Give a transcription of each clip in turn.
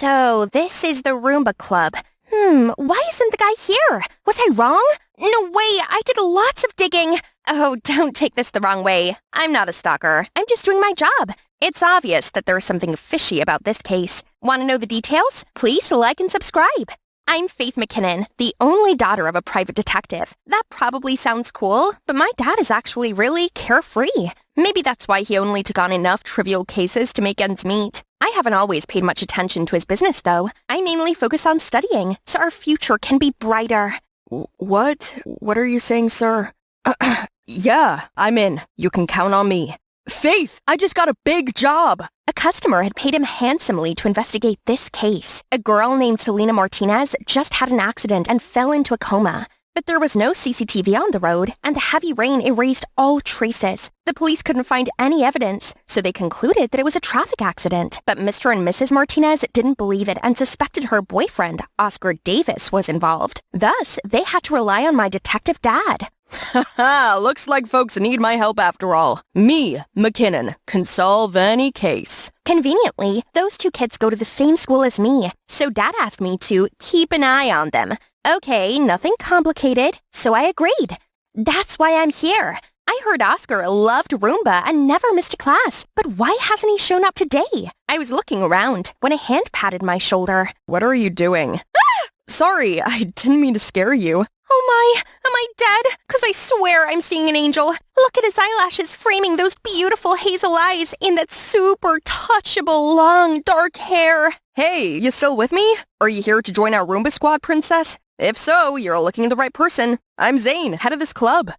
So, this is the Roomba Club. Why isn't the guy here? Was I wrong? No way, I did lots of digging. Oh, don't take this the wrong way. I'm not a stalker. I'm just doing my job. It's obvious that there's something fishy about this case. Want to know the details? Please like and subscribe. I'm Faith McKinnon, the only daughter of a private detective. That probably sounds cool, but my dad is actually really carefree. Maybe that's why he only took on enough trivial cases to make ends meet. I haven't always paid much attention to his business, though. I mainly focus on studying, so our future can be brighter. What? What are you saying, sir? Yeah, I'm in. You can count on me. Faith, I just got a big job. A customer had paid him handsomely to investigate this case. A girl named Selena Martinez just had an accident and fell into a coma. But there was no CCTV on the road, and the heavy rain erased all traces. The police couldn't find any evidence, so they concluded that it was a traffic accident. But Mr. and Mrs. Martinez didn't believe it and suspected her boyfriend, Oscar Davis, was involved. Thus, they had to rely on my detective dad. Haha, looks like folks need my help after all. Me, McKinnon, can solve any case. Conveniently, those two kids go to the same school as me, so Dad asked me to keep an eye on them. Okay, nothing complicated, so I agreed. That's why I'm here. I heard Oscar loved Roomba and never missed a class, but why hasn't he shown up today? I was looking around when a hand patted my shoulder. What are you doing? Ah! Sorry, I didn't mean to scare you. Oh my, am I dead? 'Cause I swear I'm seeing an angel. Look at his eyelashes framing those beautiful hazel eyes in that super touchable long dark hair. Hey, you still with me? Are you here to join our Roomba squad, princess? If so, you're looking at the right person. I'm Zane, head of this club.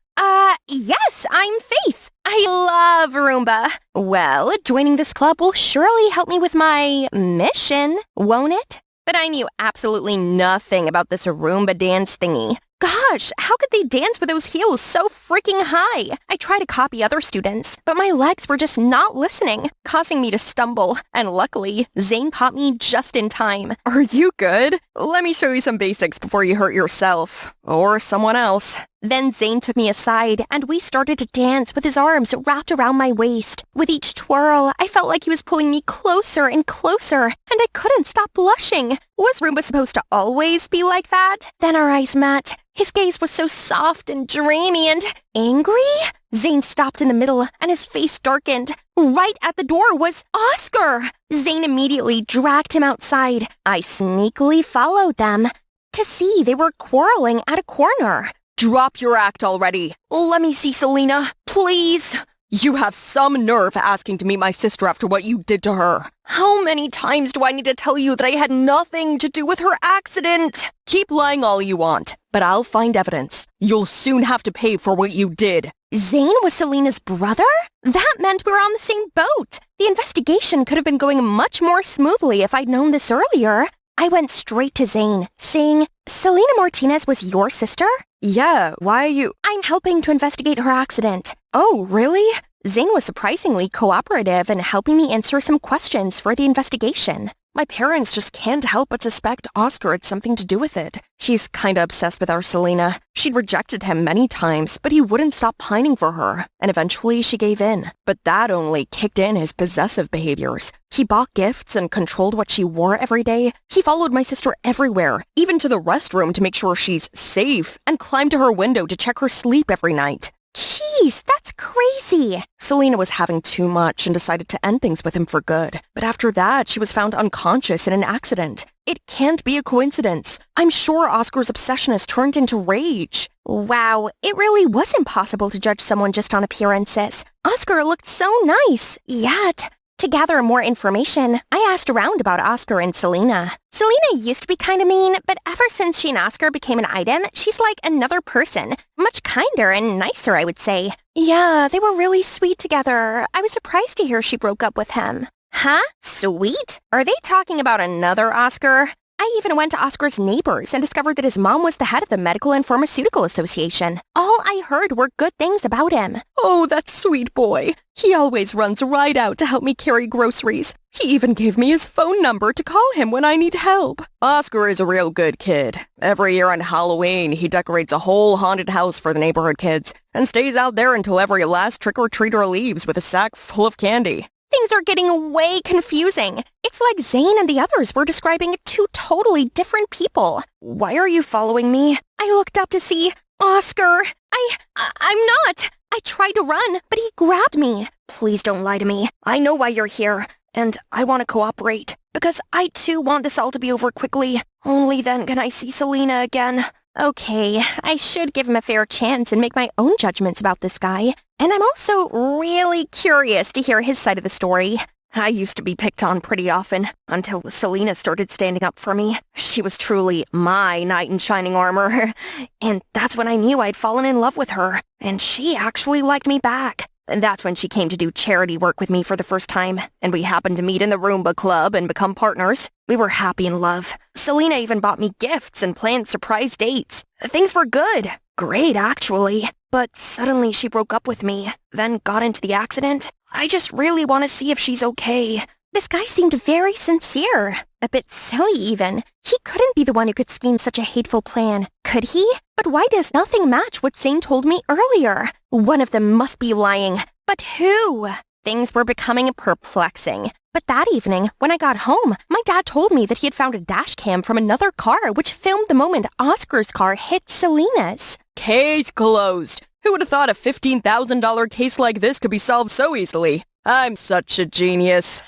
Yes, I'm Faith. I love Roomba. Well, joining this club will surely help me with my mission, won't it? But I knew absolutely nothing about this Roomba dance thingy. Gosh, how could they dance with those heels so freaking high? I tried to copy other students, but my legs were just not listening, causing me to stumble. And luckily, Zane caught me just in time. Are you good? Let me show you some basics before you hurt yourself. Or someone else. Then Zane took me aside, and we started to dance with his arms wrapped around my waist. With each twirl, I felt like he was pulling me closer and closer, and I couldn't stop blushing. Was Roomba supposed to always be like that? Then our eyes met. His gaze was so soft and dreamy and angry. Zane stopped in the middle, and his face darkened. Right at the door was Oscar. Zane immediately dragged him outside. I sneakily followed them to see they were quarreling at a corner. Drop your act already. Let me see Selena, please. You have some nerve asking to meet my sister after what you did to her. How many times do I need to tell you that I had nothing to do with her accident? Keep lying all you want, but I'll find evidence. You'll soon have to pay for what you did. Zane was Selena's brother? That meant we were on the same boat. The investigation could have been going much more smoothly if I'd known this earlier. I went straight to Zane, saying, Selena Martinez was your sister? Yeah, why are you... I'm helping to investigate her accident. Oh, really? Zane was surprisingly cooperative in helping me answer some questions for the investigation. My parents just can't help but suspect Oscar had something to do with it. He's kinda obsessed with our Selena. She'd rejected him many times, but he wouldn't stop pining for her, and eventually she gave in. But that only kicked in his possessive behaviors. He bought gifts and controlled what she wore every day. He followed my sister everywhere, even to the restroom to make sure she's safe, and climbed to her window to check her sleep every night. Jeez, that's crazy. Selena was having too much and decided to end things with him for good. But after that, she was found unconscious in an accident. It can't be a coincidence. I'm sure Oscar's obsession has turned into rage. Wow, it really was impossible to judge someone just on appearances. Oscar looked so nice, yet... To gather more information, I asked around about Oscar and Selena. Selena used to be kinda mean, but ever since she and Oscar became an item, she's like another person. Much kinder and nicer, I would say. Yeah, they were really sweet together. I was surprised to hear she broke up with him. Huh? Sweet? Are they talking about another Oscar? I even went to Oscar's neighbors and discovered that his mom was the head of the Medical and Pharmaceutical Association. All I heard were good things about him. Oh, that sweet boy. He always runs right out to help me carry groceries. He even gave me his phone number to call him when I need help. Oscar is a real good kid. Every year on Halloween, he decorates a whole haunted house for the neighborhood kids and stays out there until every last trick-or-treater leaves with a sack full of candy. Things are getting way confusing. It's like Zane and the others were describing two totally different people. Why are you following me? I looked up to see Oscar. I'm not. I tried to run, but he grabbed me. Please don't lie to me. I know why you're here, and I want to cooperate. Because I too want this all to be over quickly. Only then can I see Selena again. Okay, I should give him a fair chance and make my own judgments about this guy. And I'm also really curious to hear his side of the story. I used to be picked on pretty often, until Selena started standing up for me. She was truly my knight in shining armor. And that's when I knew I'd fallen in love with her. And she actually liked me back. And that's when she came to do charity work with me for the first time. And we happened to meet in the Roomba Club and become partners. We were happy in love. Selena even bought me gifts and planned surprise dates. Things were good. Great, actually. But suddenly she broke up with me, then got into the accident. I just really want to see if she's okay. This guy seemed very sincere. A bit silly, even. He couldn't be the one who could scheme such a hateful plan, could he? But why does nothing match what Zane told me earlier? One of them must be lying. But who? Things were becoming perplexing. But that evening, when I got home, my dad told me that he had found a dash cam from another car which filmed the moment Oscar's car hit Selena's. Case closed. Who would have thought a $15,000 case like this could be solved so easily? I'm such a genius.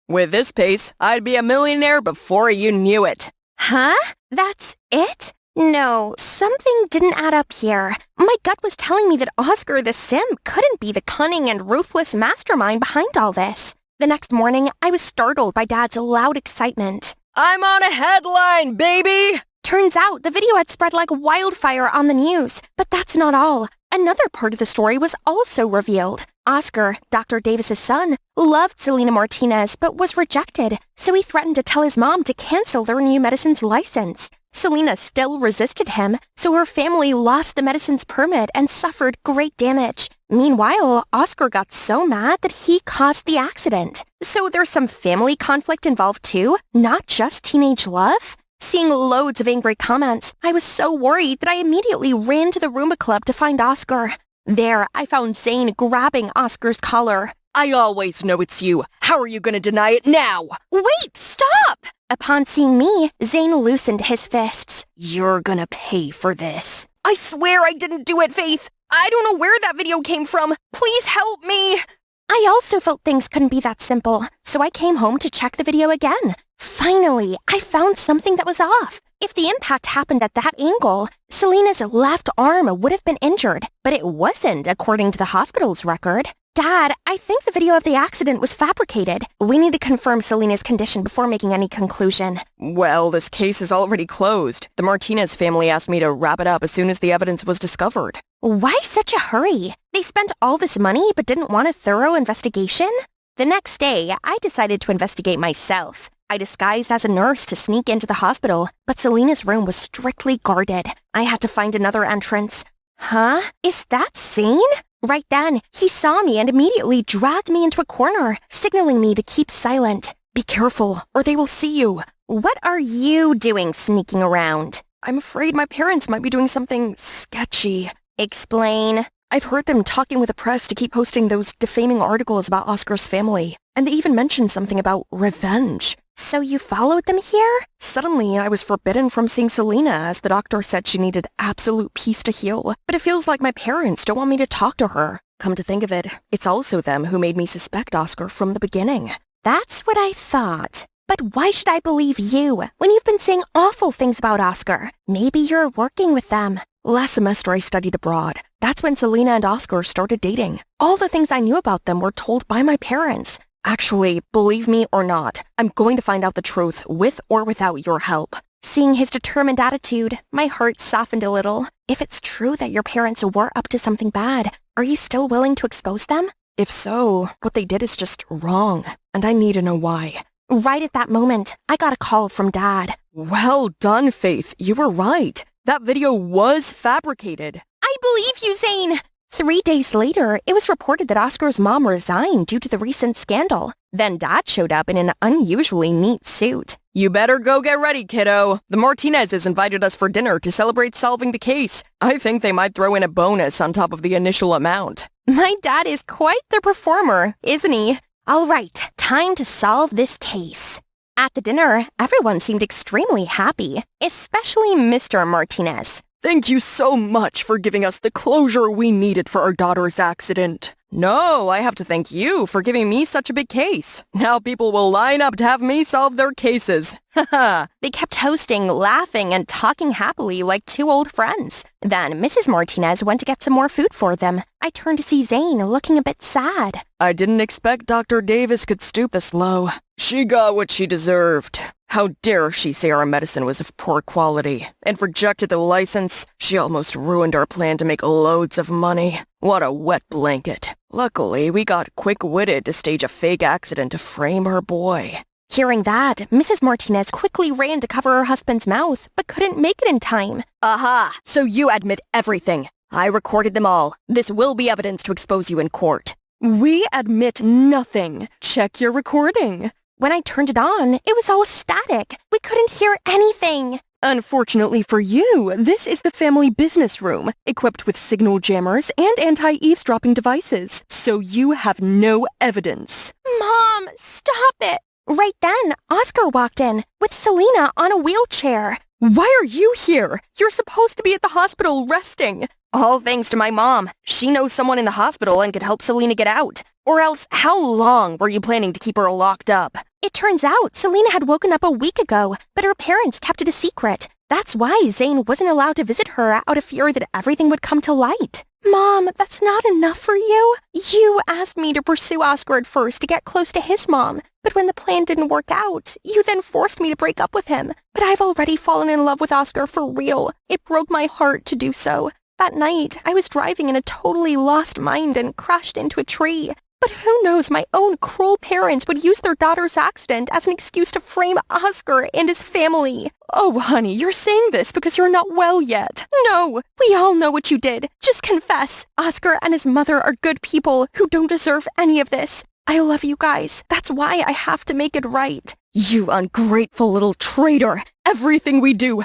With this pace, I'd be a millionaire before you knew it. Huh? That's it? No, something didn't add up here. My gut was telling me that Oscar the simp couldn't be the cunning and ruthless mastermind behind all this. The next morning, I was startled by Dad's loud excitement. I'm on a headline, baby! Turns out the video had spread like wildfire on the news. But that's not all. Another part of the story was also revealed. Oscar, Dr. Davis's son, loved Selena Martinez but was rejected, so he threatened to tell his mom to cancel their new medicine's license. Selena still resisted him, so her family lost the medicine's permit and suffered great damage. Meanwhile, Oscar got so mad that he caused the accident. So there's some family conflict involved too, not just teenage love? Seeing loads of angry comments, I was so worried that I immediately ran to the Roomba Club to find Oscar. There, I found Zane grabbing Oscar's collar. I always know it's you. How are you going to deny it now? Wait, stop! Upon seeing me, Zane loosened his fists. You're gonna pay for this. I swear I didn't do it, Faith. I don't know where that video came from. Please help me. I also felt things couldn't be that simple, so I came home to check the video again. Finally, I found something that was off. If the impact happened at that angle, Selena's left arm would have been injured, but it wasn't, according to the hospital's record. Dad, I think the video of the accident was fabricated. We need to confirm Selena's condition before making any conclusion. Well, this case is already closed. The Martinez family asked me to wrap it up as soon as the evidence was discovered. Why such a hurry? They spent all this money but didn't want a thorough investigation? The next day, I decided to investigate myself. I disguised as a nurse to sneak into the hospital, but Selena's room was strictly guarded. I had to find another entrance. Huh? Is that Zane? Right then, he saw me and immediately dragged me into a corner, signaling me to keep silent. Be careful, or they will see you. What are you doing sneaking around? I'm afraid my parents might be doing something sketchy. Explain. I've heard them talking with the press to keep posting those defaming articles about Oscar's family. And they even mentioned something about revenge. So you followed them here? Suddenly, I was forbidden from seeing Selena as the doctor said she needed absolute peace to heal. But it feels like my parents don't want me to talk to her. Come to think of it, it's also them who made me suspect Oscar from the beginning. That's what I thought. But why should I believe you when you've been saying awful things about Oscar? Maybe you're working with them. Last semester I studied abroad. That's when Selena and Oscar started dating. All the things I knew about them were told by my parents. Actually, believe me or not, I'm going to find out the truth with or without your help. Seeing his determined attitude, my heart softened a little. If it's true that your parents were up to something bad, are you still willing to expose them? If so, what they did is just wrong, and I need to know why. Right at that moment, I got a call from Dad. Well done, Faith. You were right. That video was fabricated. I believe you, Zane. 3 days later, it was reported that Oscar's mom resigned due to the recent scandal. Then Dad showed up in an unusually neat suit. You better go get ready, kiddo. The Martinezes invited us for dinner to celebrate solving the case. I think they might throw in a bonus on top of the initial amount. My dad is quite the performer, isn't he? All right, time to solve this case. At the dinner, everyone seemed extremely happy, especially Mr. Martinez. Thank you so much for giving us the closure we needed for our daughter's accident. No, I have to thank you for giving me such a big case. Now people will line up to have me solve their cases. Haha. They kept toasting, laughing, and talking happily like two old friends. Then Mrs. Martinez went to get some more food for them. I turned to see Zane looking a bit sad. I didn't expect Dr. Davis could stoop this low. She got what she deserved. How dare she say our medicine was of poor quality and rejected the license? She almost ruined our plan to make loads of money. What a wet blanket. Luckily, we got quick-witted to stage a fake accident to frame her boy. Hearing that, Mrs. Martinez quickly ran to cover her husband's mouth, but couldn't make it in time. Aha! So you admit everything. I recorded them all. This will be evidence to expose you in court. We admit nothing. Check your recording. When I turned it on, it was all static. We couldn't hear anything. Unfortunately for you, this is the family business room, equipped with signal jammers and anti-eavesdropping devices, so you have no evidence. Mom, stop it! Right then, Oscar walked in, with Selena on a wheelchair. Why are you here? You're supposed to be at the hospital resting. All thanks to my mom. She knows someone in the hospital and could help Selena get out. Or else, how long were you planning to keep her locked up? It turns out Selena had woken up a week ago, but her parents kept it a secret. That's why Zane wasn't allowed to visit her out of fear that everything would come to light. Mom, that's not enough for you? You asked me to pursue Oscar at first to get close to his mom, but when the plan didn't work out, you then forced me to break up with him. But I've already fallen in love with Oscar for real. It broke my heart to do so. That night, I was driving in a totally lost mind and crashed into a tree. But who knows, my own cruel parents would use their daughter's accident as an excuse to frame Oscar and his family. Oh, honey, you're saying this because you're not well yet. No, we all know what you did. Just confess. Oscar and his mother are good people who don't deserve any of this. I love you guys. That's why I have to make it right. You ungrateful little traitor. Everything we do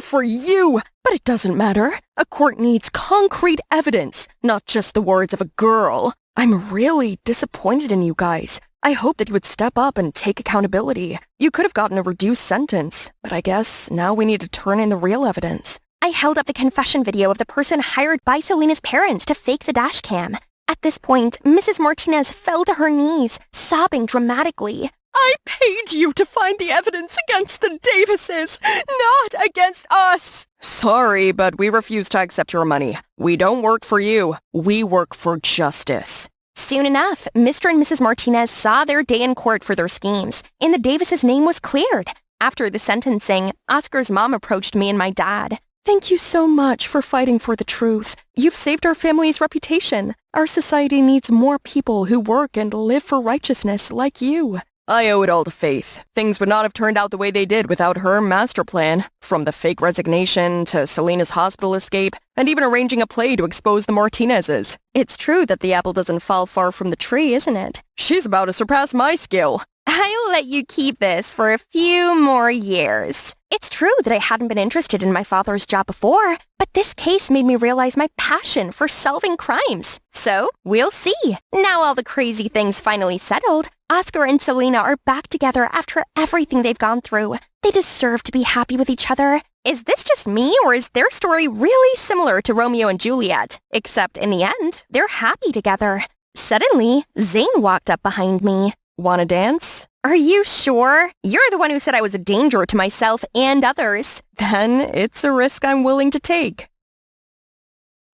for you. But it doesn't matter. A court needs concrete evidence, not just the words of a girl. I'm really disappointed in you guys. I hope that you would step up and take accountability. You could have gotten a reduced sentence, but I guess now we need to turn in the real evidence. I held up the confession video of the person hired by Selena's parents to fake the dash cam. At this point, Mrs. Martinez fell to her knees, sobbing dramatically. I paid you to find the evidence against the Davises, not against us. Sorry, but we refuse to accept your money. We don't work for you. We work for justice. Soon enough, Mr. and Mrs. Martinez saw their day in court for their schemes, and the Davises' name was cleared. After the sentencing, Oscar's mom approached me and my dad. Thank you so much for fighting for the truth. You've saved our family's reputation. Our society needs more people who work and live for righteousness like you. I owe it all to Faith. Things would not have turned out the way they did without her master plan. From the fake resignation to Selena's hospital escape, and even arranging a play to expose the Martinezes. It's true that the apple doesn't fall far from the tree, isn't it? She's about to surpass my skill. I'll let you keep this for a few more years. It's true that I hadn't been interested in my father's job before, but this case made me realize my passion for solving crimes. So, we'll see. Now all the crazy things finally settled, Oscar and Selena are back together after everything they've gone through. They deserve to be happy with each other. Is this just me, or is their story really similar to Romeo and Juliet? Except in the end, they're happy together. Suddenly, Zane walked up behind me. Wanna dance? Are you sure? You're the one who said I was a danger to myself and others. Then it's a risk I'm willing to take.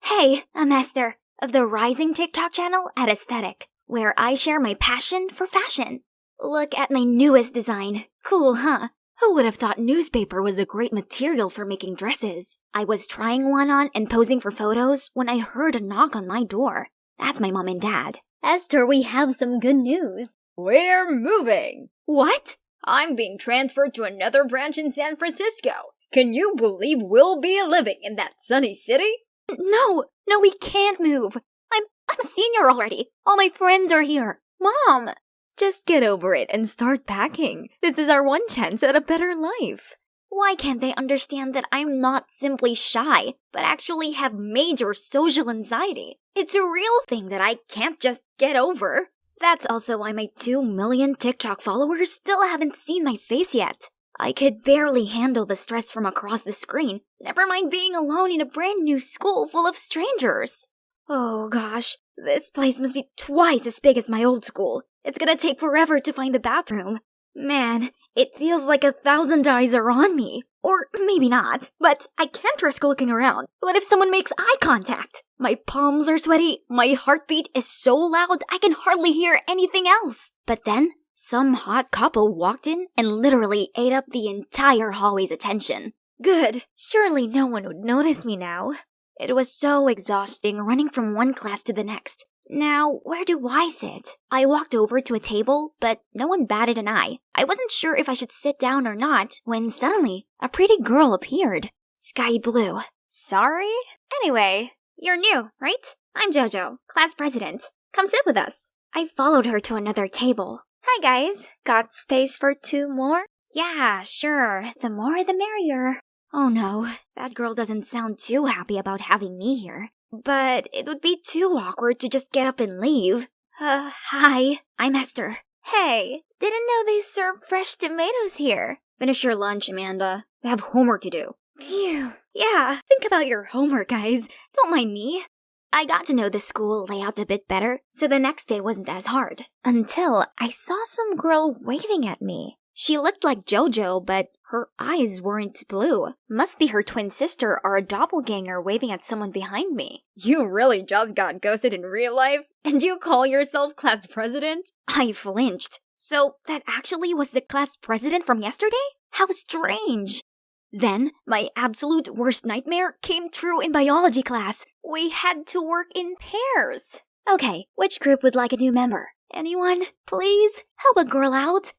Hey, I'm Esther, of the rising TikTok channel at Aesthetic, where I share my passion for fashion. Look at my newest design. Cool, huh? Who would have thought newspaper was a great material for making dresses? I was trying one on and posing for photos when I heard a knock on my door. That's my mom and dad. Esther, we have some good news. We're moving! What? I'm being transferred to another branch in San Francisco. Can you believe we'll be living in that sunny city? No, we can't move. I'm a senior already. All my friends are here. Mom! Just get over it and start packing. This is our one chance at a better life. Why can't they understand that I'm not simply shy, but actually have major social anxiety? It's a real thing that I can't just get over. That's also why my 2 million TikTok followers still haven't seen my face yet. I could barely handle the stress from across the screen, never mind being alone in a brand new school full of strangers. Oh gosh, this place must be twice as big as my old school. It's gonna take forever to find the bathroom. Man, it feels like 1,000 eyes are on me. Or maybe not, but I can't risk looking around. What if someone makes eye contact? My palms are sweaty, my heartbeat is so loud I can hardly hear anything else. But then, some hot couple walked in and literally ate up the entire hallway's attention. Good, surely no one would notice me now. It was so exhausting running from one class to the next. Now, where do I sit? I walked over to a table, but no one batted an eye. I wasn't sure if I should sit down or not, when suddenly, a pretty girl appeared. Sky blue. Sorry? Anyway, you're new, right? I'm JoJo, class president. Come sit with us. I followed her to another table. Hi guys, got space for 2 more? Yeah, sure, the more the merrier. Oh no, that girl doesn't sound too happy about having me here. But it would be too awkward to just get up and leave. Hi, I'm Esther. Hey, didn't know they serve fresh tomatoes here. Finish your lunch, Amanda. We have homework to do. Phew. Yeah, think about your homework, guys. Don't mind me. I got to know the school layout a bit better, so the next day wasn't as hard. Until I saw some girl waving at me. She looked like JoJo, but her eyes weren't blue. Must be her twin sister or a doppelganger waving at someone behind me. You really just got ghosted in real life? And you call yourself class president? I flinched. So that actually was the class president from yesterday? How strange. Then, my absolute worst nightmare came true in biology class. We had to work in pairs. Okay, which group would like a new member? Anyone? Please? Help a girl out.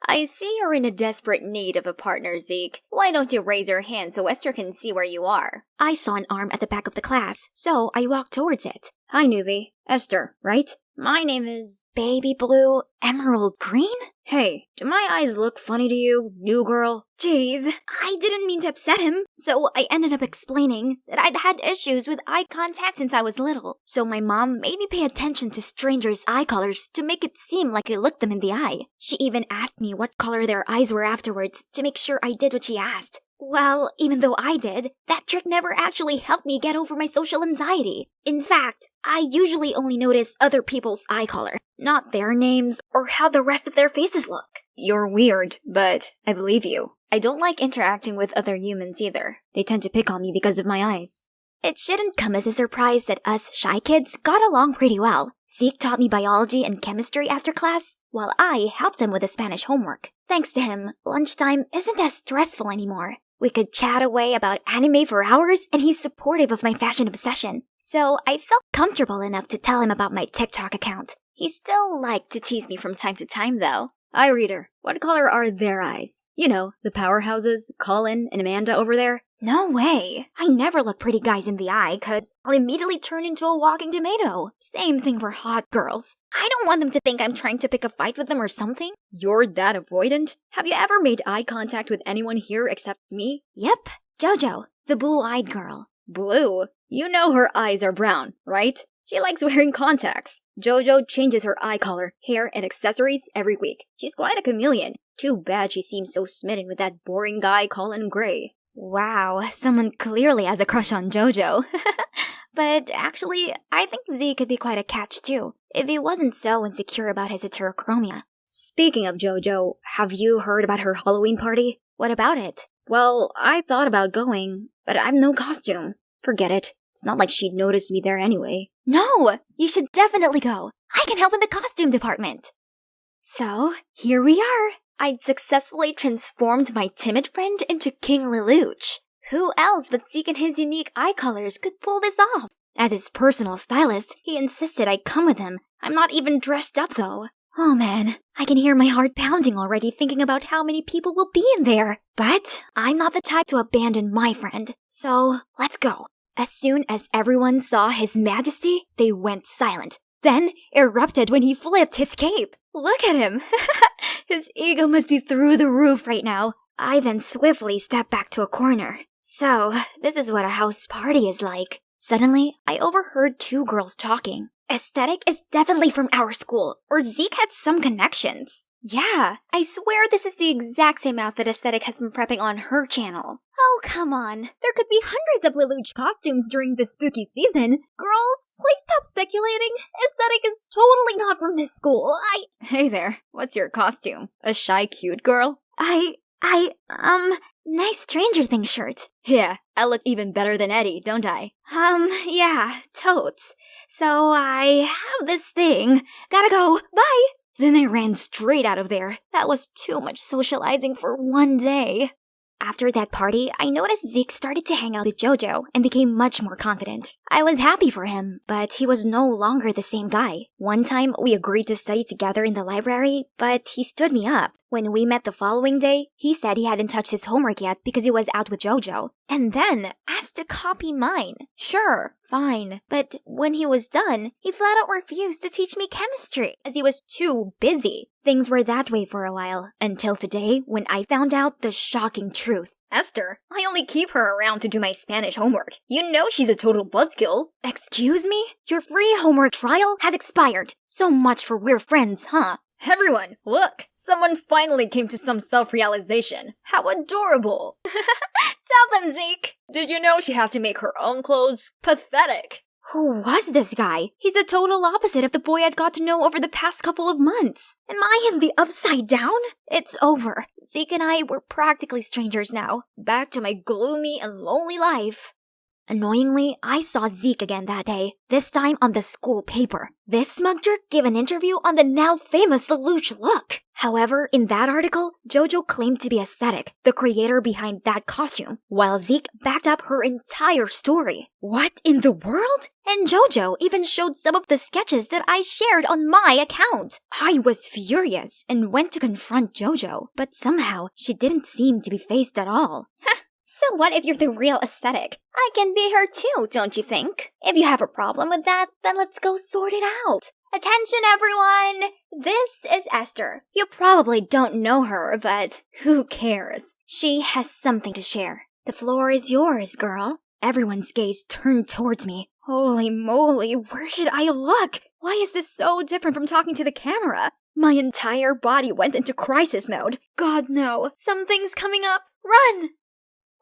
I see you're in a desperate need of a partner, Zeke. Why don't you raise your hand so Esther can see where you are? I saw an arm at the back of the class, so I walked towards it. Hi, newbie. Esther, right? My name is... Baby blue, emerald green? Hey, do my eyes look funny to you, new girl? Jeez, I didn't mean to upset him, so I ended up explaining that I'd had issues with eye contact since I was little, so my mom made me pay attention to strangers' eye colors to make it seem like I looked them in the eye. She even asked me what color their eyes were afterwards to make sure I did what she asked. Well, even though I did, that trick never actually helped me get over my social anxiety. In fact, I usually only notice other people's eye color, not their names or how the rest of their faces look. You're weird, but I believe you. I don't like interacting with other humans either. They tend to pick on me because of my eyes. It shouldn't come as a surprise that us shy kids got along pretty well. Zeke taught me biology and chemistry after class, while I helped him with the Spanish homework. Thanks to him, lunchtime isn't as stressful anymore. We could chat away about anime for hours, and he's supportive of my fashion obsession. So I felt comfortable enough to tell him about my TikTok account. He still liked to tease me from time to time, though. Reader, what color are their eyes? You know, the powerhouses, Colin and Amanda over there. No way. I never look pretty guys in the eye, cause I'll immediately turn into a walking tomato. Same thing for hot girls. I don't want them to think I'm trying to pick a fight with them or something. You're that avoidant? Have you ever made eye contact with anyone here except me? Yep, JoJo, the blue-eyed girl. Blue? You know her eyes are brown, right? She likes wearing contacts. JoJo changes her eye color, hair, and accessories every week. She's quite a chameleon. Too bad she seems so smitten with that boring guy Colin Gray. Wow, someone clearly has a crush on JoJo. But actually, I think Z could be quite a catch too, if he wasn't so insecure about his heterochromia. Speaking of JoJo, have you heard about her Halloween party? What about it? Well, I thought about going, but I've no costume. Forget it. It's not like she'd notice me there anyway. No! You should definitely go. I can help in the costume department. So, here we are. I'd successfully transformed my timid friend into King Lelouch. Who else but Zeke and his unique eye colors could pull this off? As his personal stylist, he insisted I come with him. I'm not even dressed up though. Oh man, I can hear my heart pounding already thinking about how many people will be in there. But I'm not the type to abandon my friend. So, let's go. As soon as everyone saw His Majesty, they went silent. Then erupted when he flipped his cape. Look at him! His ego must be through the roof right now. I then swiftly stepped back to a corner. So, this is what a house party is like. Suddenly, I overheard 2 girls talking. Aesthetic is definitely from our school, or Zeke had some connections. Yeah, I swear this is the exact same outfit Aesthetic has been prepping on her channel. Oh, come on. There could be hundreds of Lelouch costumes during this spooky season. Girls, please stop speculating. Aesthetic is totally not from this school. Hey there, what's your costume? A shy cute girl? Nice Stranger Things shirt. Yeah, I look even better than Eddie, don't I? Yeah, totes. So I have this thing. Gotta go. Bye! Then I ran straight out of there. That was too much socializing for one day. After that party, I noticed Zeke started to hang out with JoJo and became much more confident. I was happy for him, but he was no longer the same guy. One time, we agreed to study together in the library, but he stood me up. When we met the following day, he said he hadn't touched his homework yet because he was out with JoJo, and then asked to copy mine. Sure, fine. But when he was done, he flat out refused to teach me chemistry as he was too busy. Things were that way for a while, until today when I found out the shocking truth. Esther, I only keep her around to do my Spanish homework. You know she's a total buzzkill. Excuse me? Your free homework trial has expired. So much for we're friends, huh? Everyone, look! Someone finally came to some self-realization. How adorable! Tell them, Zeke! Did you know she has to make her own clothes? Pathetic! Who was this guy? He's the total opposite of the boy I'd got to know over the past couple of months. Am I in the upside down? It's over. Zeke and I were practically strangers now. Back to my gloomy and lonely life. Annoyingly, I saw Zeke again that day, this time on the school paper. This smug jerk gave an interview on the now famous Lelouch look. However, in that article, JoJo claimed to be Aesthetic, the creator behind that costume, while Zeke backed up her entire story. What in the world? And JoJo even showed some of the sketches that I shared on my account. I was furious and went to confront JoJo, but somehow she didn't seem to be fazed at all. So what if you're the real Aesthetic? I can be her too, don't you think? If you have a problem with that, then let's go sort it out. Attention, everyone! This is Esther. You probably don't know her, but who cares? She has something to share. The floor is yours, girl. Everyone's gaze turned towards me. Holy moly, where should I look? Why is this so different from talking to the camera? My entire body went into crisis mode. God no, something's coming up. Run!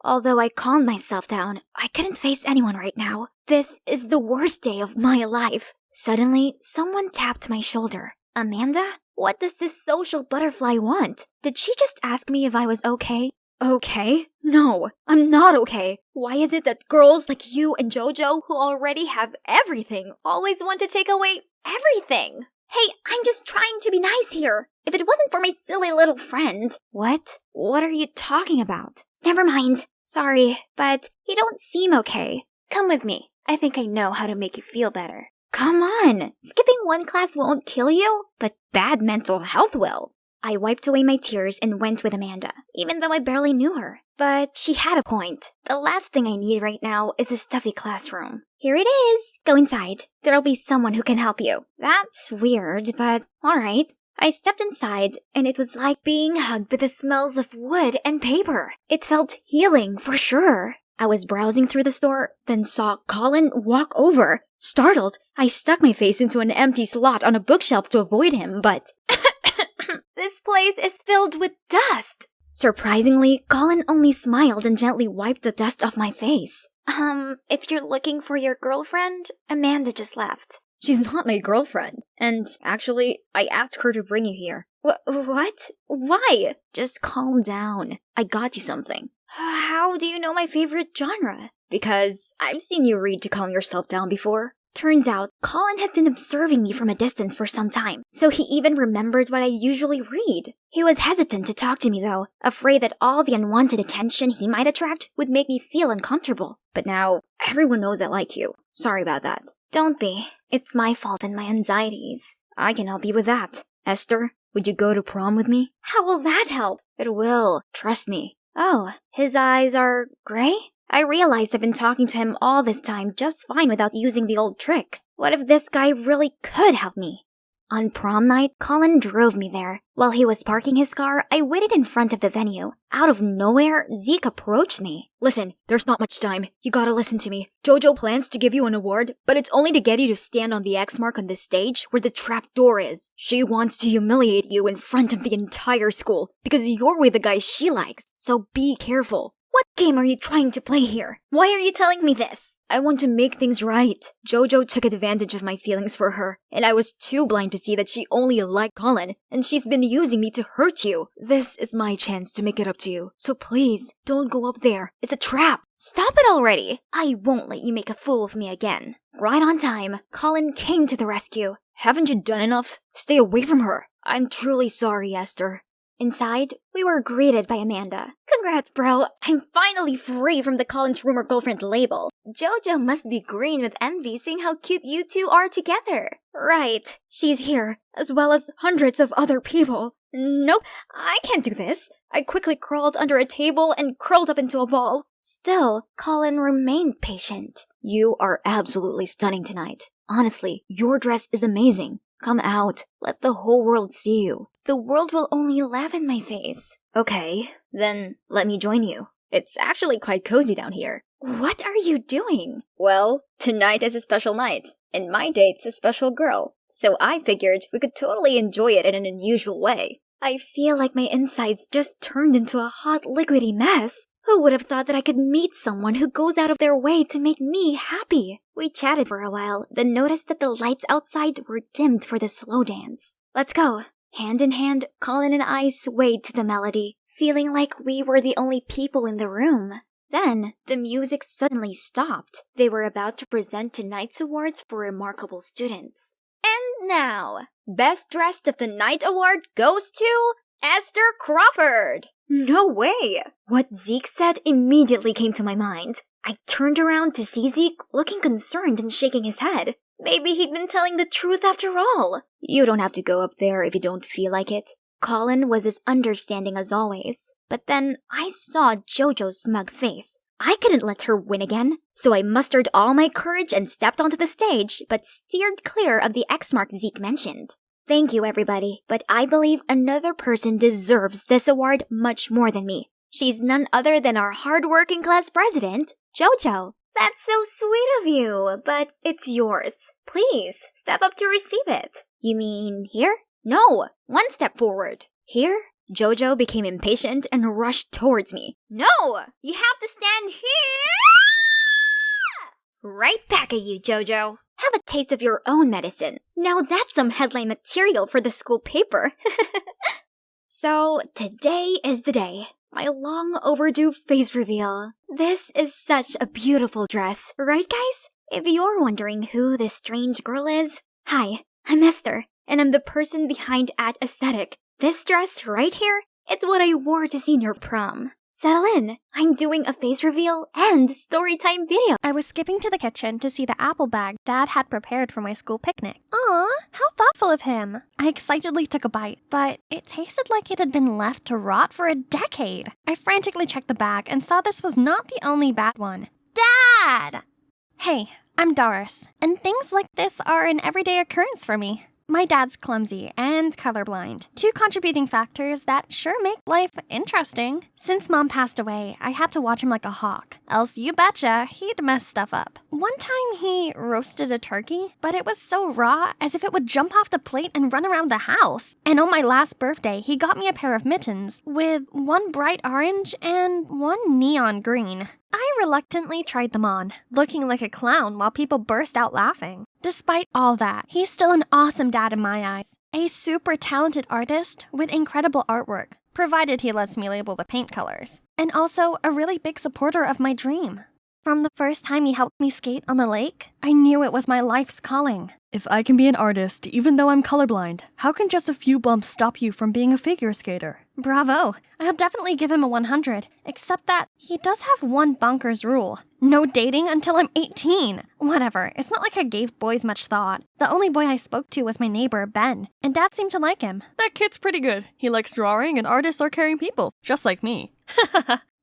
Although I calmed myself down, I couldn't face anyone right now. This is the worst day of my life. Suddenly, someone tapped my shoulder. Amanda? What does this social butterfly want? Did she just ask me if I was okay? Okay? No, I'm not okay. Why is it that girls like you and JoJo, who already have everything, always want to take away everything? Hey, I'm just trying to be nice here. If it wasn't for my silly little friend. What? What are you talking about? Never mind. Sorry, but you don't seem okay. Come with me. I think I know how to make you feel better. Come on! Skipping one class won't kill you, but bad mental health will. I wiped away my tears and went with Amanda, even though I barely knew her. But she had a point. The last thing I need right now is a stuffy classroom. Here it is! Go inside. There'll be someone who can help you. That's weird, but alright. I stepped inside, and it was like being hugged by the smells of wood and paper. It felt healing, for sure. I was browsing through the store, then saw Colin walk over. Startled, I stuck my face into an empty slot on a bookshelf to avoid him, but... This place is filled with dust! Surprisingly, Colin only smiled and gently wiped the dust off my face. If you're looking for your girlfriend, Amanda just left. She's not my girlfriend. And actually, I asked her to bring you here. What? Why? Just calm down. I got you something. How do you know my favorite genre? Because I've seen you read to calm yourself down before. Turns out, Colin had been observing me from a distance for some time, so he even remembered what I usually read. He was hesitant to talk to me though, afraid that all the unwanted attention he might attract would make me feel uncomfortable. But now, everyone knows I like you. Sorry about that. Don't be. It's my fault and my anxieties. I can help you with that. Esther, would you go to prom with me? How will that help? It will. Trust me. Oh, his eyes are gray? I realized I've been talking to him all this time just fine without using the old trick. What if this guy really could help me? On prom night, Colin drove me there. While he was parking his car, I waited in front of the venue. Out of nowhere, Zeke approached me. Listen, there's not much time. You gotta listen to me. Jojo plans to give you an award, but it's only to get you to stand on the X mark on the stage where the trap door is. She wants to humiliate you in front of the entire school because you're with the guy she likes, so be careful. What game are you trying to play here? Why are you telling me this? I want to make things right. Jojo took advantage of my feelings for her, and I was too blind to see that she only liked Colin, and she's been using me to hurt you. This is my chance to make it up to you, so please, don't go up there. It's a trap. Stop it already. I won't let you make a fool of me again. Right on time, Colin came to the rescue. Haven't you done enough? Stay away from her. I'm truly sorry, Esther. Inside, we were greeted by Amanda. Congrats, bro. I'm finally free from the Colin's rumor girlfriend label. Jojo must be green with envy seeing how cute you two are together. Right. She's here, as well as hundreds of other people. Nope, I can't do this. I quickly crawled under a table and curled up into a ball. Still, Colin remained patient. You are absolutely stunning tonight. Honestly, your dress is amazing. Come out. Let the whole world see you. The world will only laugh in my face. Okay, then let me join you. It's actually quite cozy down here. What are you doing? Well, tonight is a special night, and my date's a special girl. So I figured we could totally enjoy it in an unusual way. I feel like my insides just turned into a hot liquidy mess. Who would have thought that I could meet someone who goes out of their way to make me happy? We chatted for a while, then noticed that the lights outside were dimmed for the slow dance. Let's go. Hand in hand, Colin and I swayed to the melody, feeling like we were the only people in the room. Then, the music suddenly stopped. They were about to present tonight's awards for remarkable students. And now, Best Dressed of the Night award goes to Esther Crawford! No way! What Zeke said immediately came to my mind. I turned around to see Zeke looking concerned and shaking his head. Maybe he'd been telling the truth after all. You don't have to go up there if you don't feel like it. Colin was as understanding as always. But then I saw Jojo's smug face. I couldn't let her win again, so I mustered all my courage and stepped onto the stage, but steered clear of the X mark Zeke mentioned. Thank you, everybody, but I believe another person deserves this award much more than me. She's none other than our hard-working class president, Jojo. That's so sweet of you, but it's yours. Please, step up to receive it. You mean here? No, one step forward. Here? Jojo became impatient and rushed towards me. No, you have to stand here! Right back at you, Jojo. Have a taste of your own medicine. Now that's some headline material for the school paper. So, today is the day. My long overdue face reveal. This is such a beautiful dress, right guys? If you're wondering who this strange girl is, hi, I'm Esther, and I'm the person behind @aesthetic. This dress right here, it's what I wore to senior prom. Settle in, I'm doing a face reveal and storytime video. I was skipping to the kitchen to see the apple bag Dad had prepared for my school picnic. Aw, how thoughtful of him. I excitedly took a bite, but it tasted like it had been left to rot for a decade. I frantically checked the bag and saw this was not the only bad one. Dad! Hey, I'm Daris, and things like this are an everyday occurrence for me. My dad's clumsy and colorblind, two contributing factors that sure make life interesting. Since Mom passed away, I had to watch him like a hawk, else you betcha he'd mess stuff up. One time he roasted a turkey, but it was so raw as if it would jump off the plate and run around the house. And on my last birthday, he got me a pair of mittens with one bright orange and one neon green. I reluctantly tried them on, looking like a clown while people burst out laughing. Despite all that, he's still an awesome dad in my eyes. A super talented artist with incredible artwork, provided he lets me label the paint colors. And also a really big supporter of my dream. From the first time he helped me skate on the lake, I knew it was my life's calling. If I can be an artist, even though I'm colorblind, how can just a few bumps stop you from being a figure skater? Bravo! I'll definitely give him a 100, except that he does have one bonkers rule. No dating until I'm 18. Whatever, it's not like I gave boys much thought. The only boy I spoke to was my neighbor, Ben, and Dad seemed to like him. That kid's pretty good. He likes drawing and artists are caring people, just like me.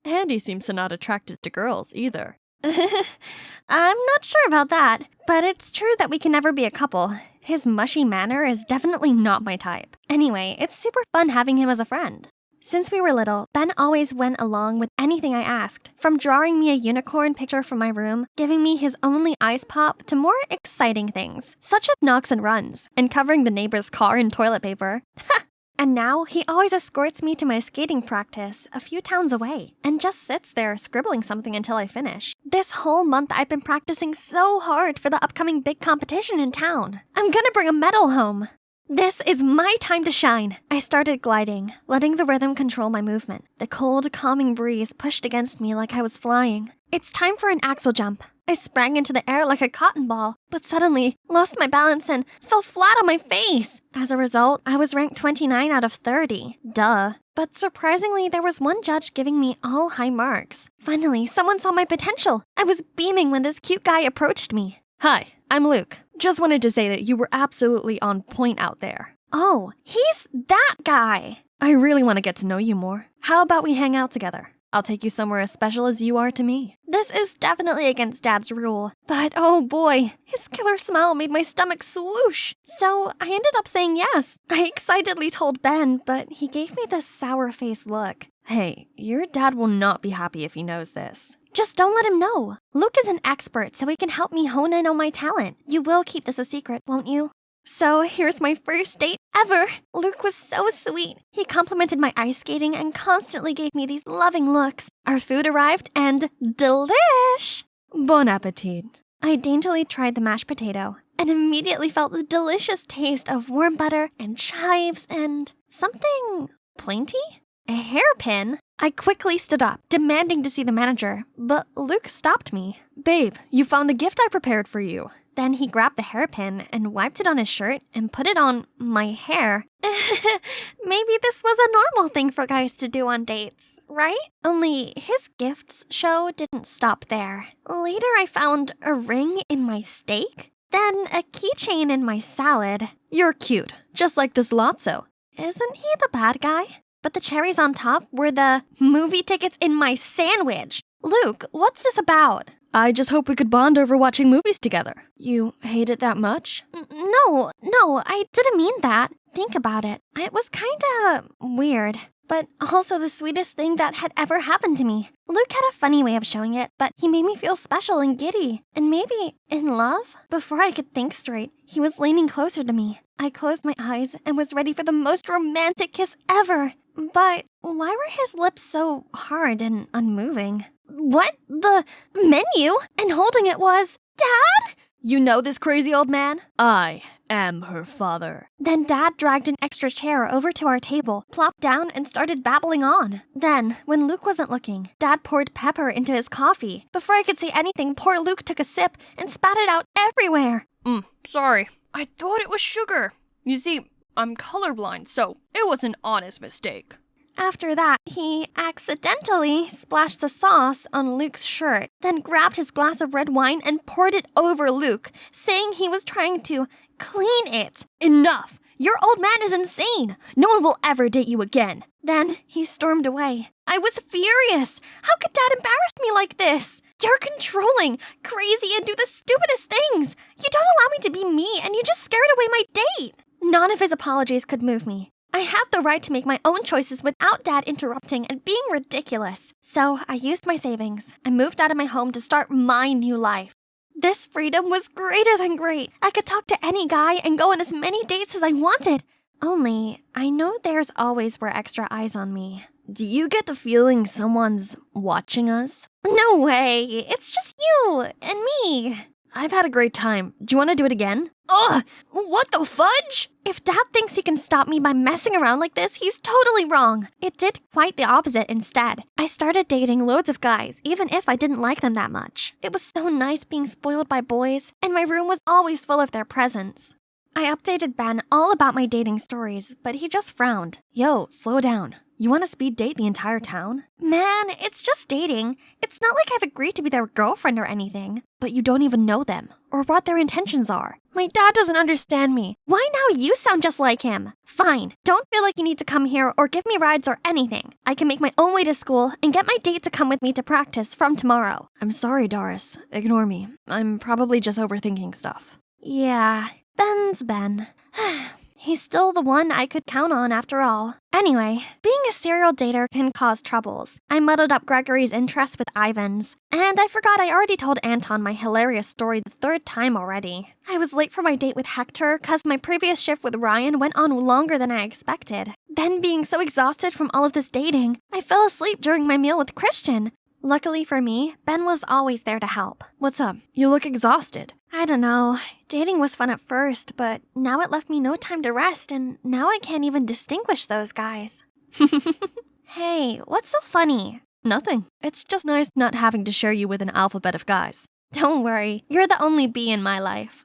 And he seems to not attracted to girls either. I'm not sure about that, but it's true that we can never be a couple. His mushy manner is definitely not my type. Anyway, it's super fun having him as a friend. Since we were little, Ben always went along with anything I asked, from drawing me a unicorn picture from my room, giving me his only ice pop, to more exciting things, such as knocks and runs, and covering the neighbor's car in toilet paper. And now, he always escorts me to my skating practice a few towns away, and just sits there scribbling something until I finish. This whole month I've been practicing so hard for the upcoming big competition in town. I'm gonna bring a medal home. This is my time to shine. I started gliding, letting the rhythm control my movement. The cold, calming breeze pushed against me like I was flying. It's time for an axle jump. I sprang into the air like a cotton ball, but suddenly lost my balance and fell flat on my face. As a result, I was ranked 29 out of 30. Duh. But surprisingly, there was one judge giving me all high marks. Finally, someone saw my potential. I was beaming when this cute guy approached me. Hi, I'm Luke. Just wanted to say that you were absolutely on point out there. Oh, he's that guy. I really want to get to know you more. How about we hang out together? I'll take you somewhere as special as you are to me. This is definitely against Dad's rule. But oh boy, his killer smile made my stomach swoosh. So I ended up saying yes. I excitedly told Ben, but he gave me this sour-faced look. Hey, your dad will not be happy if he knows this. Just don't let him know. Luke is an expert, so he can help me hone in on my talent. You will keep this a secret, won't you? So here's my first date ever. Luke was so sweet. He complimented my ice skating and constantly gave me these loving looks. Our food arrived and delish! Bon appetit. I daintily tried the mashed potato and immediately felt the delicious taste of warm butter and chives and something pointy? A hairpin? I quickly stood up, demanding to see the manager, but Luke stopped me. Babe, you found the gift I prepared for you. Then he grabbed the hairpin and wiped it on his shirt and put it on my hair. Maybe this was a normal thing for guys to do on dates, right? Only his gifts show didn't stop there. Later I found a ring in my steak, then a keychain in my salad. You're cute, just like this Lotso. Isn't he the bad guy? But the cherries on top were the movie tickets in my sandwich. Luke, what's this about? I just hope we could bond over watching movies together. You hate it that much? No, I didn't mean that. Think about it. It was kinda weird, but also the sweetest thing that had ever happened to me. Luke had a funny way of showing it, but he made me feel special and giddy, and maybe in love. Before I could think straight, he was leaning closer to me. I closed my eyes and was ready for the most romantic kiss ever. But why were his lips so hard and unmoving? What? The menu? And holding it was Dad? You know this crazy old man? I am her father. Then Dad dragged an extra chair over to our table, plopped down, and started babbling on. Then, when Luke wasn't looking, Dad poured pepper into his coffee. Before I could say anything, poor Luke took a sip and spat it out everywhere. Sorry. I thought it was sugar. You see, I'm colorblind, so it was an honest mistake. After that, he accidentally splashed the sauce on Luke's shirt, then grabbed his glass of red wine and poured it over Luke, saying he was trying to clean it. Enough! Your old man is insane! No one will ever date you again! Then he stormed away. I was furious. How could Dad embarrass me like this? You're controlling, crazy, and do the stupidest things. You don't allow me to be me, and you just scared away my date. None of his apologies could move me. I had the right to make my own choices without Dad interrupting and being ridiculous. So I used my savings. I moved out of my home to start my new life. This freedom was greater than great. I could talk to any guy and go on as many dates as I wanted. Only, I know there's always were extra eyes on me. Do you get the feeling someone's watching us? No way. It's just you and me. I've had a great time. Do you want to do it again? Ugh! What the fudge? If Dad thinks he can stop me by messing around like this, he's totally wrong. It did quite the opposite instead. I started dating loads of guys, even if I didn't like them that much. It was so nice being spoiled by boys, and my room was always full of their presents. I updated Ben all about my dating stories, but he just frowned. Yo, slow down. You want to speed date the entire town? Man, it's just dating. It's not like I've agreed to be their girlfriend or anything. But you don't even know them, or what their intentions are. My dad doesn't understand me. Why now you sound just like him? Fine, don't feel like you need to come here or give me rides or anything. I can make my own way to school and get my date to come with me to practice from tomorrow. I'm sorry, Daris. Ignore me. I'm probably just overthinking stuff. Yeah, Ben's Ben. He's still the one I could count on after all. Anyway, being a serial dater can cause troubles. I muddled up Gregory's interest with Ivan's. And I forgot I already told Anton my hilarious story the third time already. I was late for my date with Hector cause my previous shift with Ryan went on longer than I expected. Ben being so exhausted from all of this dating, I fell asleep during my meal with Christian. Luckily for me, Ben was always there to help. What's up? You look exhausted. I don't know. Dating was fun at first, but now it left me no time to rest, and now I can't even distinguish those guys. Hey, what's so funny? Nothing. It's just nice not having to share you with an alphabet of guys. Don't worry, you're the only bee in my life.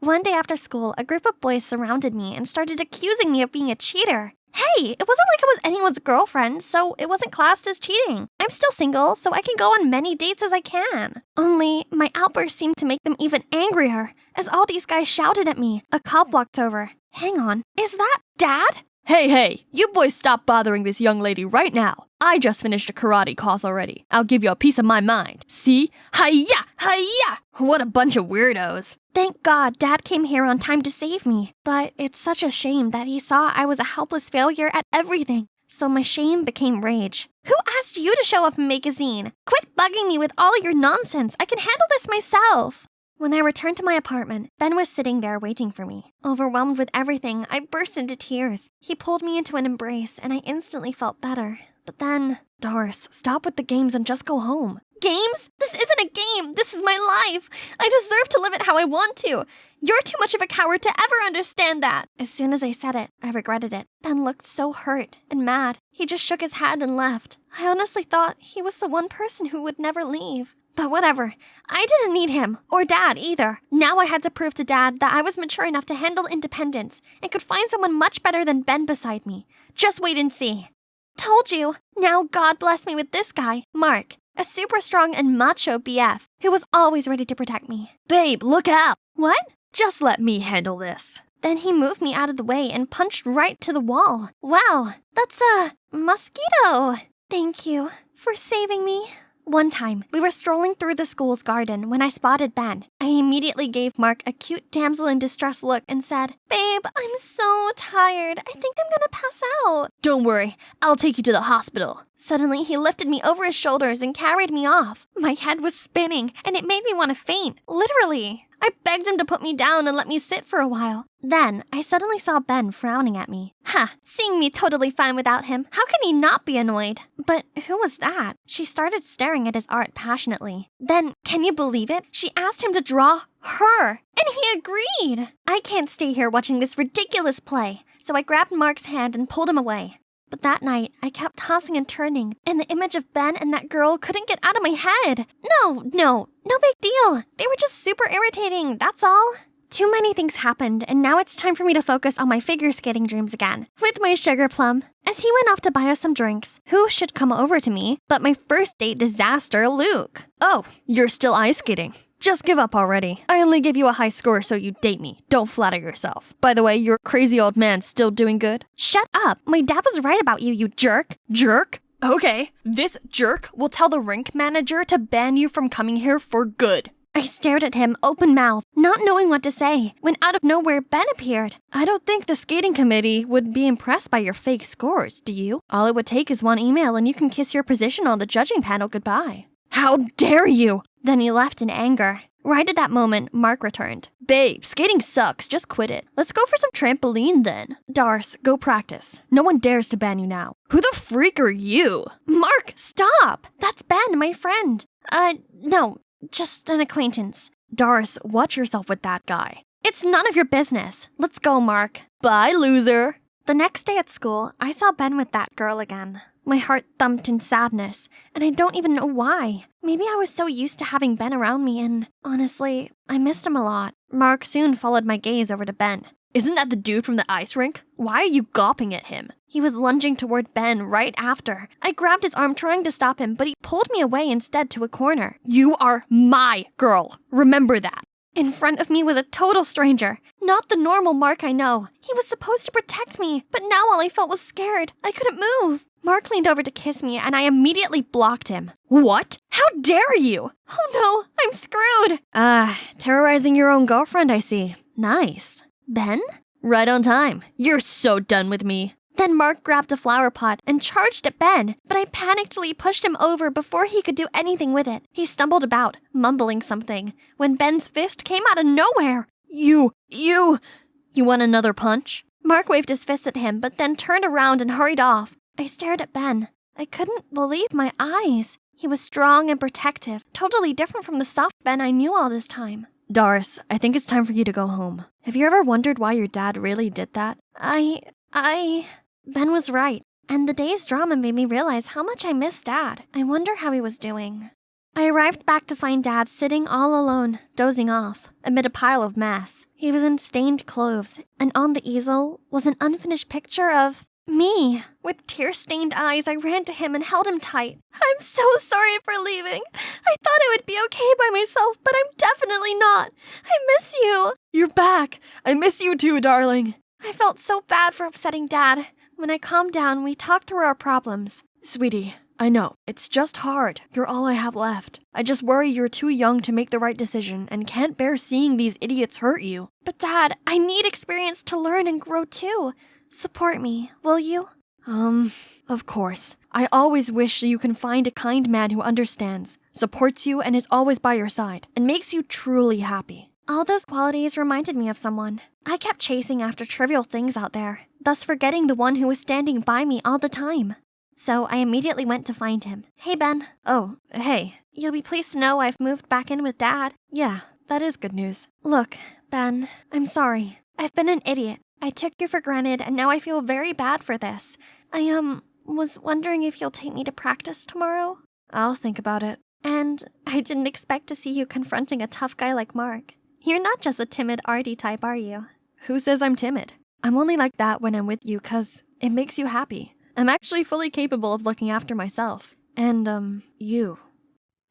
One day after school, a group of boys surrounded me and started accusing me of being a cheater. Hey, it wasn't like I was anyone's girlfriend, so it wasn't classed as cheating. I'm still single, so I can go on many dates as I can. Only, my outburst seemed to make them even angrier, as all these guys shouted at me. A cop walked over. Hang on, is that Dad? Hey, you boys stop bothering this young lady right now. I just finished a karate class already. I'll give you a piece of my mind. See? Hi-ya! Hi-ya! What a bunch of weirdos. Thank God Dad came here on time to save me. But it's such a shame that he saw I was a helpless failure at everything. So my shame became rage. Who asked you to show up and make a scene? Quit bugging me with all your nonsense. I can handle this myself. When I returned to my apartment, Ben was sitting there waiting for me. Overwhelmed with everything, I burst into tears. He pulled me into an embrace, and I instantly felt better. But then... Doris, stop with the games and just go home. Games? This isn't a game. This is my life. I deserve to live it how I want to. You're too much of a coward to ever understand that. As soon as I said it, I regretted it. Ben looked so hurt and mad. He just shook his head and left. I honestly thought he was the one person who would never leave. But whatever, I didn't need him, or Dad either. Now I had to prove to Dad that I was mature enough to handle independence and could find someone much better than Ben beside me. Just wait and see. Told you. Now God bless me with this guy, Mark, a super strong and macho BF who was always ready to protect me. Babe, look out! What? Just let me handle this. Then he moved me out of the way and punched right to the wall. Wow, that's a mosquito. Thank you for saving me. One time, we were strolling through the school's garden when I spotted Ben. I immediately gave Mark a cute damsel in distress look and said, Babe, I'm so tired. I think I'm gonna pass out. Don't worry, I'll take you to the hospital. Suddenly, he lifted me over his shoulders and carried me off. My head was spinning, and it made me want to faint, literally. I begged him to put me down and let me sit for a while. Then, I suddenly saw Ben frowning at me. Seeing me totally fine without him, how can he not be annoyed? But who was that? She started staring at his art passionately. Then, can you believe it? She asked him to draw her, and he agreed. I can't stay here watching this ridiculous play, so I grabbed Mark's hand and pulled him away. But that night, I kept tossing and turning, and the image of Ben and that girl couldn't get out of my head. No big deal. They were just super irritating, that's all. Too many things happened, and now it's time for me to focus on my figure skating dreams again, with my sugar plum. As he went off to buy us some drinks, who should come over to me but my first date disaster, Luke. Oh, you're still ice skating. Just give up already. I only gave you a high score so you date me. Don't flatter yourself. By the way, your crazy old man still doing good? Shut up. My dad was right about you, you jerk. Jerk? Okay, this jerk will tell the rink manager to ban you from coming here for good. I stared at him, open mouthed, not knowing what to say, when out of nowhere Ben appeared. I don't think the skating committee would be impressed by your fake scores, do you? All it would take is one email and you can kiss your position on the judging panel goodbye. How dare you! Then he left in anger. Right at that moment, Mark returned. Babe, skating sucks. Just quit it. Let's go for some trampoline then. Daris, go practice. No one dares to ban you now. Who the freak are you? Mark, stop! That's Ben, my friend. No, just an acquaintance. Daris, watch yourself with that guy. It's none of your business. Let's go, Mark. Bye, loser. The next day at school, I saw Ben with that girl again. My heart thumped in sadness, and I don't even know why. Maybe I was so used to having Ben around me, and honestly, I missed him a lot. Mark soon followed my gaze over to Ben. Isn't that the dude from the ice rink? Why are you gawping at him? He was lunging toward Ben right after. I grabbed his arm trying to stop him, but he pulled me away instead to a corner. You are my girl. Remember that. In front of me was a total stranger, not the normal Mark I know. He was supposed to protect me, but now all I felt was scared. I couldn't move. Mark leaned over to kiss me, and I immediately blocked him. What? How dare you? Oh no, I'm screwed. Terrorizing your own girlfriend, I see. Nice. Ben? Right on time. You're so done with me. Then Mark grabbed a flower pot and charged at Ben, but I panickedly pushed him over before he could do anything with it. He stumbled about, mumbling something, when Ben's fist came out of nowhere. You want another punch? Mark waved his fist at him, but then turned around and hurried off. I stared at Ben. I couldn't believe my eyes. He was strong and protective, totally different from the soft Ben I knew all this time. Daris, I think it's time for you to go home. Have you ever wondered why your dad really did that? Ben was right, and the day's drama made me realize how much I missed Dad. I wonder how he was doing. I arrived back to find Dad sitting all alone, dozing off, amid a pile of mess. He was in stained clothes, and on the easel was an unfinished picture of me. With tear-stained eyes, I ran to him and held him tight. I'm so sorry for leaving. I thought I would be okay by myself, but I'm definitely not. I miss you. You're back. I miss you too, darling. I felt so bad for upsetting Dad. When I calmed down, we talked through our problems. Sweetie, I know, it's just hard. You're all I have left. I just worry you're too young to make the right decision and can't bear seeing these idiots hurt you. But Dad, I need experience to learn and grow too. Support me, will you? Of course. I always wish you can find a kind man who understands, supports you, and is always by your side, and makes you truly happy. All those qualities reminded me of someone. I kept chasing after trivial things out there, thus forgetting the one who was standing by me all the time. So I immediately went to find him. Hey, Ben. Oh, hey. You'll be pleased to know I've moved back in with Dad. Yeah, that is good news. Look, Ben, I'm sorry. I've been an idiot. I took you for granted, and now I feel very bad for this. I, was wondering if you'll take me to practice tomorrow? I'll think about it. And I didn't expect to see you confronting a tough guy like Mark. You're not just a timid, arty type, are you? Who says I'm timid? I'm only like that when I'm with you 'cause it makes you happy. I'm actually fully capable of looking after myself. And, you.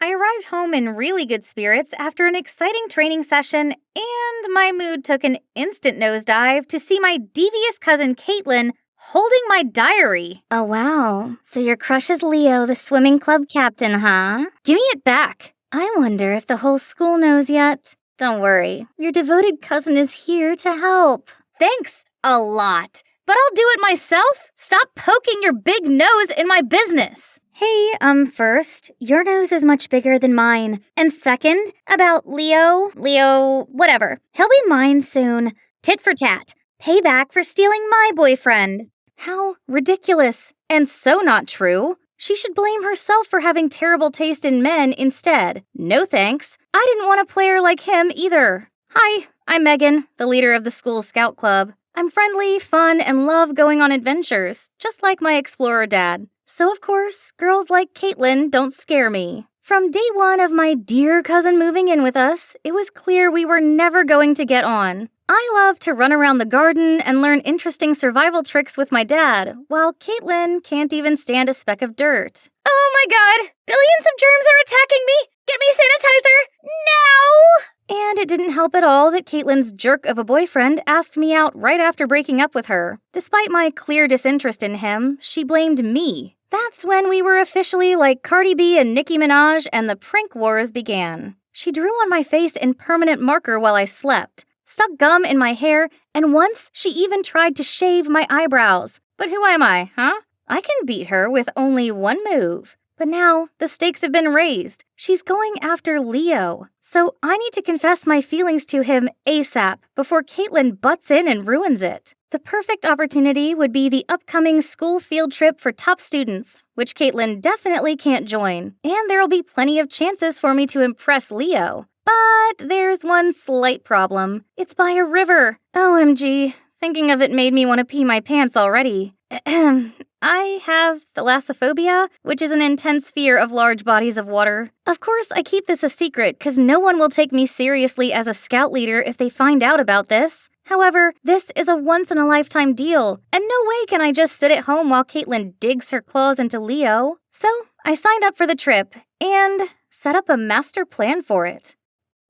I arrived home in really good spirits after an exciting training session, and my mood took an instant nosedive to see my devious cousin Caitlin holding my diary. Oh, wow. So your crush is Leo, the swimming club captain, huh? Give me it back. I wonder if the whole school knows yet. Don't worry. Your devoted cousin is here to help. Thanks a lot. But I'll do it myself. Stop poking your big nose in my business. Hey, first, your nose is much bigger than mine. And second, about Leo, whatever. He'll be mine soon. Tit for tat. Payback for stealing my boyfriend. How ridiculous. And so not true. She should blame herself for having terrible taste in men instead. No thanks. I didn't want a player like him either. Hi, I'm Megan, the leader of the school scout club. I'm friendly, fun, and love going on adventures, just like my explorer dad. So of course, girls like Caitlin don't scare me. From day one of my dear cousin moving in with us, it was clear we were never going to get on. I love to run around the garden and learn interesting survival tricks with my dad, while Caitlin can't even stand a speck of dirt. Oh my god! Billions of germs are attacking me! Get me sanitizer! Now! And it didn't help at all that Caitlin's jerk of a boyfriend asked me out right after breaking up with her. Despite my clear disinterest in him, she blamed me. That's when we were officially like Cardi B and Nicki Minaj and the prank wars began. She drew on my face in permanent marker while I slept, stuck gum in my hair, and once she even tried to shave my eyebrows. But who am I, huh? I can beat her with only one move. But now, the stakes have been raised. She's going after Leo. So I need to confess my feelings to him ASAP before Caitlin butts in and ruins it. The perfect opportunity would be the upcoming school field trip for top students, which Caitlin definitely can't join. And there'll be plenty of chances for me to impress Leo. But there's one slight problem. It's by a river. OMG, thinking of it made me want to pee my pants already. I have thalassophobia, which is an intense fear of large bodies of water. Of course, I keep this a secret because no one will take me seriously as a scout leader if they find out about this. However, this is a once-in-a-lifetime deal, and no way can I just sit at home while Caitlin digs her claws into Leo. So, I signed up for the trip, and set up a master plan for it.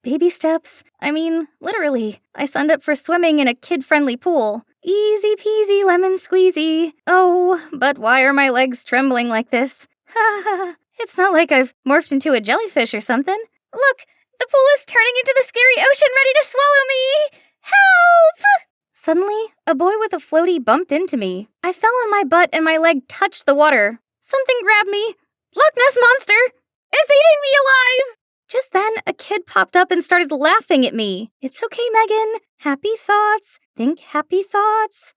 Baby steps. I mean, literally. I signed up for swimming in a kid-friendly pool. Easy peasy lemon squeezy. Oh, but why are my legs trembling like this? Ha ha. It's not like I've morphed into a jellyfish or something. Look, the pool is turning into the scary ocean ready to swallow me. Help! Suddenly, a boy with a floaty bumped into me. I fell on my butt and my leg touched the water. Something grabbed me. Loch Ness Monster! It's eating me alive! Just then, a kid popped up and started laughing at me. It's okay, Megan. Happy thoughts. Think happy thoughts.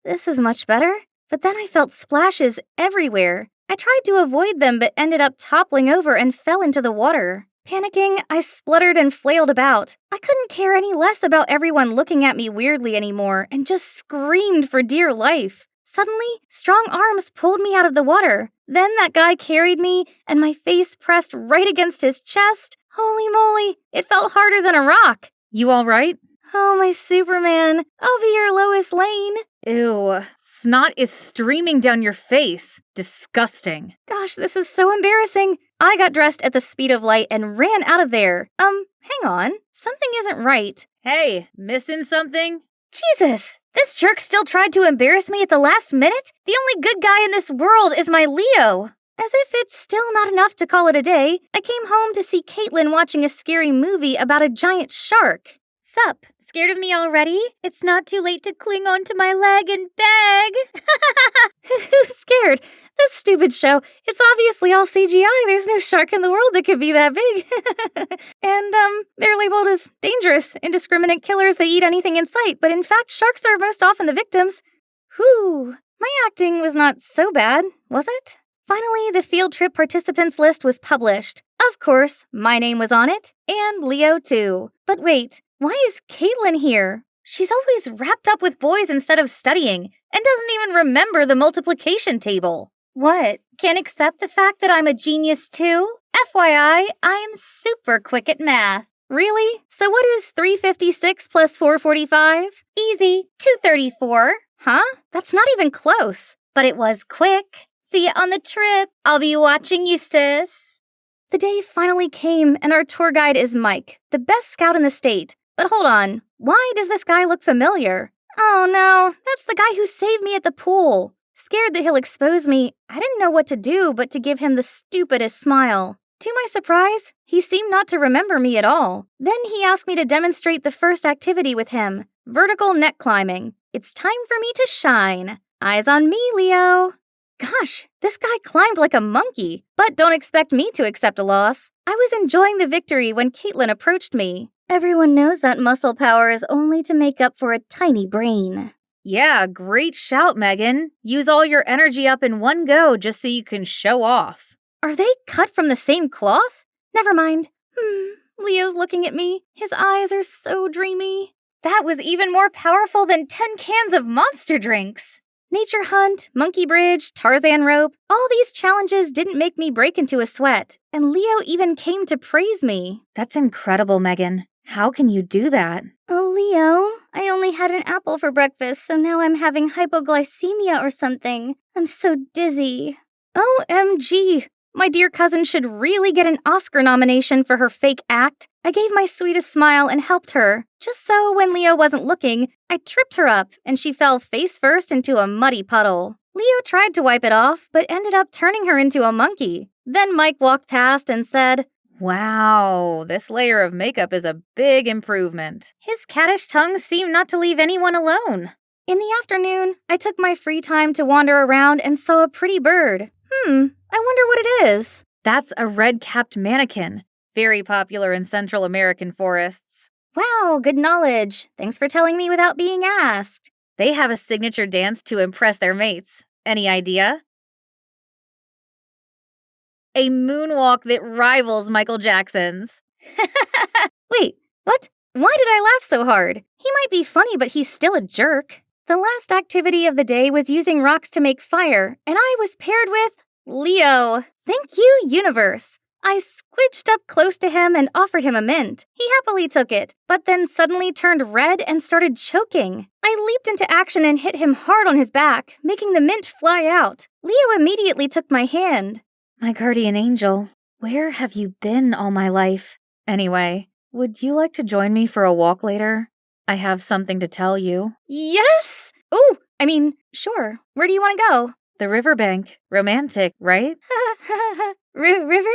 This is much better. But then I felt splashes everywhere. I tried to avoid them but ended up toppling over and fell into the water. Panicking, I spluttered and flailed about. I couldn't care any less about everyone looking at me weirdly anymore and just screamed for dear life. Suddenly, strong arms pulled me out of the water. Then that guy carried me, and my face pressed right against his chest. Holy moly, it felt harder than a rock. You all right? Oh, my Superman, I'll be your Lois Lane. Ew, snot is streaming down your face. Disgusting. Gosh, this is so embarrassing. I got dressed at the speed of light and ran out of there. Hang on, something isn't right. Hey, missing something? Jesus, this jerk still tried to embarrass me at the last minute? The only good guy in this world is my Leo. As if it's still not enough to call it a day, I came home to see Caitlin watching a scary movie about a giant shark. Sup, scared of me already? It's not too late to cling onto my leg and beg. Who's scared? This stupid show. It's obviously all CGI. There's no shark in the world that could be that big. And, they're labeled as dangerous, indiscriminate killers that eat anything in sight, but in fact, sharks are most often the victims. Whew. My acting was not so bad, was it? Finally, the field trip participants list was published. Of course, my name was on it, and Leo too. But wait, why is Caitlin here? She's always wrapped up with boys instead of studying, and doesn't even remember the multiplication table. What? Can't accept the fact that I'm a genius too? FYI, I'm super quick at math. Really? So what is 356 plus 445? Easy, 234. Huh? That's not even close. But it was quick. See ya on the trip. I'll be watching you, sis. The day finally came, and our tour guide is Mike, the best scout in the state. But hold on, why does this guy look familiar? Oh no, that's the guy who saved me at the pool. Scared that he'll expose me, I didn't know what to do but to give him the stupidest smile. To my surprise, he seemed not to remember me at all. Then he asked me to demonstrate the first activity with him, vertical net climbing. It's time for me to shine. Eyes on me, Leo. Gosh, this guy climbed like a monkey, but don't expect me to accept a loss. I was enjoying the victory when Caitlin approached me. Everyone knows that muscle power is only to make up for a tiny brain. Yeah, great shout, Megan. Use all your energy up in one go just so you can show off. Are they cut from the same cloth? Never mind. Leo's looking at me. His eyes are so dreamy. That was even more powerful than 10 cans of monster drinks. Nature hunt, monkey bridge, Tarzan rope, all these challenges didn't make me break into a sweat, and Leo even came to praise me. That's incredible, Megan. How can you do that? Oh, Leo, I only had an apple for breakfast, so now I'm having hypoglycemia or something. I'm so dizzy. OMG, my dear cousin should really get an Oscar nomination for her fake act. I gave my sweetest smile and helped her. Just so when Leo wasn't looking, I tripped her up and she fell face first into a muddy puddle. Leo tried to wipe it off, but ended up turning her into a monkey. Then Mike walked past and said, Wow, this layer of makeup is a big improvement. His cattish tongue seemed not to leave anyone alone. In the afternoon, I took my free time to wander around and saw a pretty bird. I wonder what it is. That's a red-capped mannequin. Very popular in Central American forests. Wow, good knowledge. Thanks for telling me without being asked. They have a signature dance to impress their mates. Any idea? A moonwalk that rivals Michael Jackson's. Wait, what? Why did I laugh so hard? He might be funny, but he's still a jerk. The last activity of the day was using rocks to make fire, and I was paired with Leo. Thank you, universe. I squidged up close to him and offered him a mint. He happily took it, but then suddenly turned red and started choking. I leaped into action and hit him hard on his back, making the mint fly out. Leo immediately took my hand. My guardian angel, where have you been all my life? Anyway, would you like to join me for a walk later? I have something to tell you. Yes! Sure. Where do you want to go? The riverbank. Romantic, right? River?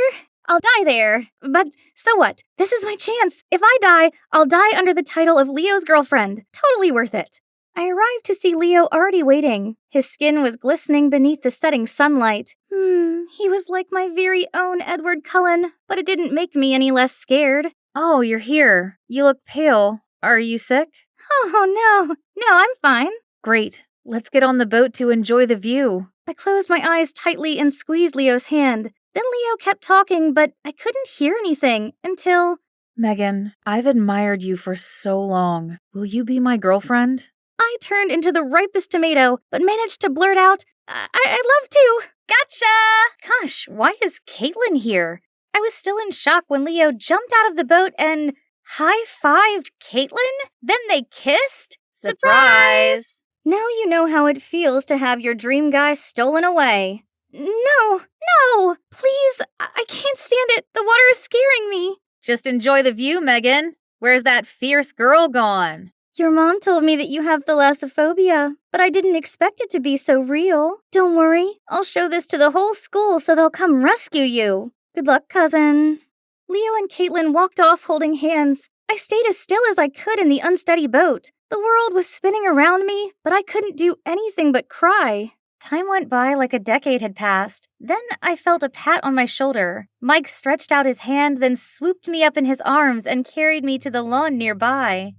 I'll die there. But so what? This is my chance. If I die, I'll die under the title of Leo's girlfriend. Totally worth it. I arrived to see Leo already waiting. His skin was glistening beneath the setting sunlight. He was like my very own Edward Cullen, but it didn't make me any less scared. Oh, you're here. You look pale. Are you sick? Oh, no. No, I'm fine. Great. Let's get on the boat to enjoy the view. I closed my eyes tightly and squeezed Leo's hand. Then Leo kept talking, but I couldn't hear anything until... Megan, I've admired you for so long. Will you be my girlfriend? I turned into the ripest tomato, but managed to blurt out, I'd love to. Gotcha! Gosh, why is Caitlin here? I was still in shock when Leo jumped out of the boat and high-fived Caitlin? Then they kissed? Surprise! Now you know how it feels to have your dream guy stolen away. No! Please, I can't stand it. The water is scaring me. Just enjoy the view, Megan. Where's that fierce girl gone? Your mom told me that you have thalassophobia, but I didn't expect it to be so real. Don't worry, I'll show this to the whole school so they'll come rescue you. Good luck, cousin. Leo and Caitlin walked off holding hands. I stayed as still as I could in the unsteady boat. The world was spinning around me, but I couldn't do anything but cry. Time went by like a decade had passed. Then I felt a pat on my shoulder. Mike stretched out his hand, then swooped me up in his arms and carried me to the lawn nearby.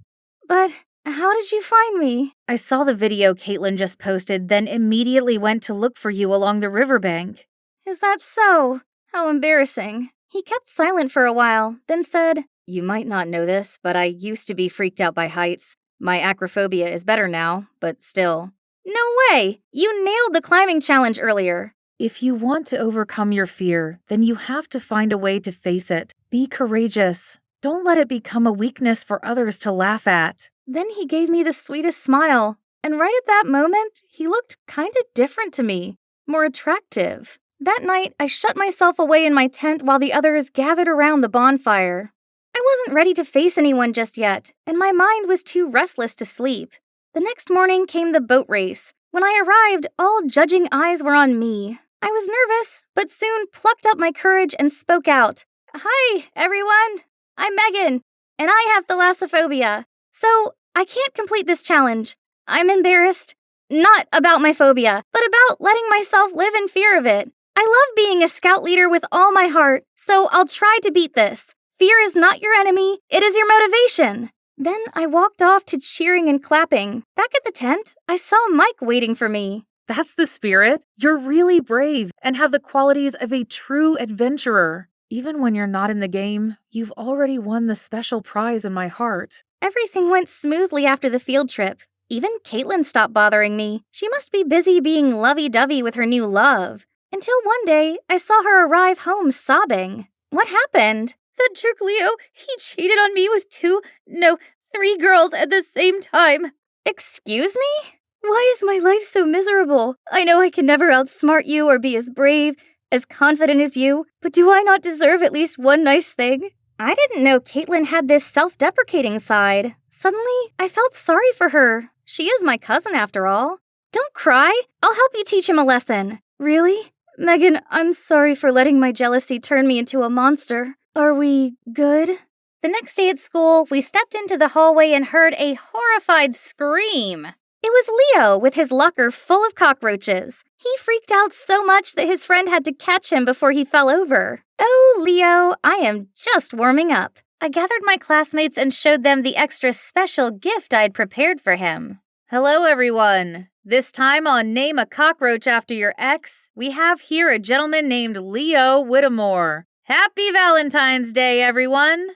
But how did you find me? I saw the video Caitlin just posted, then immediately went to look for you along the riverbank. Is that so? How embarrassing. He kept silent for a while, then said, You might not know this, but I used to be freaked out by heights. My acrophobia is better now, but still. No way! You nailed the climbing challenge earlier. If you want to overcome your fear, then you have to find a way to face it. Be courageous. Don't let it become a weakness for others to laugh at. Then he gave me the sweetest smile, and right at that moment, he looked kinda different to me, more attractive. That night, I shut myself away in my tent while the others gathered around the bonfire. I wasn't ready to face anyone just yet, and my mind was too restless to sleep. The next morning came the boat race. When I arrived, all judging eyes were on me. I was nervous, but soon plucked up my courage and spoke out. Hi, everyone. I'm Megan, and I have thalassophobia. So I can't complete this challenge. I'm embarrassed. Not about my phobia, but about letting myself live in fear of it. I love being a scout leader with all my heart, so I'll try to beat this. Fear is not your enemy, it is your motivation. Then I walked off to cheering and clapping. Back at the tent, I saw Mike waiting for me. That's the spirit. You're really brave and have the qualities of a true adventurer. Even when you're not in the game, you've already won the special prize in my heart. Everything went smoothly after the field trip. Even Caitlin stopped bothering me. She must be busy being lovey-dovey with her new love. Until one day, I saw her arrive home sobbing. What happened? That jerk Leo, he cheated on me with 3 girls at the same time. Excuse me? Why is my life so miserable? I know I can never outsmart you or be as brave, as confident as you, but do I not deserve at least one nice thing? I didn't know Caitlin had this self-deprecating side. Suddenly, I felt sorry for her. She is my cousin after all. Don't cry. I'll help you teach him a lesson. Really? Megan, I'm sorry for letting my jealousy turn me into a monster. Are we good? The next day at school, we stepped into the hallway and heard a horrified scream. It was Leo with his locker full of cockroaches. He freaked out so much that his friend had to catch him before he fell over. Oh, Leo, I am just warming up. I gathered my classmates and showed them the extra special gift I'd prepared for him. Hello, everyone. This time on Name a Cockroach After Your Ex, we have here a gentleman named Leo Whittemore. Happy Valentine's Day, everyone!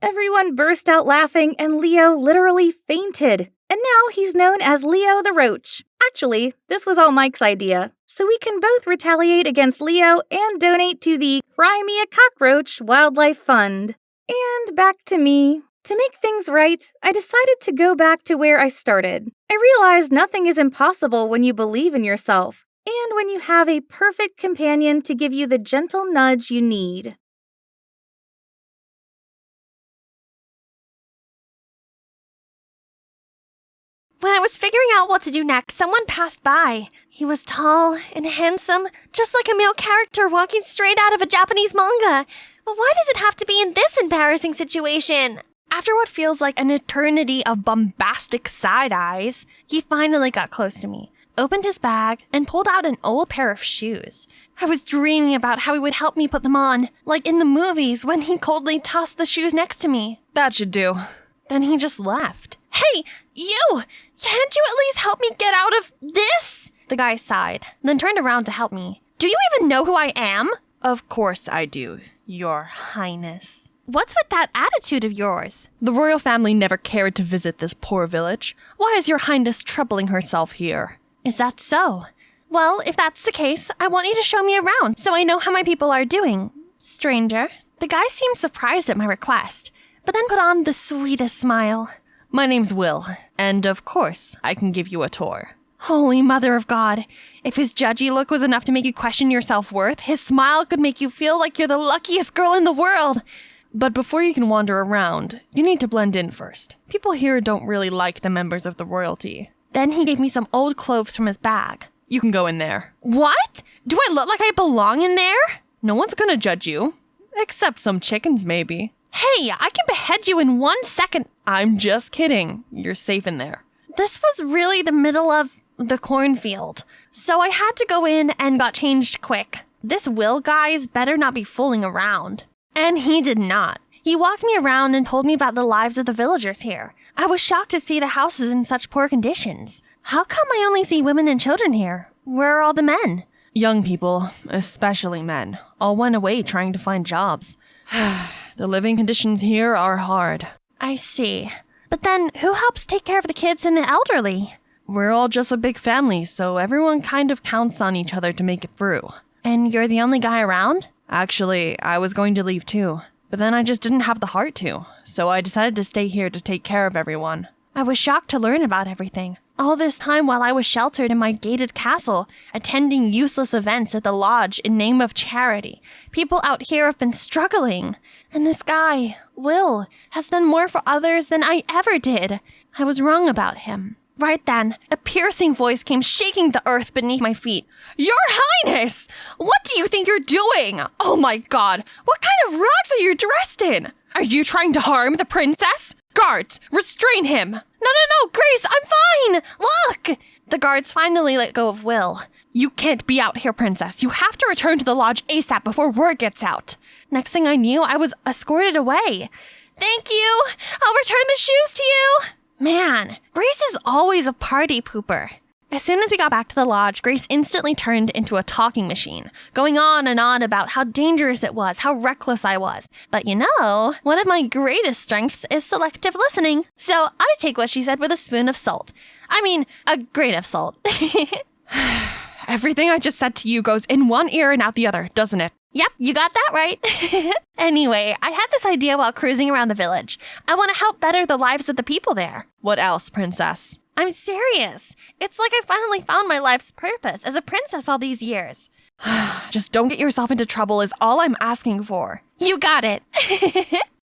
Everyone burst out laughing and Leo literally fainted. And now he's known as Leo the Roach. Actually, this was all Mike's idea, so we can both retaliate against Leo and donate to the Cry Me a Cockroach Wildlife Fund. And back to me. To make things right, I decided to go back to where I started. I realized nothing is impossible when you believe in yourself, and when you have a perfect companion to give you the gentle nudge you need. When I was figuring out what to do next, someone passed by. He was tall and handsome, just like a male character walking straight out of a Japanese manga. But why does it have to be in this embarrassing situation? After what feels like an eternity of bombastic side eyes, he finally got close to me, opened his bag, and pulled out an old pair of shoes. I was dreaming about how he would help me put them on, like in the movies when he coldly tossed the shoes next to me. That should do. Then he just left. Hey, you! Can't you at least help me get out of this? The guy sighed, then turned around to help me. Do you even know who I am? Of course I do, Your Highness. What's with that attitude of yours? The royal family never cared to visit this poor village. Why is Your Highness troubling herself here? Is that so? Well, if that's the case, I want you to show me around so I know how my people are doing. Stranger. The guy seemed surprised at my request, but then put on the sweetest smile. My name's Will, and of course, I can give you a tour. Holy Mother of God. If his judgy look was enough to make you question your self-worth, his smile could make you feel like you're the luckiest girl in the world. But before you can wander around, you need to blend in first. People here don't really like the members of the royalty. Then he gave me some old clothes from his bag. You can go in there. What? Do I look like I belong in there? No one's gonna judge you. Except some chickens, maybe. Hey, I can behead you in 1 second. I'm just kidding. You're safe in there. This was really the middle of the cornfield, so I had to go in and got changed quick. This Will guy's better not be fooling around. And he did not. He walked me around and told me about the lives of the villagers here. I was shocked to see the houses in such poor conditions. How come I only see women and children here? Where are all the men? Young people, especially men, all went away trying to find jobs. The living conditions here are hard. I see. But then, who helps take care of the kids and the elderly? We're all just a big family, so everyone kind of counts on each other to make it through. And you're the only guy around? Actually, I was going to leave too, but then I just didn't have the heart to, so I decided to stay here to take care of everyone. I was shocked to learn about everything. All this time while I was sheltered in my gated castle, attending useless events at the lodge in name of charity. People out here have been struggling. And this guy, Will, has done more for others than I ever did. I was wrong about him. Right then, a piercing voice came shaking the earth beneath my feet. Your Highness! What do you think you're doing? Oh my god, what kind of rags are you dressed in? Are you trying to harm the princess? Guards, restrain him! No, Grace, I'm fine! Look! The guards finally let go of Will. You can't be out here, princess. You have to return to the lodge ASAP before word gets out. Next thing I knew, I was escorted away. Thank you! I'll return the shoes to you! Man, Grace is always a party pooper. As soon as we got back to the lodge, Grace instantly turned into a talking machine, going on and on about how dangerous it was, how reckless I was. But you know, one of my greatest strengths is selective listening. So I take what she said with a spoon of salt. I mean, a grain of salt. Everything I just said to you goes in one ear and out the other, doesn't it? Yep, you got that right. Anyway, I had this idea while cruising around the village. I want to help better the lives of the people there. What else, princess? I'm serious. It's like I finally found my life's purpose as a princess all these years. Just don't get yourself into trouble is all I'm asking for. You got it.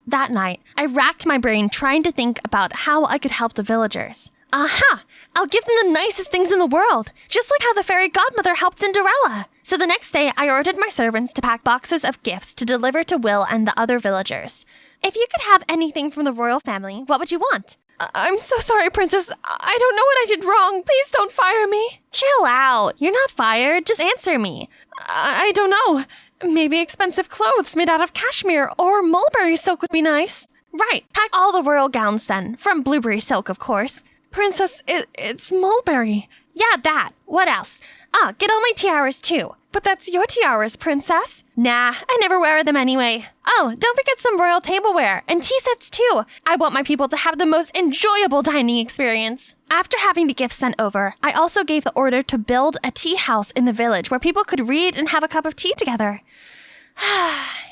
That night, I racked my brain trying to think about how I could help the villagers. Aha! I'll give them the nicest things in the world, just like how the fairy godmother helped Cinderella. So the next day, I ordered my servants to pack boxes of gifts to deliver to Will and the other villagers. If you could have anything from the royal family, what would you want? I'm so sorry, princess. I don't know what I did wrong. Please don't fire me. Chill out. You're not fired. Just answer me. I don't know. Maybe expensive clothes made out of cashmere or mulberry silk would be nice. Right. Pack all the royal gowns then. From blueberry silk, of course. Princess, it's mulberry. Yeah, that. What else? Get all my tiaras too. But that's your tiaras, princess. Nah, I never wear them anyway. Oh, don't forget some royal tableware and tea sets too. I want my people to have the most enjoyable dining experience. After having the gifts sent over, I also gave the order to build a tea house in the village where people could read and have a cup of tea together.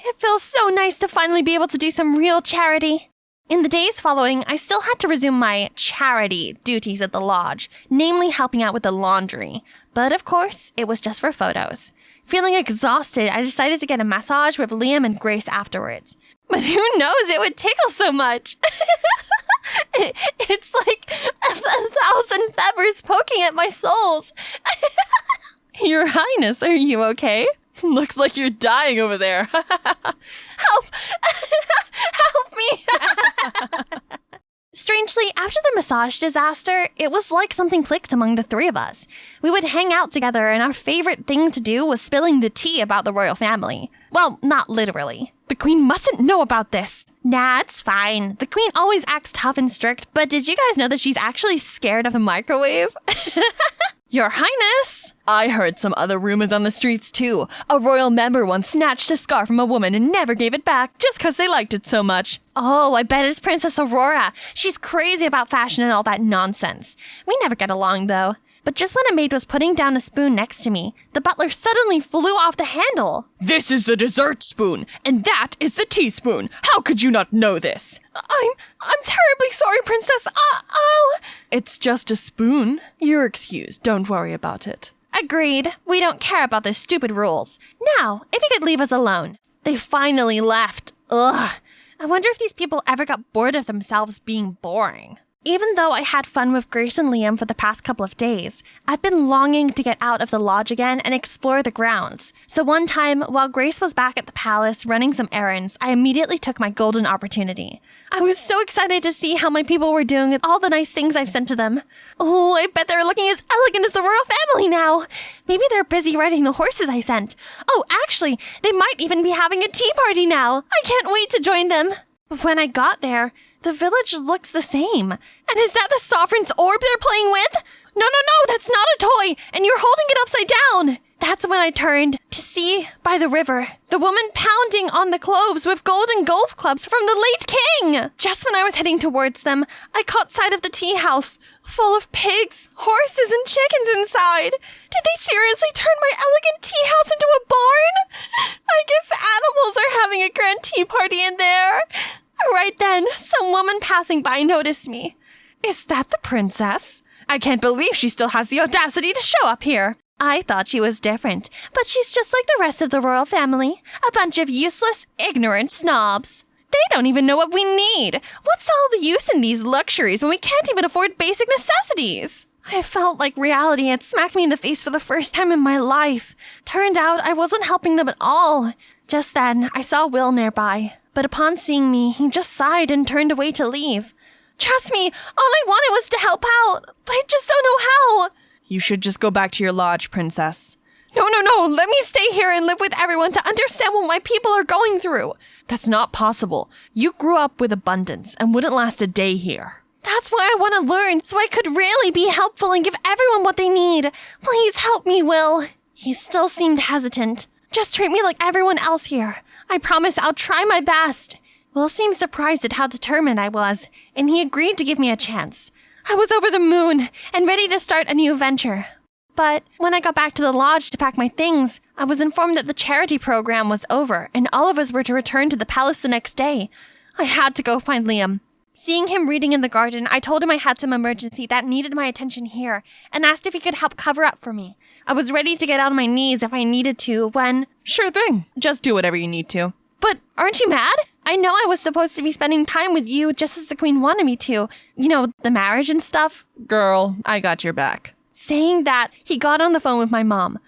It feels so nice to finally be able to do some real charity. In the days following, I still had to resume my charity duties at the lodge, namely helping out with the laundry. But of course, it was just for photos. Feeling exhausted, I decided to get a massage with Liam and Grace afterwards. But who knows, it would tickle so much. It's like a thousand feathers poking at my soles. Your Highness, are you okay? Looks like you're dying over there. Help! Help me! Strangely, after the massage disaster, it was like something clicked among the three of us. We would hang out together, and our favorite thing to do was spilling the tea about the royal family. Well, not literally. The Queen mustn't know about this. Nah, it's fine. The Queen always acts tough and strict, but did you guys know that she's actually scared of the microwave? Your Highness! I heard some other rumors on the streets too. A royal member once snatched a scarf from a woman and never gave it back just because they liked it so much. Oh, I bet it's Princess Aurora. She's crazy about fashion and all that nonsense. We never get along, though. But just when a maid was putting down a spoon next to me, the butler suddenly flew off the handle. This is the dessert spoon, and that is the teaspoon. How could you not know this? I'm terribly sorry, Princess. I'll... It's just a spoon. You're excused. Don't worry about it. Agreed. We don't care about the stupid rules. Now, if you could leave us alone. They finally left. Ugh. I wonder if these people ever got bored of themselves being boring. Even though I had fun with Grace and Liam for the past couple of days, I've been longing to get out of the lodge again and explore the grounds. So one time, while Grace was back at the palace running some errands, I immediately took my golden opportunity. I was so excited to see how my people were doing with all the nice things I've sent to them. Oh, I bet they're looking as elegant as the royal family now. Maybe they're busy riding the horses I sent. Oh, actually, they might even be having a tea party now. I can't wait to join them. But when I got there, the village looks the same. And is that the sovereign's orb they're playing with? No, that's not a toy, and you're holding it upside down. That's when I turned to see, by the river, the woman pounding on the cloves with golden golf clubs from the late king. Just when I was heading towards them, I caught sight of the tea house, full of pigs, horses, and chickens inside. Did they seriously turn my elegant tea house into a barn? I guess animals are having a grand tea party in there. Right then, some woman passing by noticed me. Is that the princess? I can't believe she still has the audacity to show up here. I thought she was different, but she's just like the rest of the royal family. A bunch of useless, ignorant snobs. They don't even know what we need. What's all the use in these luxuries when we can't even afford basic necessities? I felt like reality had smacked me in the face for the first time in my life. Turned out I wasn't helping them at all. Just then, I saw Will nearby, but upon seeing me, he just sighed and turned away to leave. Trust me, all I wanted was to help out, but I just don't know how. You should just go back to your lodge, princess. No, let me stay here and live with everyone to understand what my people are going through. That's not possible. You grew up with abundance and wouldn't last a day here. That's why I want to learn, so I could really be helpful and give everyone what they need. Please help me, Will. He still seemed hesitant. Just treat me like everyone else here. I promise I'll try my best. Will seemed surprised at how determined I was, and he agreed to give me a chance. I was over the moon and ready to start a new venture. But when I got back to the lodge to pack my things, I was informed that the charity program was over and all of us were to return to the palace the next day. I had to go find Liam. Seeing him reading in the garden, I told him I had some emergency that needed my attention here and asked if he could help cover up for me. I was ready to get on my knees if I needed to when... Sure thing. Just do whatever you need to. But aren't you mad? I know I was supposed to be spending time with you just as the queen wanted me to. You know, the marriage and stuff. Girl, I got your back. Saying that, he got on the phone with my mom.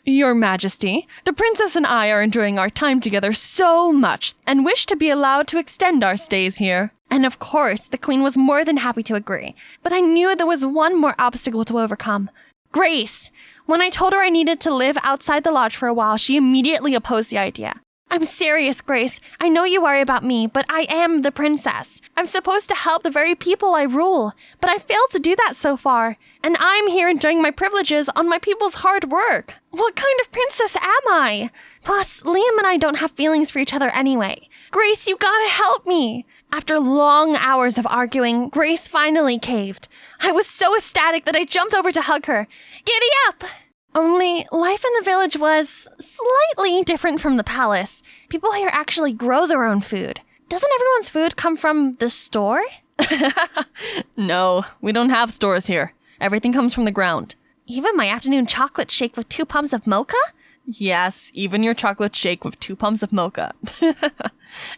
Your Majesty, the princess and I are enjoying our time together so much and wish to be allowed to extend our stays here. And of course, the queen was more than happy to agree. But I knew there was one more obstacle to overcome. Grace. When I told her I needed to live outside the lodge for a while, she immediately opposed the idea. I'm serious, Grace. I know you worry about me, but I am the princess. I'm supposed to help the very people I rule, but I failed to do that so far. And I'm here enjoying my privileges on my people's hard work. What kind of princess am I? Plus, Liam and I don't have feelings for each other anyway. Grace, you gotta help me. After long hours of arguing, Grace finally caved. I was so ecstatic that I jumped over to hug her. Giddy up! Only, life in the village was slightly different from the palace. People here actually grow their own food. Doesn't everyone's food come from the store? No, we don't have stores here. Everything comes from the ground. Even my afternoon chocolate shake with 2 pumps of mocha? Yes, even your chocolate shake with 2 pumps of mocha.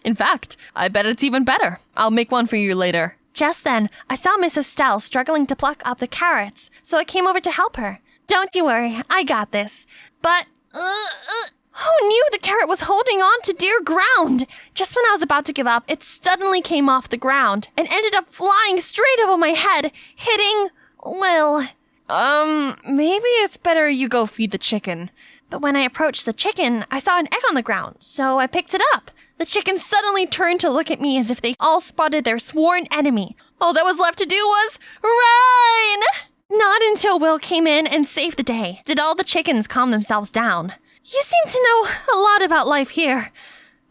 In fact, I bet it's even better. I'll make one for you later. Just then, I saw Miss Estelle struggling to pluck up the carrots, so I came over to help her. Don't you worry, I got this. But, who knew the carrot was holding on to dear ground? Just when I was about to give up, it suddenly came off the ground and ended up flying straight over my head, hitting, well, maybe it's better you go feed the chicken. But when I approached the chicken, I saw an egg on the ground, so I picked it up. The chicken suddenly turned to look at me as if they all spotted their sworn enemy. All that was left to do was run! Not until Will came in and saved the day did all the chickens calm themselves down. You seem to know a lot about life here.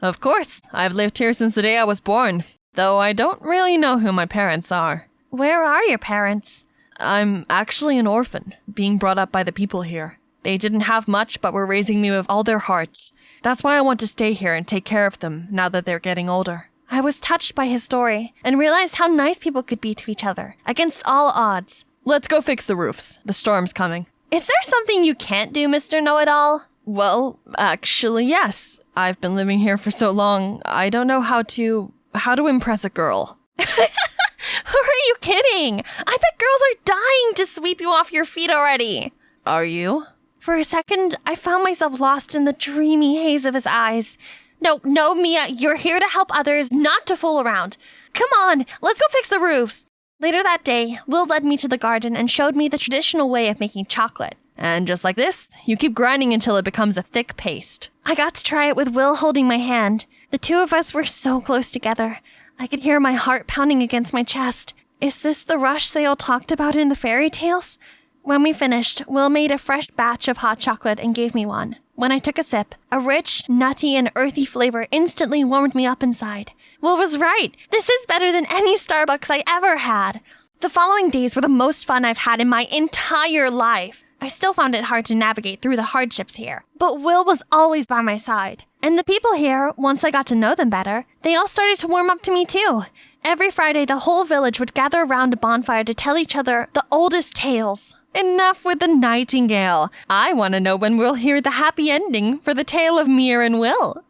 Of course, I've lived here since the day I was born, though I don't really know who my parents are. Where are your parents? I'm actually an orphan, being brought up by the people here. They didn't have much, but were raising me with all their hearts. That's why I want to stay here and take care of them, now that they're getting older. I was touched by his story, and realized how nice people could be to each other, against all odds. Let's go fix the roofs. The storm's coming. Is there something you can't do, Mr. Know-It-All? Well, actually, yes. I've been living here for so long, I don't know how to impress a girl. Who are you kidding? I bet girls are dying to sweep you off your feet already. Are you? For a second, I found myself lost in the dreamy haze of his eyes. No, Mia, you're here to help others, not to fool around. Come on, let's go fix the roofs. Later that day, Will led me to the garden and showed me the traditional way of making chocolate. And just like this, you keep grinding until it becomes a thick paste. I got to try it with Will holding my hand. The two of us were so close together. I could hear my heart pounding against my chest. Is this the rush they all talked about in the fairy tales? When we finished, Will made a fresh batch of hot chocolate and gave me one. When I took a sip, a rich, nutty, and earthy flavor instantly warmed me up inside. Will was right. This is better than any Starbucks I ever had. The following days were the most fun I've had in my entire life. I still found it hard to navigate through the hardships here, but Will was always by my side. And the people here, once I got to know them better, they all started to warm up to me too. Every Friday, the whole village would gather around a bonfire to tell each other the oldest tales. Enough with the nightingale. I want to know when we'll hear the happy ending for the tale of Mir and Will.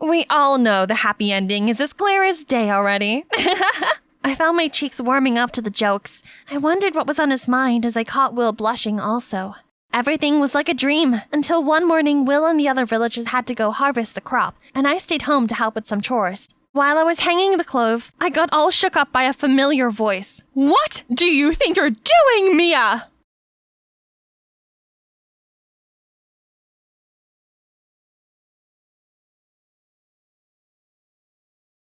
We all know the happy ending is as clear as day already. I found my cheeks warming up to the jokes. I wondered what was on his mind as I caught Will blushing also. Everything was like a dream, until one morning Will and the other villagers had to go harvest the crop, and I stayed home to help with some chores. While I was hanging the cloves, I got all shook up by a familiar voice. What do you think you're doing, Mia?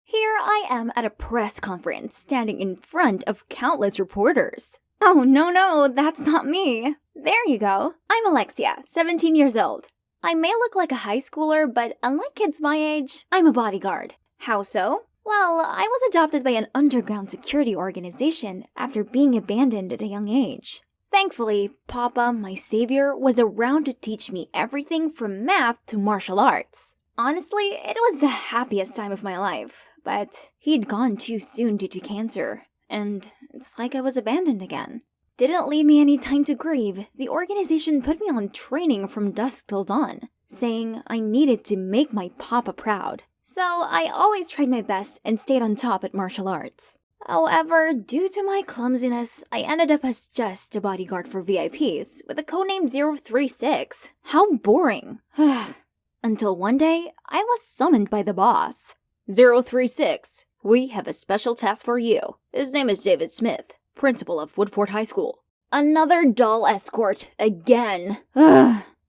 Here I am at a press conference, standing in front of countless reporters. Oh, no, that's not me. There you go. I'm Alexia, 17 years old. I may look like a high schooler, but unlike kids my age, I'm a bodyguard. How so? Well, I was adopted by an underground security organization after being abandoned at a young age. Thankfully, Papa, my savior, was around to teach me everything from math to martial arts. Honestly, it was the happiest time of my life, but he'd gone too soon due to cancer, and it's like I was abandoned again. Didn't leave me any time to grieve. The organization put me on training from dusk till dawn, saying I needed to make my Papa proud. So I always tried my best and stayed on top at martial arts. However, due to my clumsiness, I ended up as just a bodyguard for VIPs with a codename 036. How boring. Until one day, I was summoned by the boss. 036, we have a special task for you. His name is David Smith, principal of Woodford High School. Another doll escort, again.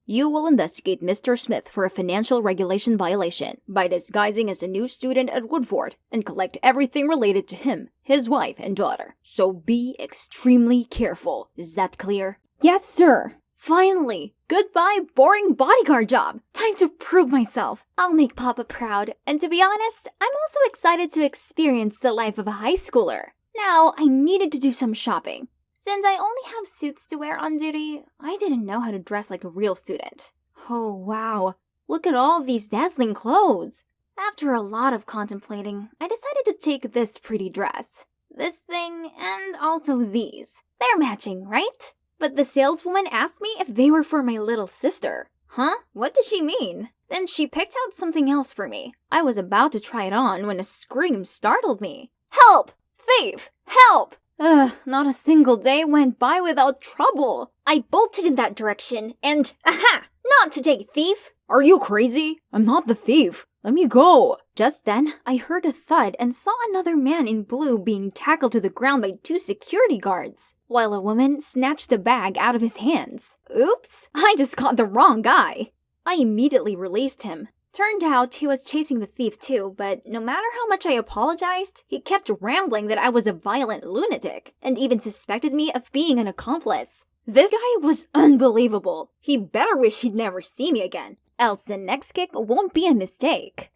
You will investigate Mr. Smith for a financial regulation violation by disguising as a new student at Woodford and collect everything related to him, his wife, and daughter. So be extremely careful. Is that clear? Yes, sir. Finally! Goodbye, boring bodyguard job! Time to prove myself. I'll make Papa proud, and to be honest, I'm also excited to experience the life of a high schooler. Now, I needed to do some shopping. Since I only have suits to wear on duty, I didn't know how to dress like a real student. Oh wow, look at all these dazzling clothes! After a lot of contemplating, I decided to take this pretty dress. This thing, and also these. They're matching, right? But the saleswoman asked me if they were for my little sister. Huh? What did she mean? Then she picked out something else for me. I was about to try it on when a scream startled me. Help! Thief! Help! Ugh, not a single day went by without trouble. I bolted in that direction and, aha! Not today, thief! Are you crazy? I'm not the thief. Let me go. Just then, I heard a thud and saw another man in blue being tackled to the ground by 2 security guards, while a woman snatched the bag out of his hands. Oops, I just caught the wrong guy. I immediately released him. Turned out he was chasing the thief too, but no matter how much I apologized, he kept rambling that I was a violent lunatic, and even suspected me of being an accomplice. This guy was unbelievable. He better wish he'd never see me again, else the next kick won't be a mistake.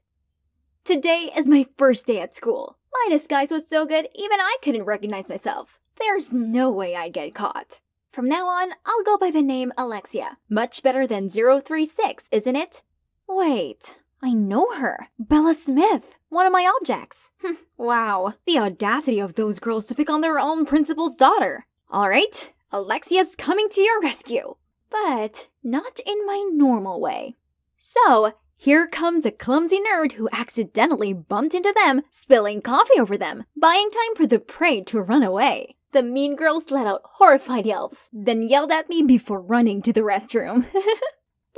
Today is my first day at school. My disguise was so good, even I couldn't recognize myself. There's no way I'd get caught. From now on, I'll go by the name Alexia. Much better than 036, isn't it? Wait, I know her. Bella Smith, one of my objects. Wow, the audacity of those girls to pick on their own principal's daughter. Alright, Alexia's coming to your rescue. But not in my normal way. So, here comes a clumsy nerd who accidentally bumped into them, spilling coffee over them, buying time for the prey to run away. The mean girls let out horrified yelps, then yelled at me before running to the restroom.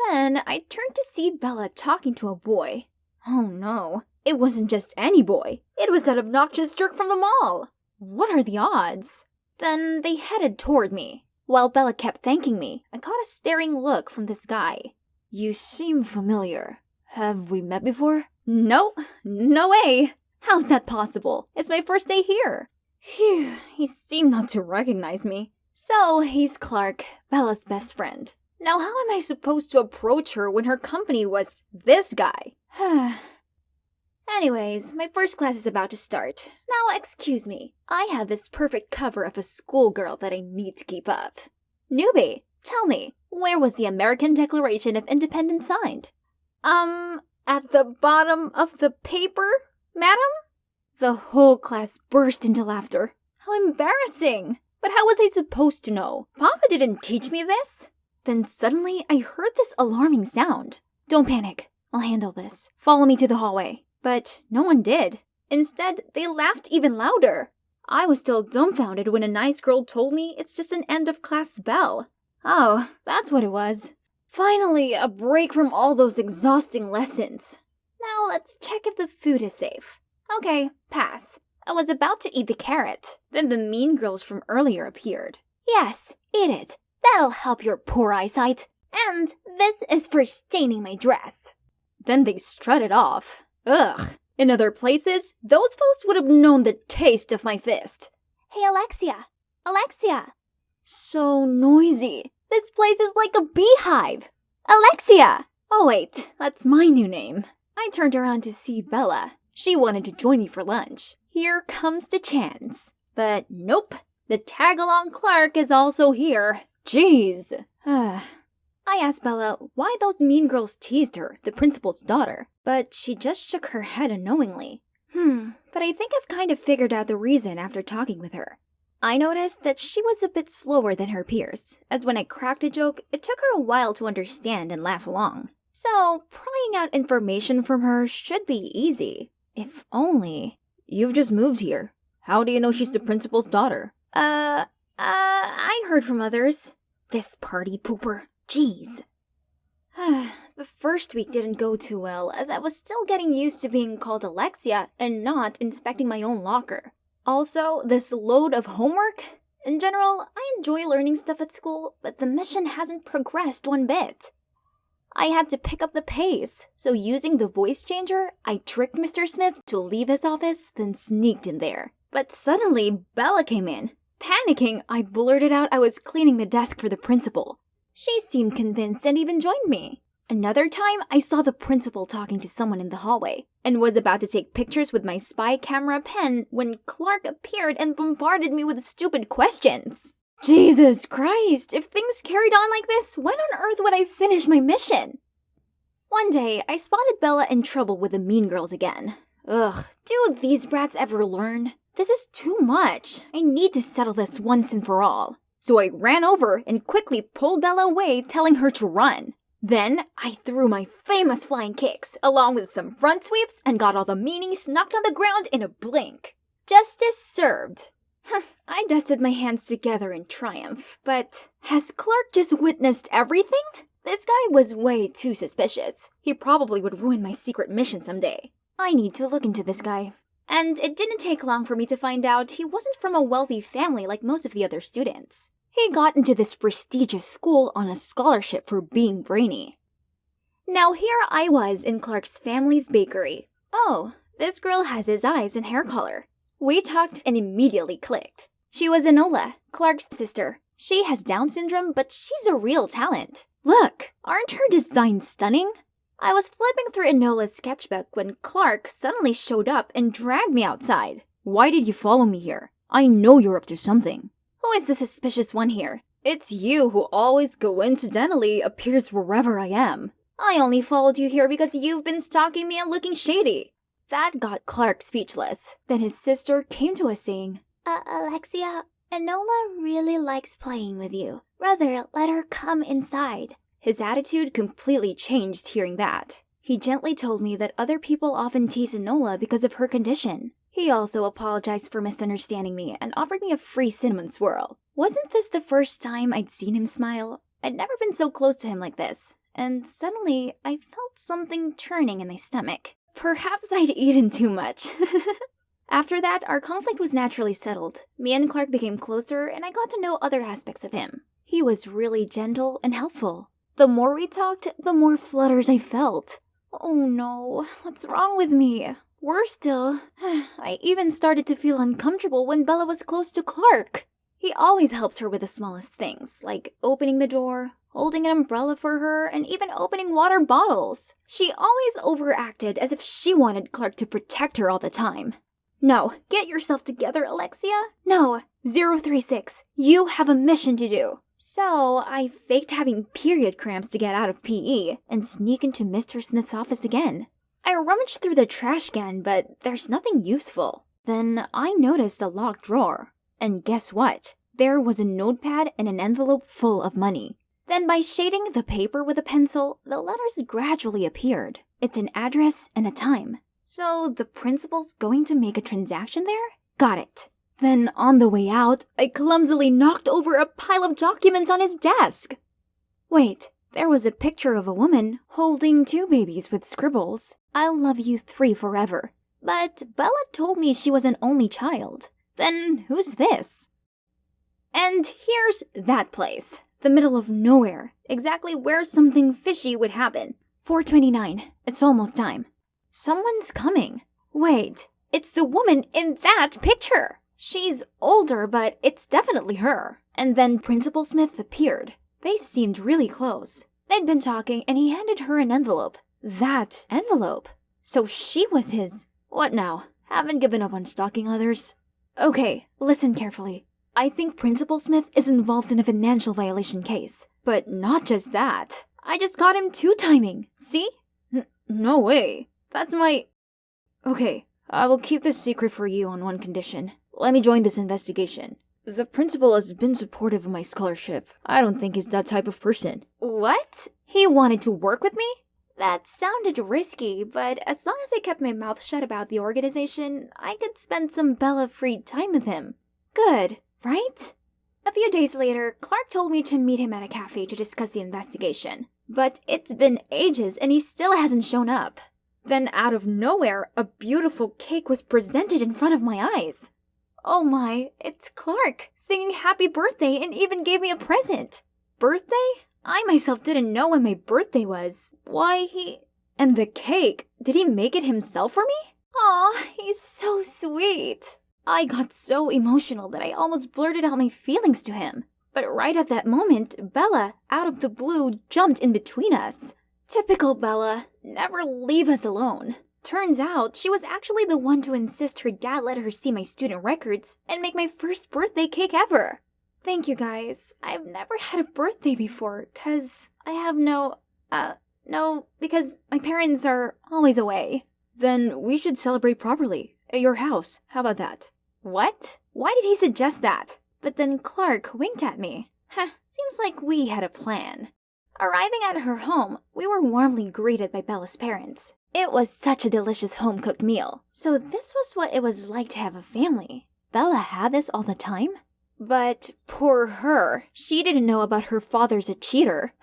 Then I turned to see Bella talking to a boy. Oh no, it wasn't just any boy. It was that obnoxious jerk from the mall. What are the odds? Then they headed toward me. While Bella kept thanking me, I caught a staring look from this guy. You seem familiar. Have we met before? No way. How's that possible? It's my first day here. Phew, he seemed not to recognize me. So he's Clark, Bella's best friend. Now how am I supposed to approach her when her company was this guy? Anyways, my first class is about to start. Now excuse me, I have this perfect cover of a schoolgirl that I need to keep up. Newbie, tell me, where was the American Declaration of Independence signed? At the bottom of the paper, madam? The whole class burst into laughter. How embarrassing! But how was I supposed to know? Papa didn't teach me this. Then suddenly I heard this alarming sound. Don't panic, I'll handle this. Follow me to the hallway. But no one did. Instead, they laughed even louder. I was still dumbfounded when a nice girl told me it's just an end-of-class bell. Oh, that's what it was. Finally, a break from all those exhausting lessons. Now let's check if the food is safe. Okay, pass. I was about to eat the carrot. Then the mean girls from earlier appeared. Yes, eat it. That'll help your poor eyesight. And this is for staining my dress. Then they strutted off. Ugh. In other places, those folks would have known the taste of my fist. Hey, Alexia. Alexia. So noisy. This place is like a beehive. Alexia. Oh wait, that's my new name. I turned around to see Bella. She wanted to join me for lunch. Here comes the chance. But nope. The tag-along Clark is also here. Jeez. I asked Bella why those mean girls teased her, the principal's daughter, but she just shook her head unknowingly. But I think I've kind of figured out the reason after talking with her. I noticed that she was a bit slower than her peers, as when I cracked a joke, it took her a while to understand and laugh along. So, prying out information from her should be easy. If only. You've just moved here. How do you know she's the principal's daughter? I heard from others. This party pooper. Jeez. The first week didn't go too well, as I was still getting used to being called Alexia and not inspecting my own locker. Also, this load of homework? In general, I enjoy learning stuff at school, but the mission hasn't progressed one bit. I had to pick up the pace, so using the voice changer, I tricked Mr. Smith to leave his office, then sneaked in there. But suddenly, Bella came in. Panicking, I blurted out I was cleaning the desk for the principal. She seemed convinced and even joined me. Another time, I saw the principal talking to someone in the hallway, and was about to take pictures with my spy camera pen when Clark appeared and bombarded me with stupid questions. Jesus Christ, if things carried on like this, when on earth would I finish my mission? One day, I spotted Bella in trouble with the mean girls again. Ugh, do these brats ever learn? This is too much. I need to settle this once and for all. So I ran over and quickly pulled Bella away, telling her to run. Then, I threw my famous flying kicks, along with some front sweeps, and got all the meanies knocked on the ground in a blink. Justice served. I dusted my hands together in triumph, but has Clark just witnessed everything? This guy was way too suspicious. He probably would ruin my secret mission someday. I need to look into this guy. And it didn't take long for me to find out he wasn't from a wealthy family like most of the other students. He got into this prestigious school on a scholarship for being brainy. Now here I was in Clark's family's bakery. Oh, this girl has his eyes and hair color. We talked and immediately clicked. She was Enola, Clark's sister. She has Down syndrome, but she's a real talent. Look, aren't her designs stunning? I was flipping through Enola's sketchbook when Clark suddenly showed up and dragged me outside. Why did you follow me here? I know you're up to something. Who is the suspicious one here? It's you who always coincidentally appears wherever I am. I only followed you here because you've been stalking me and looking shady. That got Clark speechless. Then his sister came to us saying, Alexia, Enola really likes playing with you. Rather, let her come inside. His attitude completely changed hearing that. He gently told me that other people often tease Enola because of her condition. He also apologized for misunderstanding me and offered me a free cinnamon swirl. Wasn't this the first time I'd seen him smile? I'd never been so close to him like this. And suddenly, I felt something churning in my stomach. Perhaps I'd eaten too much. After that, our conflict was naturally settled. Me and Clark became closer, and I got to know other aspects of him. He was really gentle and helpful. The more we talked, the more flutters I felt. Oh no, what's wrong with me? Worse still, I even started to feel uncomfortable when Bella was close to Clark. He always helps her with the smallest things, like opening the door, holding an umbrella for her, and even opening water bottles. She always overacted as if she wanted Clark to protect her all the time. No, get yourself together, Alexia. No, 036, you have a mission to do. So, I faked having period cramps to get out of PE and sneak into Mr. Smith's office again. I rummaged through the trash can, but there's nothing useful. Then I noticed a locked drawer. And guess what? There was a notepad and an envelope full of money. Then by shading the paper with a pencil, the letters gradually appeared. It's an address and a time. So the principal's going to make a transaction there? Got it. Then on the way out, I clumsily knocked over a pile of documents on his desk. Wait, there was a picture of a woman holding 2 babies with scribbles. I'll love you 3 forever. But Bella told me she was an only child. Then who's this? And here's that place. The middle of nowhere. Exactly where something fishy would happen. 4:29. It's almost time. Someone's coming. Wait, it's the woman in that picture. She's older, but it's definitely her. And then Principal Smith appeared. They seemed really close. They'd been talking and he handed her an envelope. That envelope. So she was his. What now? Haven't given up on stalking others. Okay, listen carefully. I think Principal Smith is involved in a financial violation case. But not just that. I just caught him 2-timing. See? No way. That's my... Okay, I will keep this secret for you on one condition. Let me join this investigation. The principal has been supportive of my scholarship. I don't think he's that type of person. What? He wanted to work with me? That sounded risky, but as long as I kept my mouth shut about the organization, I could spend some Bella-free time with him. Good, right? A few days later, Clark told me to meet him at a cafe to discuss the investigation. But it's been ages and he still hasn't shown up. Then out of nowhere, a beautiful cake was presented in front of my eyes. Oh my, it's Clark, singing happy birthday and even gave me a present. Birthday? I myself didn't know when my birthday was. Why, And the cake, did he make it himself for me? Aw, he's so sweet. I got so emotional that I almost blurted out my feelings to him. But right at that moment, Bella, out of the blue, jumped in between us. Typical Bella, never leave us alone. Turns out, she was actually the one to insist her dad let her see my student records and make my first birthday cake ever. Thank you guys. I've never had a birthday before, because I have because my parents are always away. Then we should celebrate properly, at your house. How about that? What? Why did he suggest that? But then Clark winked at me. Seems like we had a plan. Arriving at her home, we were warmly greeted by Bella's parents. It was such a delicious home-cooked meal. So this was what it was like to have a family. Bella had this all the time? But poor her. She didn't know about her father's a cheater.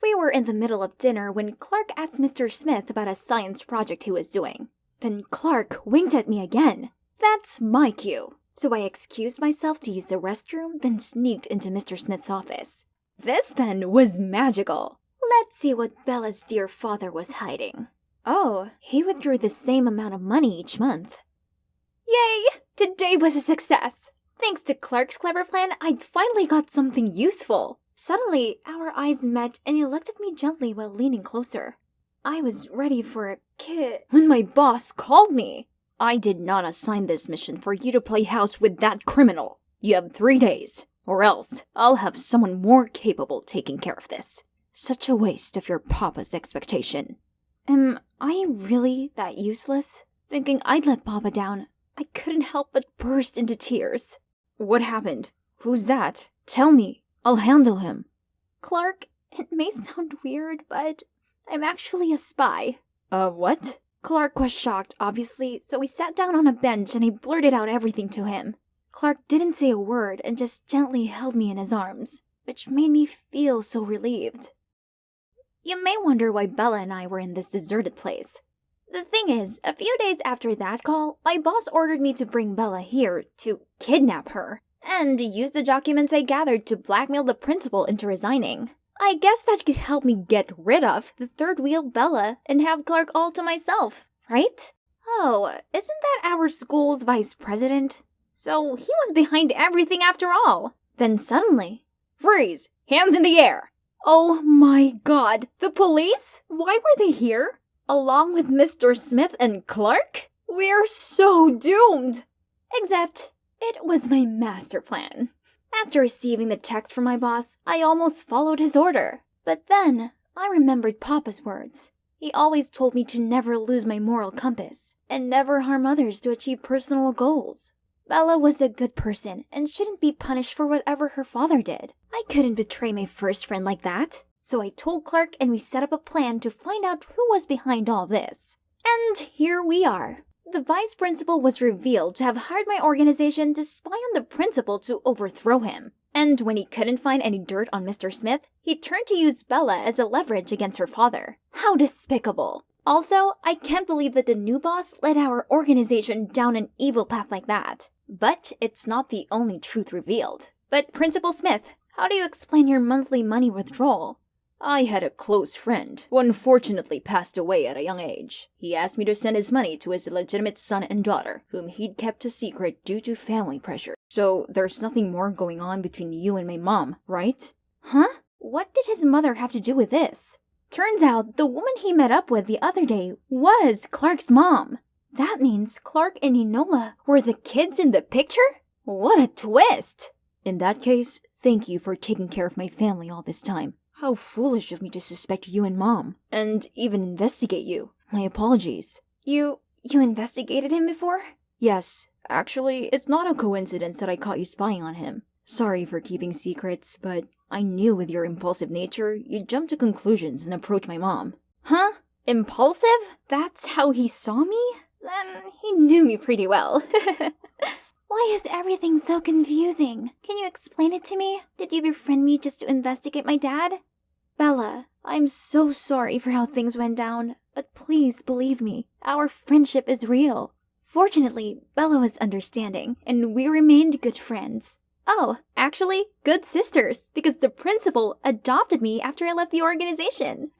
We were in the middle of dinner when Clark asked Mr. Smith about a science project he was doing. Then Clark winked at me again. That's my cue. So I excused myself to use the restroom, then sneaked into Mr. Smith's office. This pen was magical. Let's see what Bella's dear father was hiding. Oh, he withdrew the same amount of money each month. Yay! Today was a success! Thanks to Clark's clever plan, I'd finally got something useful. Suddenly, our eyes met and he looked at me gently while leaning closer. I was ready for a kiss when my boss called me. I did not assign this mission for you to play house with that criminal. You have 3 days, or else I'll have someone more capable taking care of this. Such a waste of your papa's expectation. Am I really that useless? Thinking I'd let Papa down, I couldn't help but burst into tears. What happened? Who's that? Tell me. I'll handle him. Clark, it may sound weird, but I'm actually a spy. What? Clark was shocked, obviously, so we sat down on a bench and I blurted out everything to him. Clark didn't say a word and just gently held me in his arms, which made me feel so relieved. You may wonder why Bella and I were in this deserted place. The thing is, a few days after that call, my boss ordered me to bring Bella here to kidnap her, and use the documents I gathered to blackmail the principal into resigning. I guess that could help me get rid of the third wheel Bella and have Clark all to myself, right? Oh, isn't that our school's vice president? So he was behind everything after all. Then suddenly, freeze! Hands in the air! Oh my god, the police? Why were they here? Along with Mr. Smith and Clark? We're so doomed! Except, it was my master plan. After receiving the text from my boss, I almost followed his order. But then, I remembered Papa's words. He always told me to never lose my moral compass, and never harm others to achieve personal goals. Bella was a good person, and shouldn't be punished for whatever her father did. I couldn't betray my first friend like that. So I told Clark and we set up a plan to find out who was behind all this. And here we are. The vice principal was revealed to have hired my organization to spy on the principal to overthrow him. And when he couldn't find any dirt on Mr. Smith, he turned to use Bella as a leverage against her father. How despicable. Also, I can't believe that the new boss led our organization down an evil path like that. But it's not the only truth revealed. But Principal Smith, how do you explain your monthly money withdrawal? I had a close friend who unfortunately passed away at a young age. He asked me to send his money to his illegitimate son and daughter, whom he'd kept a secret due to family pressure. So there's nothing more going on between you and my mom, right? Huh? What did his mother have to do with this? Turns out the woman he met up with the other day was Clark's mom. That means Clark and Enola were the kids in the picture? What a twist! In that case, thank you for taking care of my family all this time. How foolish of me to suspect you and Mom, and even investigate you. My apologies. You investigated him before? Yes. Actually, it's not a coincidence that I caught you spying on him. Sorry for keeping secrets, but I knew with your impulsive nature, you'd jump to conclusions and approach my mom. Huh? Impulsive? That's how he saw me? Then he knew me pretty well. Why is everything so confusing? Can you explain it to me? Did you befriend me just to investigate my dad? Bella, I'm so sorry for how things went down, but please believe me, our friendship is real. Fortunately, Bella was understanding, and we remained good friends. Oh, actually, good sisters, because the principal adopted me after I left the organization.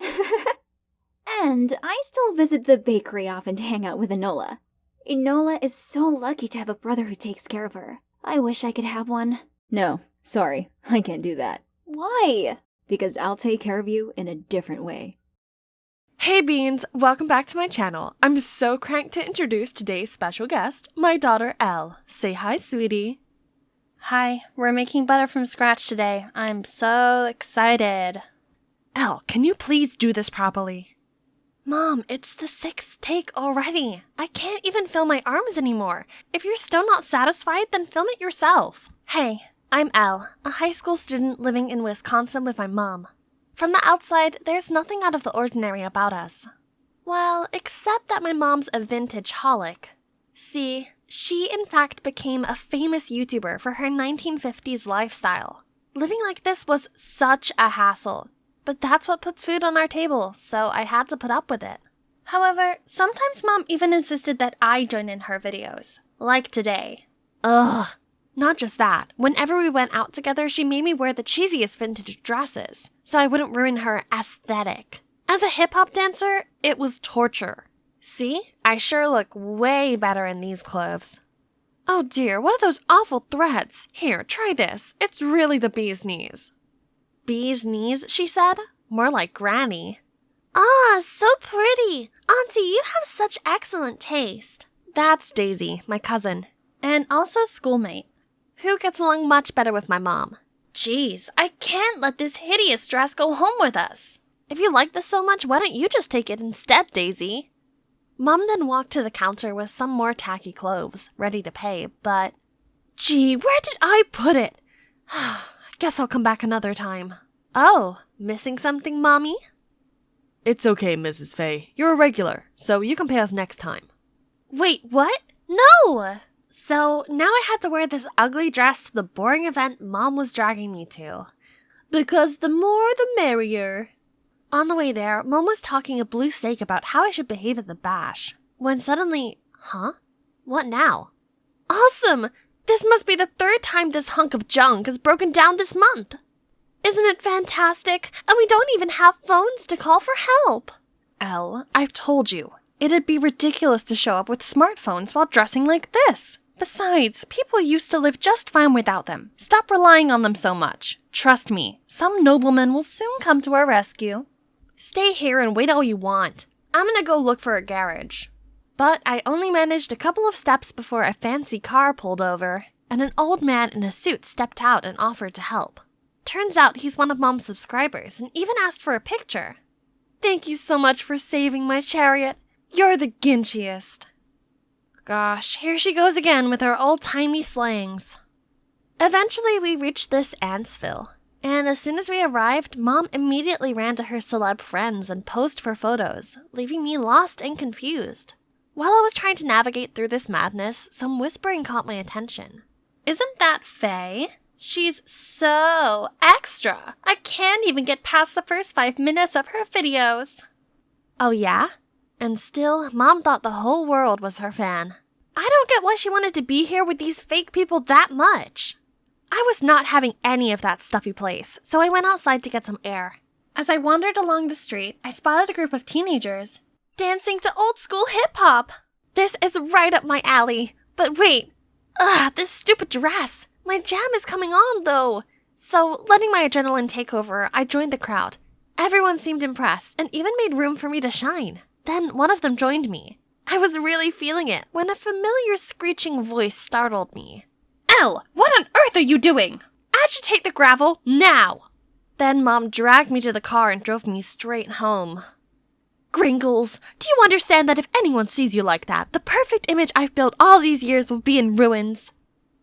And I still visit the bakery often to hang out with Enola. Enola is so lucky to have a brother who takes care of her. I wish I could have one. No, sorry, I can't do that. Why? Because I'll take care of you in a different way. Hey Beans, welcome back to my channel. I'm so cranked to introduce today's special guest, my daughter Elle. Say hi, sweetie. Hi, we're making butter from scratch today. I'm so excited. Elle, can you please do this properly? Mom, it's the 6th take already. I can't even film my arms anymore. If you're still not satisfied, then film it yourself. Hey, I'm Elle, a high school student living in Wisconsin with my mom. From the outside, there's nothing out of the ordinary about us. Well, except that my mom's a vintage holic. See, she in fact became a famous YouTuber for her 1950s lifestyle. Living like this was such a hassle, but that's what puts food on our table, so I had to put up with it. However, sometimes Mom even insisted that I join in her videos, like today. Ugh. Not just that, whenever we went out together, she made me wear the cheesiest vintage dresses, so I wouldn't ruin her aesthetic. As a hip-hop dancer, it was torture. See? I sure look way better in these clothes. Oh dear, what are those awful threads? Here, try this. It's really the bee's knees. Bee's knees, she said? More like granny. Ah, so pretty. Auntie, you have such excellent taste. That's Daisy, my cousin, and also schoolmate, who gets along much better with my mom. Jeez, I can't let this hideous dress go home with us. If you like this so much, why don't you just take it instead, Daisy? Mom then walked to the counter with some more tacky clothes, ready to pay, but... Gee, where did I put it? Guess I'll come back another time. Oh, missing something, Mommy? It's okay, Mrs. Faye. You're a regular, so you can pay us next time. Wait, what? No! So, now I had to wear this ugly dress to the boring event Mom was dragging me to. Because the more the merrier. On the way there, Mom was talking a blue steak about how I should behave at the bash, when suddenly, huh? What now? Awesome! This must be the third time this hunk of junk has broken down this month. Isn't it fantastic? And we don't even have phones to call for help. Elle, I've told you, it'd be ridiculous to show up with smartphones while dressing like this. Besides, people used to live just fine without them. Stop relying on them so much. Trust me, some nobleman will soon come to our rescue. Stay here and wait all you want. I'm gonna go look for a garage. But I only managed a couple of steps before a fancy car pulled over, and an old man in a suit stepped out and offered to help. Turns out he's one of Mom's subscribers and even asked for a picture. Thank you so much for saving my chariot. You're the ginchiest. Gosh, here she goes again with her old-timey slangs. Eventually, we reached this Antsville, and as soon as we arrived, Mom immediately ran to her celeb friends and posed for photos, leaving me lost and confused. While I was trying to navigate through this madness, some whispering caught my attention. Isn't that Faye? She's so extra. I can't even get past the first 5 minutes of her videos. Oh yeah? And still, Mom thought the whole world was her fan. I don't get why she wanted to be here with these fake people that much. I was not having any of that stuffy place, so I went outside to get some air. As I wandered along the street, I spotted a group of teenagers dancing to old-school hip-hop. This is right up my alley. But wait. This stupid dress. My jam is coming on, though. So, letting my adrenaline take over, I joined the crowd. Everyone seemed impressed and even made room for me to shine. Then one of them joined me. I was really feeling it when a familiar screeching voice startled me. Elle, what on earth are you doing? Agitate the gravel, now! Then Mom dragged me to the car and drove me straight home. Gringles, do you understand that if anyone sees you like that, the perfect image I've built all these years will be in ruins?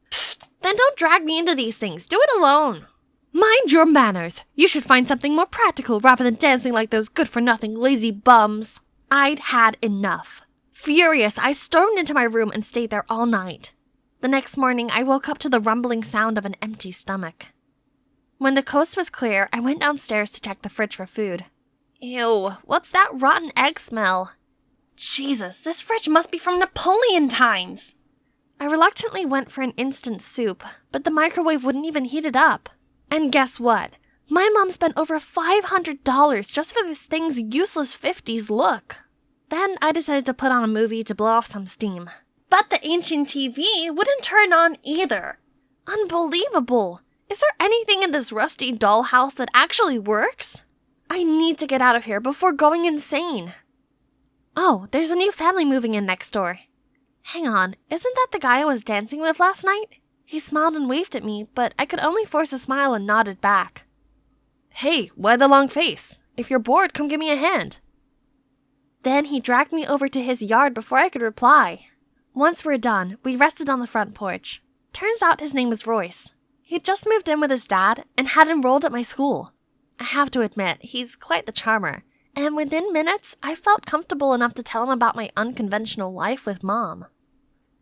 Pfft, then don't drag me into these things. Do it alone. Mind your manners. You should find something more practical rather than dancing like those good-for-nothing lazy bums. I'd had enough. Furious, I stormed into my room and stayed there all night. The next morning, I woke up to the rumbling sound of an empty stomach. When the coast was clear, I went downstairs to check the fridge for food. Ew, what's that rotten egg smell? Jesus, this fridge must be from Napoleon times. I reluctantly went for an instant soup, but the microwave wouldn't even heat it up. And guess what? My mom spent over $500 just for this thing's useless 50s look. Then I decided to put on a movie to blow off some steam. But the ancient TV wouldn't turn on either. Unbelievable. Is there anything in this rusty dollhouse that actually works? I need to get out of here before going insane. Oh, there's a new family moving in next door. Hang on, isn't that the guy I was dancing with last night? He smiled and waved at me, but I could only force a smile and nodded back. Hey, why the long face? If you're bored, come give me a hand. Then he dragged me over to his yard before I could reply. Once we're done, we rested on the front porch. Turns out his name was Royce. He'd just moved in with his dad and had enrolled at my school. I have to admit, he's quite the charmer, And within minutes, I felt comfortable enough to tell him about my unconventional life with Mom.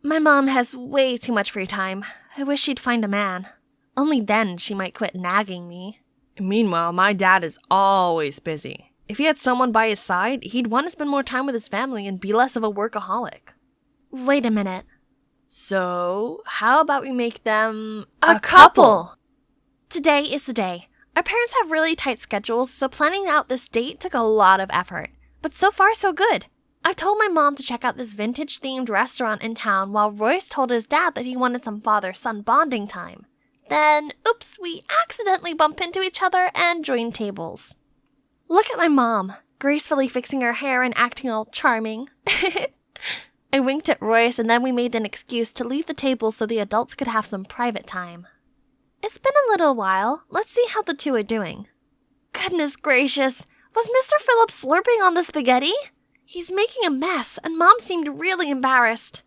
My mom has way too much free time. I wish she'd find a man. Only then she might quit nagging me. Meanwhile, my dad is always busy. If he had someone by his side, he'd want to spend more time with his family and be less of a workaholic. Wait a minute. So, how about we make them a couple? Today is the day. Our parents have really tight schedules, so planning out this date took a lot of effort. But so far, so good. I've told my mom to check out this vintage-themed restaurant in town while Royce told his dad that he wanted some father-son bonding time. Then, oops, we accidentally bump into each other and join tables. Look at my mom, gracefully fixing her hair and acting all charming. I winked at Royce and then we made an excuse to leave the table so the adults could have some private time. It's been a little while. Let's see how the two are doing. Goodness gracious, was Mr. Phillips slurping on the spaghetti? He's making a mess, and Mom seemed really embarrassed.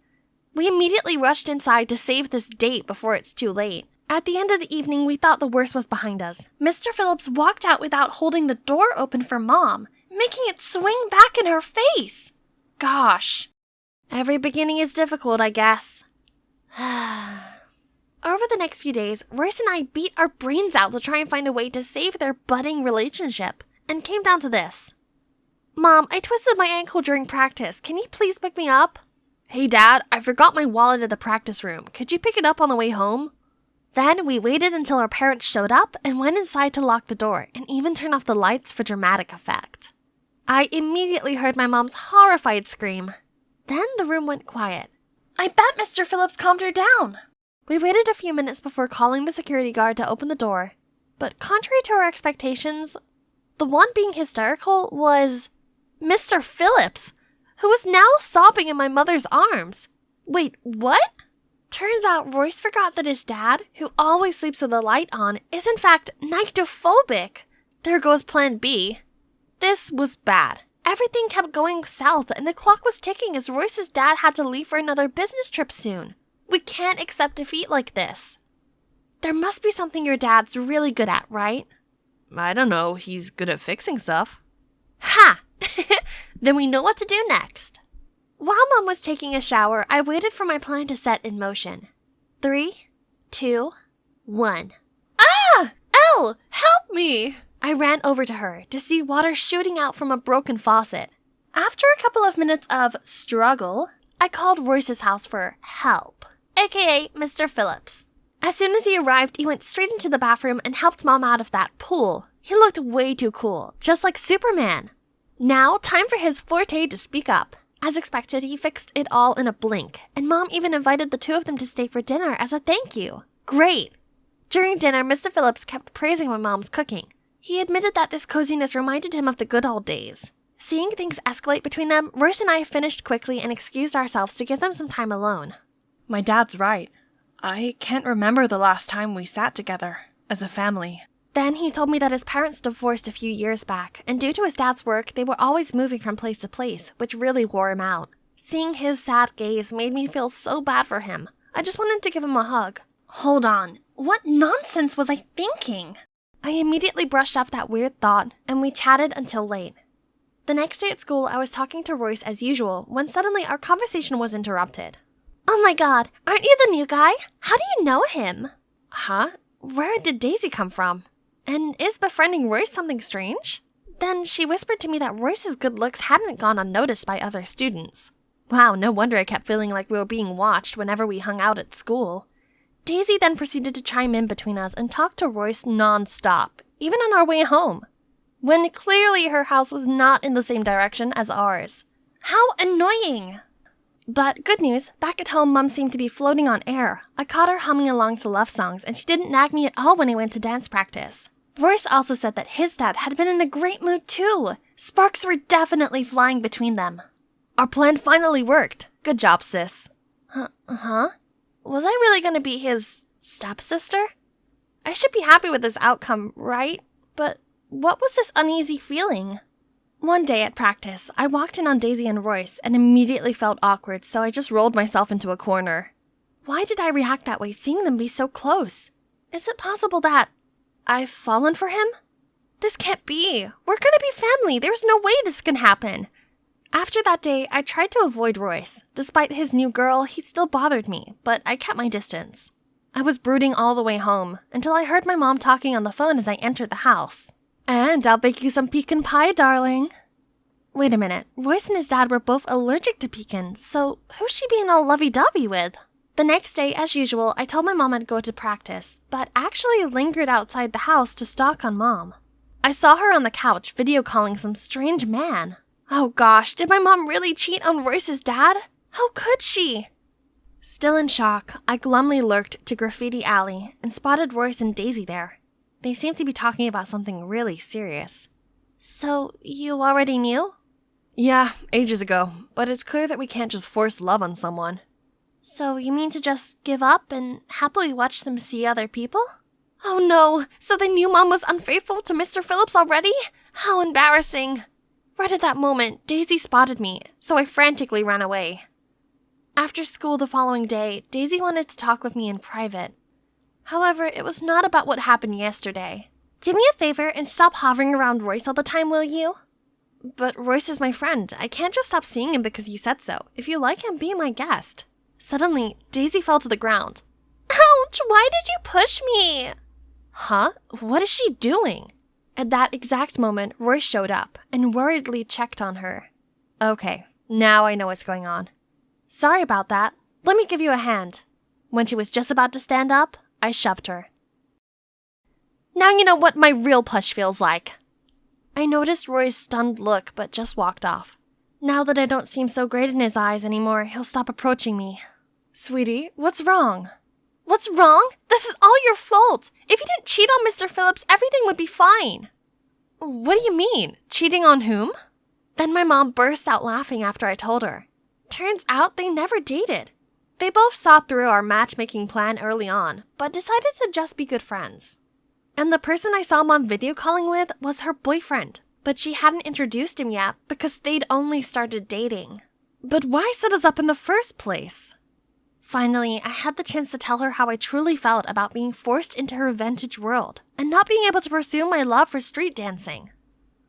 We immediately rushed inside to save this date before it's too late. At the end of the evening, we thought the worst was behind us. Mr. Phillips walked out without holding the door open for Mom, making it swing back in her face. Gosh. Every beginning is difficult, I guess. Over the next few days, Royce and I beat our brains out to try and find a way to save their budding relationship, and came down to this. Mom, I twisted my ankle during practice. Can you please pick me up? Hey, Dad, I forgot my wallet at the practice room. Could you pick it up on the way home? Then we waited until our parents showed up and went inside to lock the door and even turn off the lights for dramatic effect. I immediately heard my mom's horrified scream. Then the room went quiet. I bet Mr. Phillips calmed her down. We waited a few minutes before calling the security guard to open the door. But contrary to our expectations, the one being hysterical was Mr. Phillips, who was now sobbing in my mother's arms. Wait, what? Turns out Royce forgot that his dad, who always sleeps with the light on, is in fact nyctophobic. There goes plan B. This was bad. Everything kept going south and the clock was ticking as Royce's dad had to leave for another business trip soon. We can't accept defeat like this. There must be something your dad's really good at, right? I don't know, he's good at fixing stuff. Ha! Then we know what to do next. While Mom was taking a shower, I waited for my plan to set in motion. 3, 2, 1. Ah! Elle! Help me! I ran over to her to see water shooting out from a broken faucet. After a couple of minutes of struggle, I called Royce's house for help, aka Mr. Phillips. As soon as he arrived, he went straight into the bathroom and helped Mom out of that pool. He looked way too cool, just like Superman. Now, time for his forte to speak up. As expected, he fixed it all in a blink, and Mom even invited the two of them to stay for dinner as a thank you. Great! During dinner, Mr. Phillips kept praising my mom's cooking. He admitted that this coziness reminded him of the good old days. Seeing things escalate between them, Royce and I finished quickly and excused ourselves to give them some time alone. My dad's right. I can't remember the last time we sat together, as a family. Then he told me that his parents divorced a few years back, and due to his dad's work, they were always moving from place to place, which really wore him out. Seeing his sad gaze made me feel so bad for him. I just wanted to give him a hug. Hold on, what nonsense was I thinking? I immediately brushed off that weird thought, and we chatted until late. The next day at school, I was talking to Royce as usual, when suddenly our conversation was interrupted. Oh my god, aren't you the new guy? How do you know him? Huh? Where did Daisy come from? And is befriending Royce something strange? Then she whispered to me that Royce's good looks hadn't gone unnoticed by other students. Wow, no wonder I kept feeling like we were being watched whenever we hung out at school. Daisy then proceeded to chime in between us and talk to Royce non-stop, even on our way home, when clearly her house was not in the same direction as ours. How annoying! But good news, back at home, Mom seemed to be floating on air. I caught her humming along to love songs, and she didn't nag me at all when I went to dance practice. Royce also said that his dad had been in a great mood too. Sparks were definitely flying between them. Our plan finally worked. Good job, sis. Huh? Was I really gonna be his stepsister? I should be happy with this outcome, right? But what was this uneasy feeling? One day at practice, I walked in on Daisy and Royce and immediately felt awkward, so I just rolled myself into a corner. Why did I react that way seeing them be so close? Is it possible that I've fallen for him? This can't be. We're gonna be family. There's no way this can happen. After that day, I tried to avoid Royce. Despite his new girl, he still bothered me, but I kept my distance. I was brooding all the way home until I heard my mom talking on the phone as I entered the house. And I'll bake you some pecan pie, darling. Wait a minute. Royce and his dad were both allergic to pecans, so who's she being all lovey-dovey with? The next day, as usual, I told my mom I'd go to practice, but actually lingered outside the house to stalk on Mom. I saw her on the couch video calling some strange man. Oh gosh, did my mom really cheat on Royce's dad? How could she? Still in shock, I glumly lurked to Graffiti Alley and spotted Royce and Daisy there. They seemed to be talking about something really serious. So, you already knew? Yeah, ages ago, but it's clear that we can't just force love on someone. So you mean to just give up and happily watch them see other people? Oh no, so they knew Mom was unfaithful to Mr. Phillips already? How embarrassing. Right at that moment, Daisy spotted me, so I frantically ran away. After school the following day, Daisy wanted to talk with me in private. However, it was not about what happened yesterday. Do me a favor and stop hovering around Royce all the time, will you? But Royce is my friend. I can't just stop seeing him because you said so. If you like him, be my guest. Suddenly, Daisy fell to the ground. Ouch! Why did you push me? Huh? What is she doing? At that exact moment, Royce showed up and worriedly checked on her. Okay, now I know what's going on. Sorry about that. Let me give you a hand. When she was just about to stand up, I shoved her. Now you know what my real push feels like. I noticed Roy's stunned look, but just walked off. Now that I don't seem so great in his eyes anymore, he'll stop approaching me. Sweetie, what's wrong? What's wrong? This is all your fault. If you didn't cheat on Mr. Phillips, everything would be fine. What do you mean? Cheating on whom? Then my mom burst out laughing after I told her. Turns out they never dated. They both saw through our matchmaking plan early on, but decided to just be good friends. And the person I saw Mom video calling with was her boyfriend, but she hadn't introduced him yet because they'd only started dating. But why set us up in the first place? Finally, I had the chance to tell her how I truly felt about being forced into her vintage world and not being able to pursue my love for street dancing.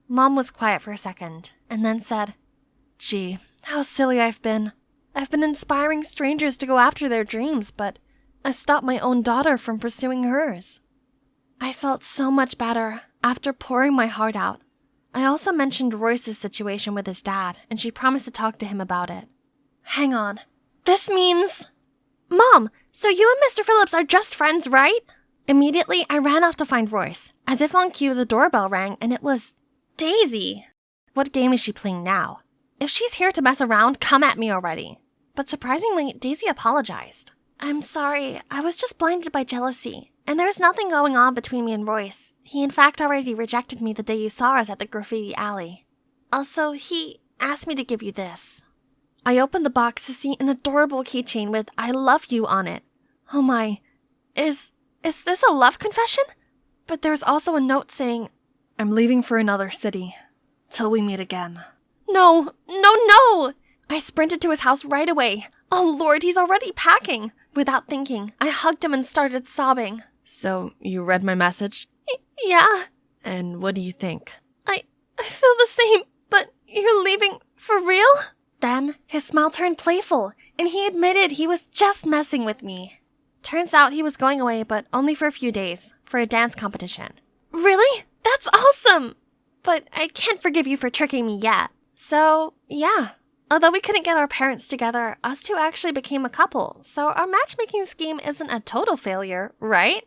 Mom was quiet for a second and then said, Gee, how silly I've been. I've been inspiring strangers to go after their dreams, but I stopped my own daughter from pursuing hers. I felt so much better after pouring my heart out. I also mentioned Royce's situation with his dad, and she promised to talk to him about it. Hang on. This means... Mom, so you and Mr. Phillips are just friends, right? Immediately, I ran off to find Royce. As if on cue, the doorbell rang, and it was... Daisy! What game is she playing now? If she's here to mess around, come at me already. But surprisingly, Daisy apologized. I'm sorry, I was just blinded by jealousy. And there's nothing going on between me and Royce. He in fact already rejected me the day you saw us at the Graffiti Alley. Also, he asked me to give you this. I opened the box to see an adorable keychain with I love you on it. Oh my, is this a love confession? But there's also a note saying, I'm leaving for another city. Till we meet again. No! I sprinted to his house right away. Oh Lord, he's already packing. Without thinking, I hugged him and started sobbing. So, you read my message? Yeah. And what do you think? I feel the same, but you're leaving for real? Then, his smile turned playful, and he admitted he was just messing with me. Turns out he was going away, but only for a few days, for a dance competition. Really? That's awesome! But I can't forgive you for tricking me yet. So, yeah. Although we couldn't get our parents together, us two actually became a couple, so our matchmaking scheme isn't a total failure, right?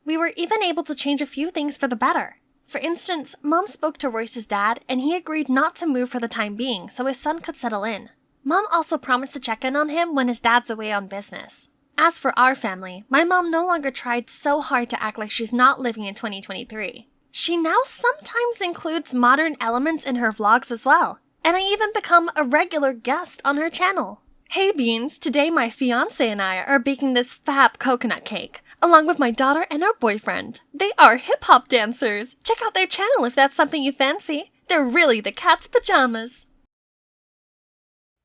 We were even able to change a few things for the better. For instance, Mom spoke to Royce's dad, and he agreed not to move for the time being so his son could settle in. Mom also promised to check in on him when his dad's away on business. As for our family, my mom no longer tried so hard to act like she's not living in 2023. She now sometimes includes modern elements in her vlogs as well. And I even become a regular guest on her channel. Hey Beans, today my fiancé and I are baking this fab coconut cake, along with my daughter and our boyfriend. They are hip-hop dancers. Check out their channel if that's something you fancy. They're really the cat's pajamas.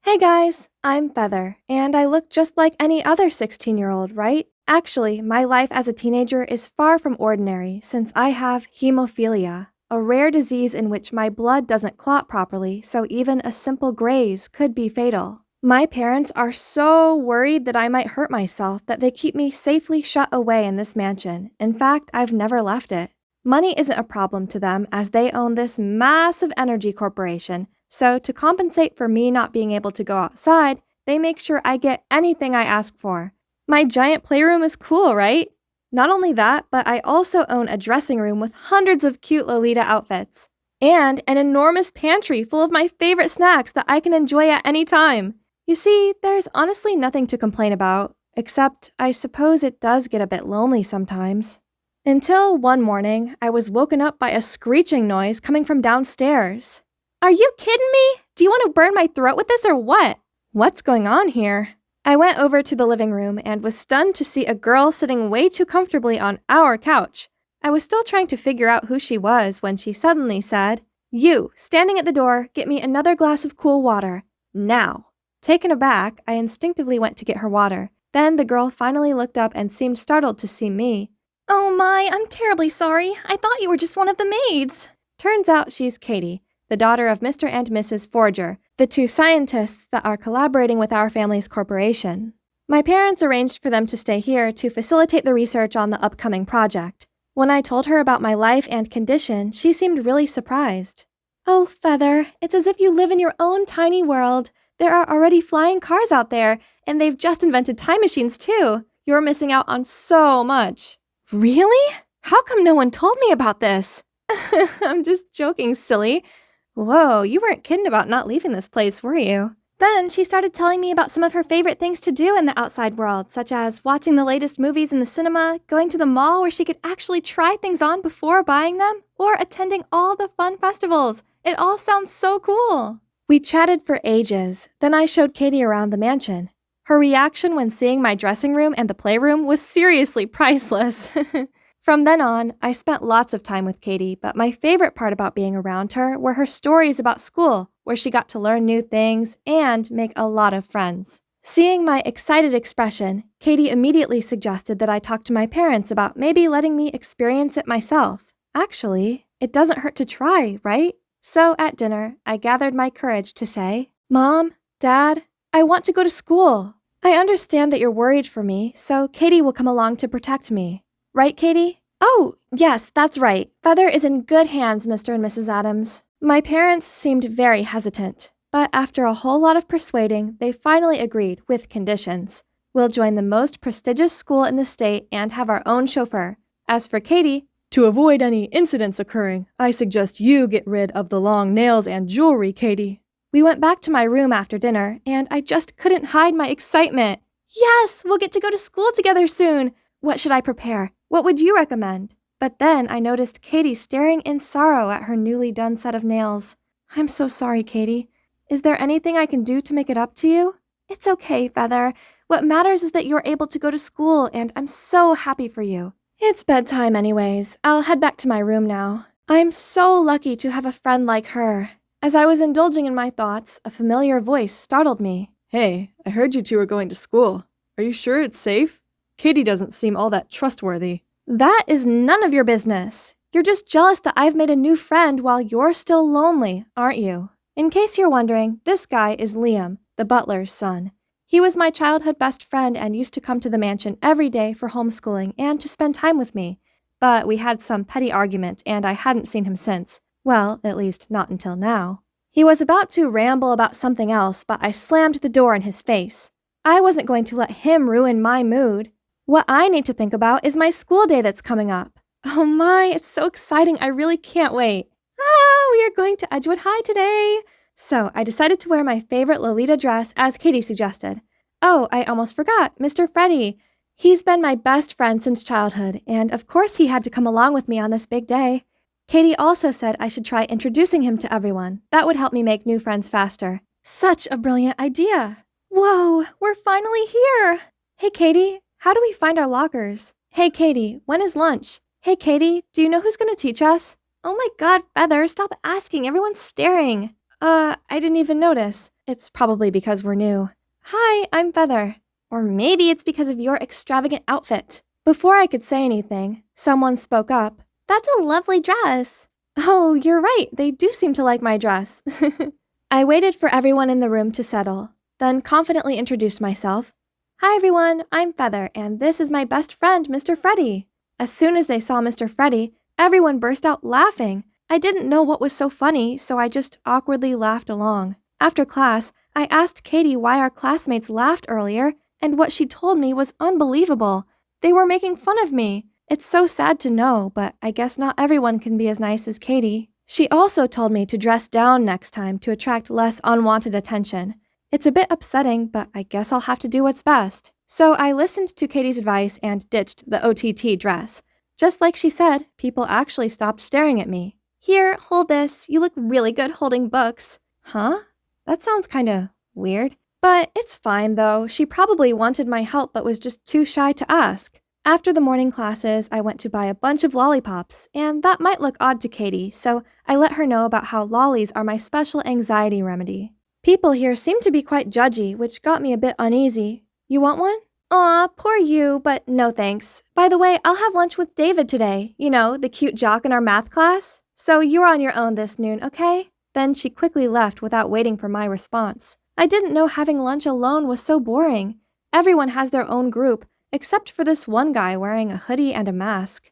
Hey guys, I'm Feather, and I look just like any other 16-year-old, right? Actually, my life as a teenager is far from ordinary since I have hemophilia, a rare disease in which my blood doesn't clot properly, so even a simple graze could be fatal. My parents are so worried that I might hurt myself that they keep me safely shut away in this mansion. In fact, I've never left it. Money isn't a problem to them as they own this massive energy corporation, so to compensate for me not being able to go outside, they make sure I get anything I ask for. My giant playroom is cool, right? Not only that, but I also own a dressing room with hundreds of cute Lolita outfits. And an enormous pantry full of my favorite snacks that I can enjoy at any time. You see, there's honestly nothing to complain about, except I suppose it does get a bit lonely sometimes. Until one morning, I was woken up by a screeching noise coming from downstairs. Are you kidding me? Do you want to burn my throat with this or what? What's going on here? I went over to the living room and was stunned to see a girl sitting way too comfortably on our couch. I was still trying to figure out who she was when she suddenly said, "You, standing at the door, get me another glass of cool water. Now." Taken aback, I instinctively went to get her water. Then the girl finally looked up and seemed startled to see me. Oh my, I'm terribly sorry. I thought you were just one of the maids. Turns out she's Katie, the daughter of Mr. and Mrs. Forger, the two scientists that are collaborating with our family's corporation. My parents arranged for them to stay here to facilitate the research on the upcoming project. When I told her about my life and condition, she seemed really surprised. Oh, Feather, it's as if you live in your own tiny world. There are already flying cars out there, and they've just invented time machines too. You're missing out on so much. Really? How come no one told me about this? I'm just joking, silly. Whoa, you weren't kidding about not leaving this place, were you? Then she started telling me about some of her favorite things to do in the outside world, such as watching the latest movies in the cinema, going to the mall where she could actually try things on before buying them, or attending all the fun festivals. It all sounds so cool. We chatted for ages, then I showed Katie around the mansion. Her reaction when seeing my dressing room and the playroom was seriously priceless. From then on, I spent lots of time with Katie, but my favorite part about being around her were her stories about school, where she got to learn new things and make a lot of friends. Seeing my excited expression, Katie immediately suggested that I talk to my parents about maybe letting me experience it myself. Actually, it doesn't hurt to try, right? So at dinner, I gathered my courage to say, "Mom, Dad, I want to go to school. I understand that you're worried for me, so Katie will come along to protect me. Right, Katie?" "Oh, yes, that's right. Feather is in good hands, Mr. and Mrs. Adams." My parents seemed very hesitant, but after a whole lot of persuading, they finally agreed with conditions. We'll join the most prestigious school in the state and have our own chauffeur. As for Katie, to avoid any incidents occurring, I suggest you get rid of the long nails and jewelry, Katie. We went back to my room after dinner, and I just couldn't hide my excitement. Yes, we'll get to go to school together soon. What should I prepare? What would you recommend? But then I noticed Katie staring in sorrow at her newly done set of nails. I'm so sorry, Katie. Is there anything I can do to make it up to you? It's okay, Feather. What matters is that you're able to go to school, and I'm so happy for you. It's bedtime anyways. I'll head back to my room now. I'm so lucky to have a friend like her. As I was indulging in my thoughts, a familiar voice startled me. Hey, I heard you two are going to school. Are you sure it's safe? Katie doesn't seem all that trustworthy. That is none of your business. You're just jealous that I've made a new friend while you're still lonely, aren't you? In case you're wondering, this guy is Liam, the butler's son. He was my childhood best friend and used to come to the mansion every day for homeschooling and to spend time with me. But we had some petty argument and I hadn't seen him since. Well, at least not until now. He was about to ramble about something else, but I slammed the door in his face. I wasn't going to let him ruin my mood. What I need to think about is my school day that's coming up. Oh my, it's so exciting, I really can't wait. We are going to Edgewood High today. So I decided to wear my favorite Lolita dress as Katie suggested. Oh, I almost forgot, Mr. Freddie. He's been my best friend since childhood, and of course he had to come along with me on this big day. Katie also said I should try introducing him to everyone. That would help me make new friends faster. Such a brilliant idea. Whoa, we're finally here. Hey, Katie, how do we find our lockers? Hey, Katie, when is lunch? Hey, Katie, do you know who's going to teach us? Oh my God, Feather, stop asking. Everyone's staring. I didn't even notice. It's probably because we're new. Hi, I'm Feather. Or maybe it's because of your extravagant outfit. Before I could say anything, someone spoke up. That's a lovely dress. Oh, you're right. They do seem to like my dress. I waited for everyone in the room to settle, then confidently introduced myself. Hi everyone, I'm Feather, and this is my best friend, Mr. Freddy. As soon as they saw Mr. Freddy, everyone burst out laughing. I didn't know what was so funny, so I just awkwardly laughed along. After class, I asked Katie why our classmates laughed earlier, and what she told me was unbelievable. They were making fun of me. It's so sad to know, but I guess not everyone can be as nice as Katie. She also told me to dress down next time to attract less unwanted attention. It's a bit upsetting, but I guess I'll have to do what's best. So I listened to Katie's advice and ditched the OTT dress. Just like she said, people actually stopped staring at me. Here, hold this. You look really good holding books. Huh? That sounds kinda weird. But it's fine though. She probably wanted my help but was just too shy to ask. After the morning classes, I went to buy a bunch of lollipops, and that might look odd to Katie, so I let her know about how lollies are my special anxiety remedy. People here seem to be quite judgy, which got me a bit uneasy. You want one? Aw, poor you, but no thanks. By the way, I'll have lunch with David today. You know, the cute jock in our math class. So you're on your own this noon, okay? Then she quickly left without waiting for my response. I didn't know having lunch alone was so boring. Everyone has their own group, except for this one guy wearing a hoodie and a mask.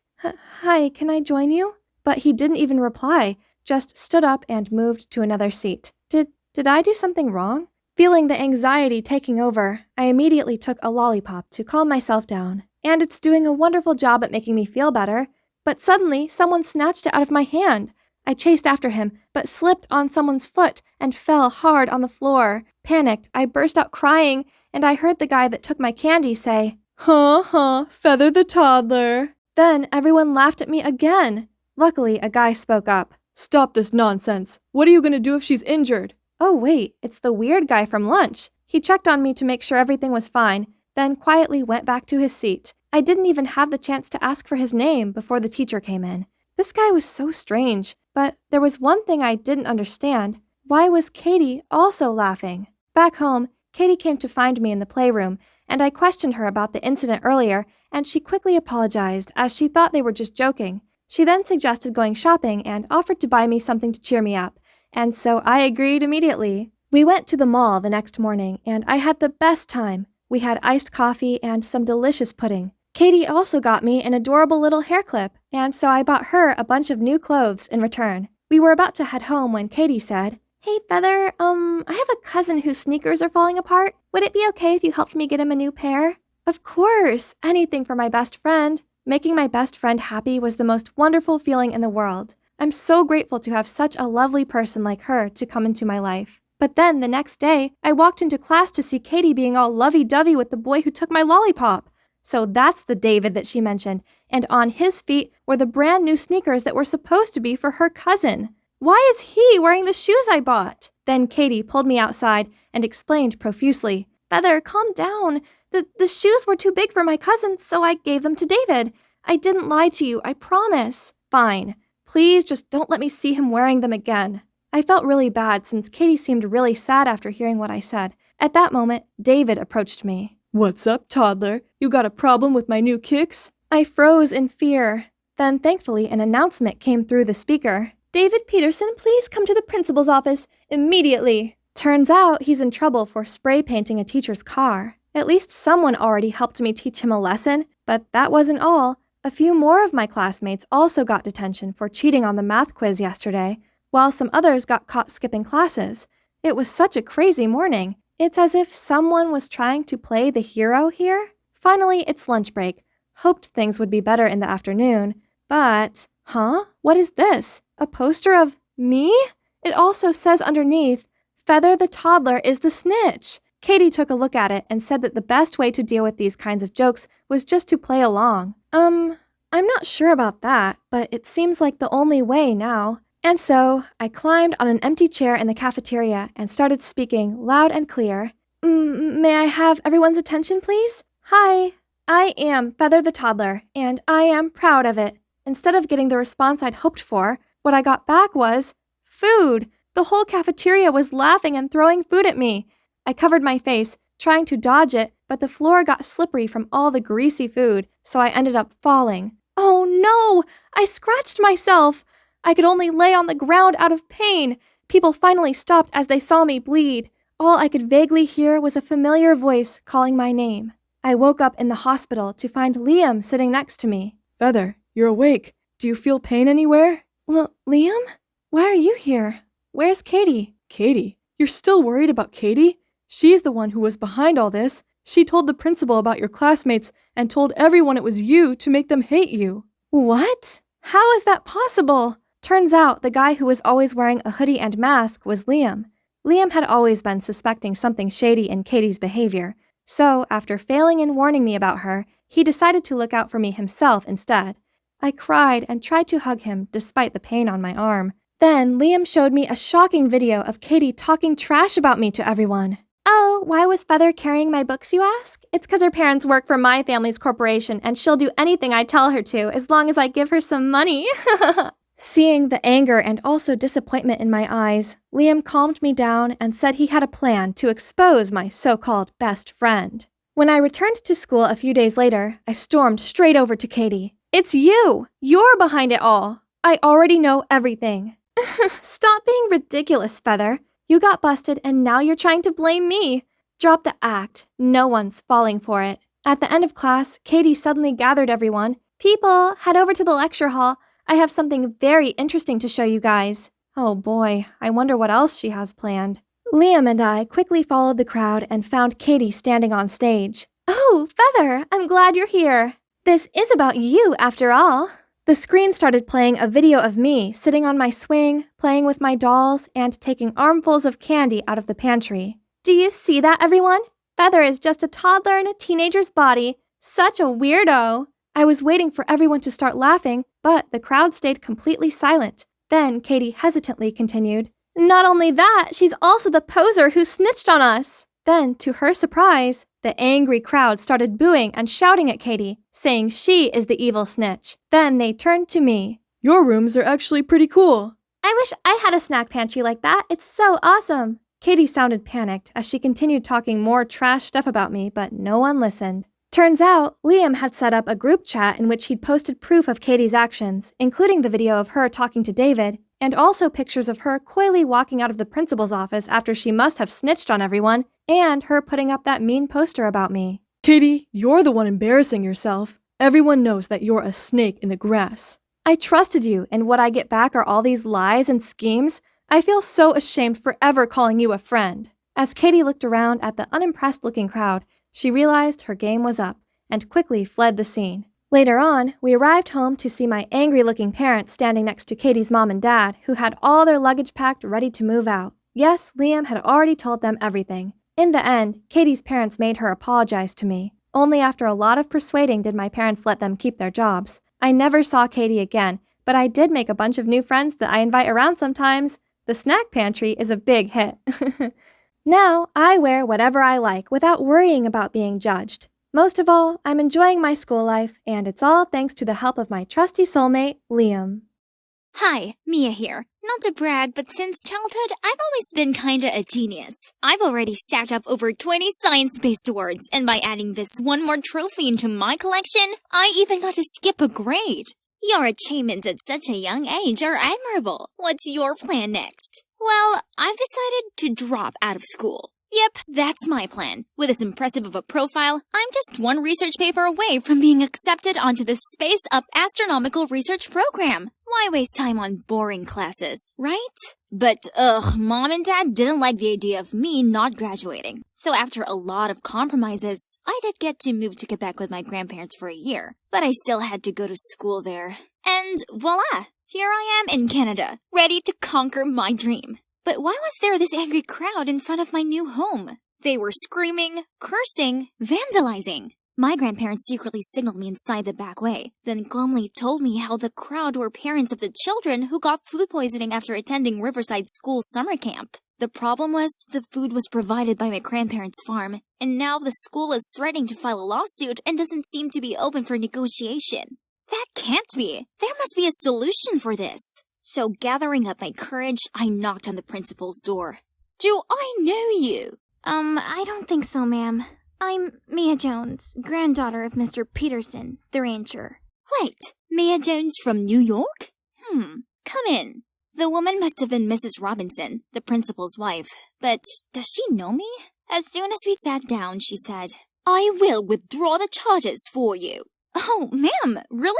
Hi, can I join you? But he didn't even reply, just stood up and moved to another seat. Did I do something wrong? Feeling the anxiety taking over, I immediately took a lollipop to calm myself down, and it's doing a wonderful job at making me feel better. But suddenly, someone snatched it out of my hand. I chased after him, but slipped on someone's foot and fell hard on the floor. Panicked, I burst out crying, and I heard the guy that took my candy say, Feather the toddler. Then everyone laughed at me again. Luckily, a guy spoke up. Stop this nonsense. What are you going to do if she's injured? Oh wait, it's the weird guy from lunch. He checked on me to make sure everything was fine, then quietly went back to his seat. I didn't even have the chance to ask for his name before the teacher came in. This guy was so strange, but there was one thing I didn't understand. Why was Katie also laughing? Back home, Katie came to find me in the playroom, and I questioned her about the incident earlier, and she quickly apologized as she thought they were just joking. She then suggested going shopping and offered to buy me something to cheer me up, and so I agreed immediately. We went to the mall the next morning, and I had the best time. We had iced coffee and some delicious pudding. Katie also got me an adorable little hair clip, and so I bought her a bunch of new clothes in return. We were about to head home when Katie said, Hey Feather, I have a cousin whose sneakers are falling apart. Would it be okay if you helped me get him a new pair? Of course, anything for my best friend. Making my best friend happy was the most wonderful feeling in the world. I'm so grateful to have such a lovely person like her to come into my life. But then the next day, I walked into class to see Katie being all lovey-dovey with the boy who took my lollipop. So that's the David that she mentioned, and on his feet were the brand new sneakers that were supposed to be for her cousin. Why is he wearing the shoes I bought? Then Katie pulled me outside and explained profusely. Feather, calm down. The shoes were too big for my cousin, so I gave them to David. I didn't lie to you, I promise. Fine. Please just don't let me see him wearing them again. I felt really bad since Katie seemed really sad after hearing what I said. At that moment, David approached me. What's up, toddler? You got a problem with my new kicks? I froze in fear. Then thankfully an announcement came through the speaker. David Peterson, please come to the principal's office immediately. Turns out he's in trouble for spray painting a teacher's car. At least someone already helped me teach him a lesson, but that wasn't all. A few more of my classmates also got detention for cheating on the math quiz yesterday, while some others got caught skipping classes. It was such a crazy morning. It's as if someone was trying to play the hero here. Finally, it's lunch break. Hoped things would be better in the afternoon, but... What is this? A poster of me? It also says underneath, Feather the toddler is the snitch. Katie took a look at it and said that the best way to deal with these kinds of jokes was just to play along. I'm not sure about that, but it seems like the only way now. And so, I climbed on an empty chair in the cafeteria and started speaking loud and clear. May I have everyone's attention, please? Hi, I am Feather the toddler, and I am proud of it. Instead of getting the response I'd hoped for, what I got back was food. The whole cafeteria was laughing and throwing food at me. I covered my face, trying to dodge it, but the floor got slippery from all the greasy food, so I ended up falling. Oh no! I scratched myself! I could only lay on the ground out of pain. People finally stopped as they saw me bleed. All I could vaguely hear was a familiar voice calling my name. I woke up in the hospital to find Liam sitting next to me. Feather, you're awake. Do you feel pain anywhere? Well, Liam? Why are you here? Where's Katie? Katie? You're still worried about Katie? She's the one who was behind all this. She told the principal about your classmates and told everyone it was you to make them hate you. What? How is that possible? Turns out the guy who was always wearing a hoodie and mask was Liam. Liam had always been suspecting something shady in Katie's behavior. So, after failing in warning me about her, he decided to look out for me himself instead. I cried and tried to hug him despite the pain on my arm. Then, Liam showed me a shocking video of Katie talking trash about me to everyone. Oh, why was Feather carrying my books, you ask? It's because her parents work for my family's corporation and she'll do anything I tell her to as long as I give her some money. Seeing the anger and also disappointment in my eyes, Liam calmed me down and said he had a plan to expose my so-called best friend. When I returned to school a few days later, I stormed straight over to Katie. It's you! You're behind it all! I already know everything. Stop being ridiculous, Feather. You got busted and now you're trying to blame me. Drop the act. No one's falling for it. At the end of class, Katie suddenly gathered everyone. People, head over to the lecture hall. I have something very interesting to show you guys. Oh boy, I wonder what else she has planned. Liam and I quickly followed the crowd and found Katie standing on stage. Oh, Feather, I'm glad you're here. This is about you, after all. The screen started playing a video of me sitting on my swing, playing with my dolls, and taking armfuls of candy out of the pantry. Do you see that, everyone? Feather is just a toddler in a teenager's body. Such a weirdo. I was waiting for everyone to start laughing, but the crowd stayed completely silent. Then Katie hesitantly continued, Not only that, she's also the poser who snitched on us. Then, to her surprise, the angry crowd started booing and shouting at Katie, saying she is the evil snitch. Then they turned to me. Your rooms are actually pretty cool. I wish I had a snack pantry like that. It's so awesome. Katie sounded panicked as she continued talking more trash stuff about me, but no one listened. Turns out, Liam had set up a group chat in which he'd posted proof of Katie's actions, including the video of her talking to David, and also pictures of her coyly walking out of the principal's office after she must have snitched on everyone, and her putting up that mean poster about me. Katie, you're the one embarrassing yourself. Everyone knows that you're a snake in the grass. I trusted you, and what I get back are all these lies and schemes. I feel so ashamed for ever calling you a friend. As Katie looked around at the unimpressed-looking crowd, she realized her game was up, and quickly fled the scene. Later on, we arrived home to see my angry-looking parents standing next to Katie's mom and dad, who had all their luggage packed ready to move out. Yes, Liam had already told them everything. In the end, Katie's parents made her apologize to me. Only after a lot of persuading did my parents let them keep their jobs. I never saw Katie again, but I did make a bunch of new friends that I invite around sometimes. The snack pantry is a big hit. Now, I wear whatever I like without worrying about being judged. Most of all, I'm enjoying my school life, and it's all thanks to the help of my trusty soulmate, Liam. Hi, Mia here. Not to brag, but since childhood, I've always been kinda a genius. I've already stacked up over 20 science-based awards, and by adding this one more trophy into my collection, I even got to skip a grade. Your achievements at such a young age are admirable. What's your plan next? Well, I've decided to drop out of school. Yep, that's my plan. With as impressive of a profile, I'm just one research paper away from being accepted onto the Space Up Astronomical Research Program. Why waste time on boring classes, right? But, Mom and Dad didn't like the idea of me not graduating. So after a lot of compromises, I did get to move to Quebec with my grandparents for a year. But I still had to go to school there. And voila! Here I am in Canada, ready to conquer my dream. But why was there this angry crowd in front of my new home? They were screaming, cursing, vandalizing. My grandparents secretly signaled me inside the back way, then glumly told me how the crowd were parents of the children who got food poisoning after attending Riverside School summer camp. The problem was, the food was provided by my grandparents' farm, and now the school is threatening to file a lawsuit and doesn't seem to be open for negotiation. That can't be. There must be a solution for this. So gathering up my courage, I knocked on the principal's door. Do I know you? I don't think so, ma'am. I'm Mia Jones, granddaughter of Mr. Peterson, the rancher. Wait, Mia Jones from New York? Come in. The woman must have been Mrs. Robinson, the principal's wife. But does she know me? As soon as we sat down, she said, I will withdraw the charges for you. Oh, ma'am, really?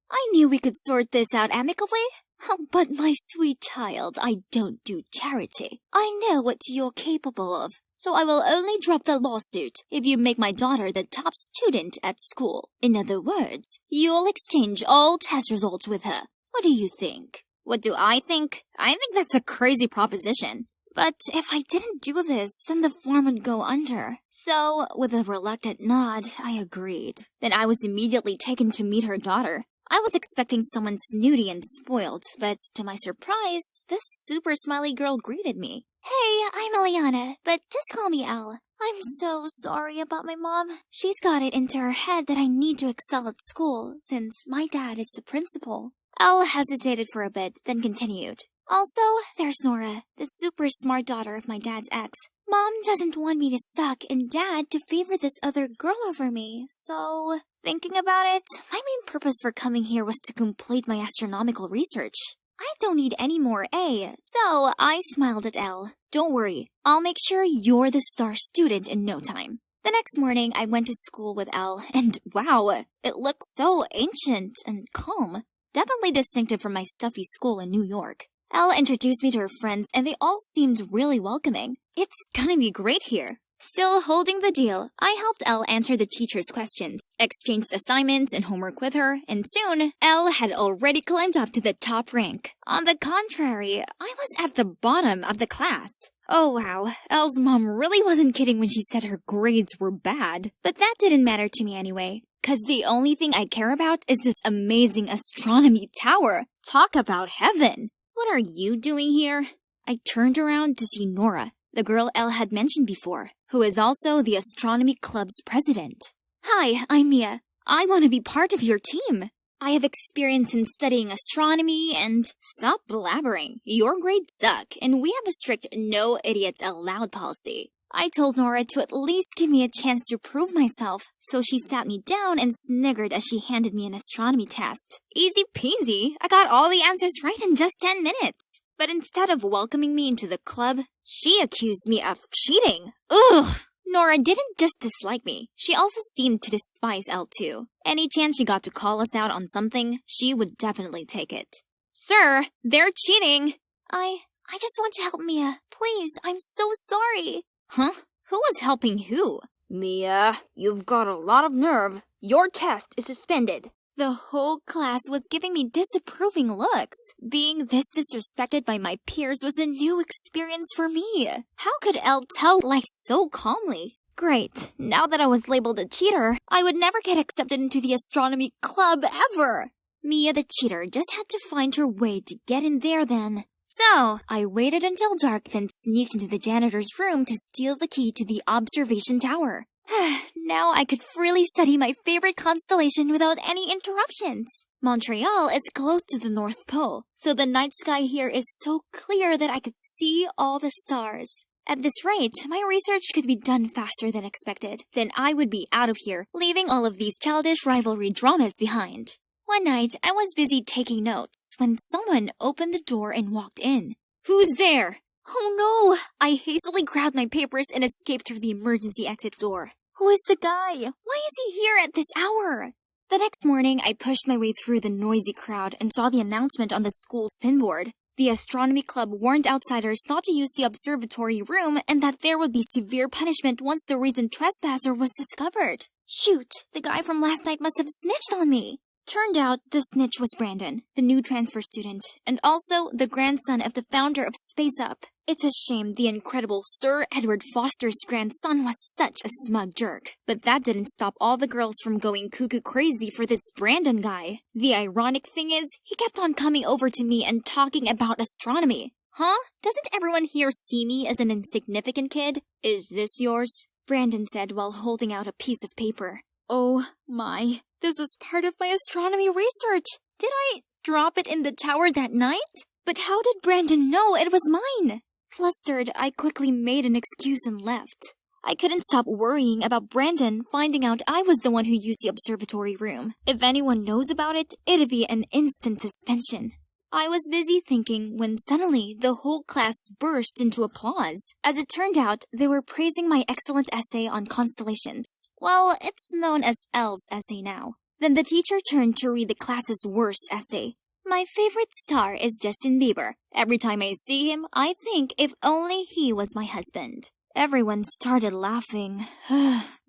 I knew we could sort this out amicably. Oh, but my sweet child, I don't do charity. I know what you're capable of, so I will only drop the lawsuit if you make my daughter the top student at school. In other words, you'll exchange all test results with her. What do you think? What do I think? I think that's a crazy proposition. But if I didn't do this, then the farm would go under. So, with a reluctant nod, I agreed. Then I was immediately taken to meet her daughter. I was expecting someone snooty and spoiled, but to my surprise, this super smiley girl greeted me. Hey, I'm Eliana, but just call me Elle. I'm so sorry about my mom. She's got it into her head that I need to excel at school, since my dad is the principal. Elle hesitated for a bit, then continued. Also, there's Nora, the super smart daughter of my dad's ex. Mom doesn't want me to suck and Dad to favor this other girl over me, so... Thinking about it, my main purpose for coming here was to complete my astronomical research. I don't need any more A, so I smiled at Elle. Don't worry, I'll make sure you're the star student in no time. The next morning, I went to school with Elle, and wow, it looked so ancient and calm. Definitely distinctive from my stuffy school in New York. Elle introduced me to her friends, and they all seemed really welcoming. It's gonna be great here. Still holding the deal, I helped Elle answer the teacher's questions, exchanged assignments and homework with her, and soon, Elle had already climbed up to the top rank. On the contrary, I was at the bottom of the class. Oh wow, Elle's mom really wasn't kidding when she said her grades were bad. But that didn't matter to me anyway, cause the only thing I care about is this amazing astronomy tower. Talk about heaven! What are you doing here? I turned around to see Nora, the girl Elle had mentioned before, who is also the astronomy club's president. Hi, I'm Mia. I want to be part of your team. I have experience in studying astronomy and... Stop blabbering. Your grades suck, and we have a strict no idiots allowed policy. I told Nora to at least give me a chance to prove myself, so she sat me down and sniggered as she handed me an astronomy test. Easy peasy. I got all the answers right in just 10 minutes. But instead of welcoming me into the club, she accused me of cheating. Ugh! Nora didn't just dislike me. She also seemed to despise Elle too. Any chance she got to call us out on something, she would definitely take it. Sir, they're cheating! I just want to help Mia. Please, I'm so sorry. Huh? Who was helping who? Mia, you've got a lot of nerve. Your test is suspended. The whole class was giving me disapproving looks. Being this disrespected by my peers was a new experience for me. How could Elle tell lies so calmly? Great. Now that I was labeled a cheater, I would never get accepted into the astronomy club ever. Mia the cheater just had to find her way to get in there then. So, I waited until dark, then sneaked into the janitor's room to steal the key to the observation tower. Now I could freely study my favorite constellation without any interruptions. Montreal is close to the North Pole, so the night sky here is so clear that I could see all the stars. At this rate, my research could be done faster than expected. Then I would be out of here, leaving all of these childish rivalry dramas behind. One night, I was busy taking notes when someone opened the door and walked in. Who's there? Oh no! I hastily grabbed my papers and escaped through the emergency exit door. Who is the guy? Why is he here at this hour? The next morning, I pushed my way through the noisy crowd and saw the announcement on the school spinboard. The astronomy club warned outsiders not to use the observatory room and that there would be severe punishment once the recent trespasser was discovered. Shoot, the guy from last night must have snitched on me. Turned out the snitch was Brandon, the new transfer student, and also the grandson of the founder of Space Up. It's a shame the incredible Sir Edward Foster's grandson was such a smug jerk. But that didn't stop all the girls from going cuckoo crazy for this Brandon guy. The ironic thing is, he kept on coming over to me and talking about astronomy. Huh? Doesn't everyone here see me as an insignificant kid? Is this yours? Brandon said while holding out a piece of paper. Oh my, this was part of my astronomy research. Did I drop it in the tower that night? But how did Brandon know it was mine? Flustered, I quickly made an excuse and left. I couldn't stop worrying about Brandon finding out I was the one who used the observatory room. If anyone knows about it, it'd be an instant suspension. I was busy thinking when suddenly the whole class burst into applause. As it turned out, they were praising my excellent essay on constellations. Well, it's known as Elle's essay now. Then the teacher turned to read the class's worst essay. My favorite star is Justin Bieber. Every time I see him, I think if only he was my husband. Everyone started laughing.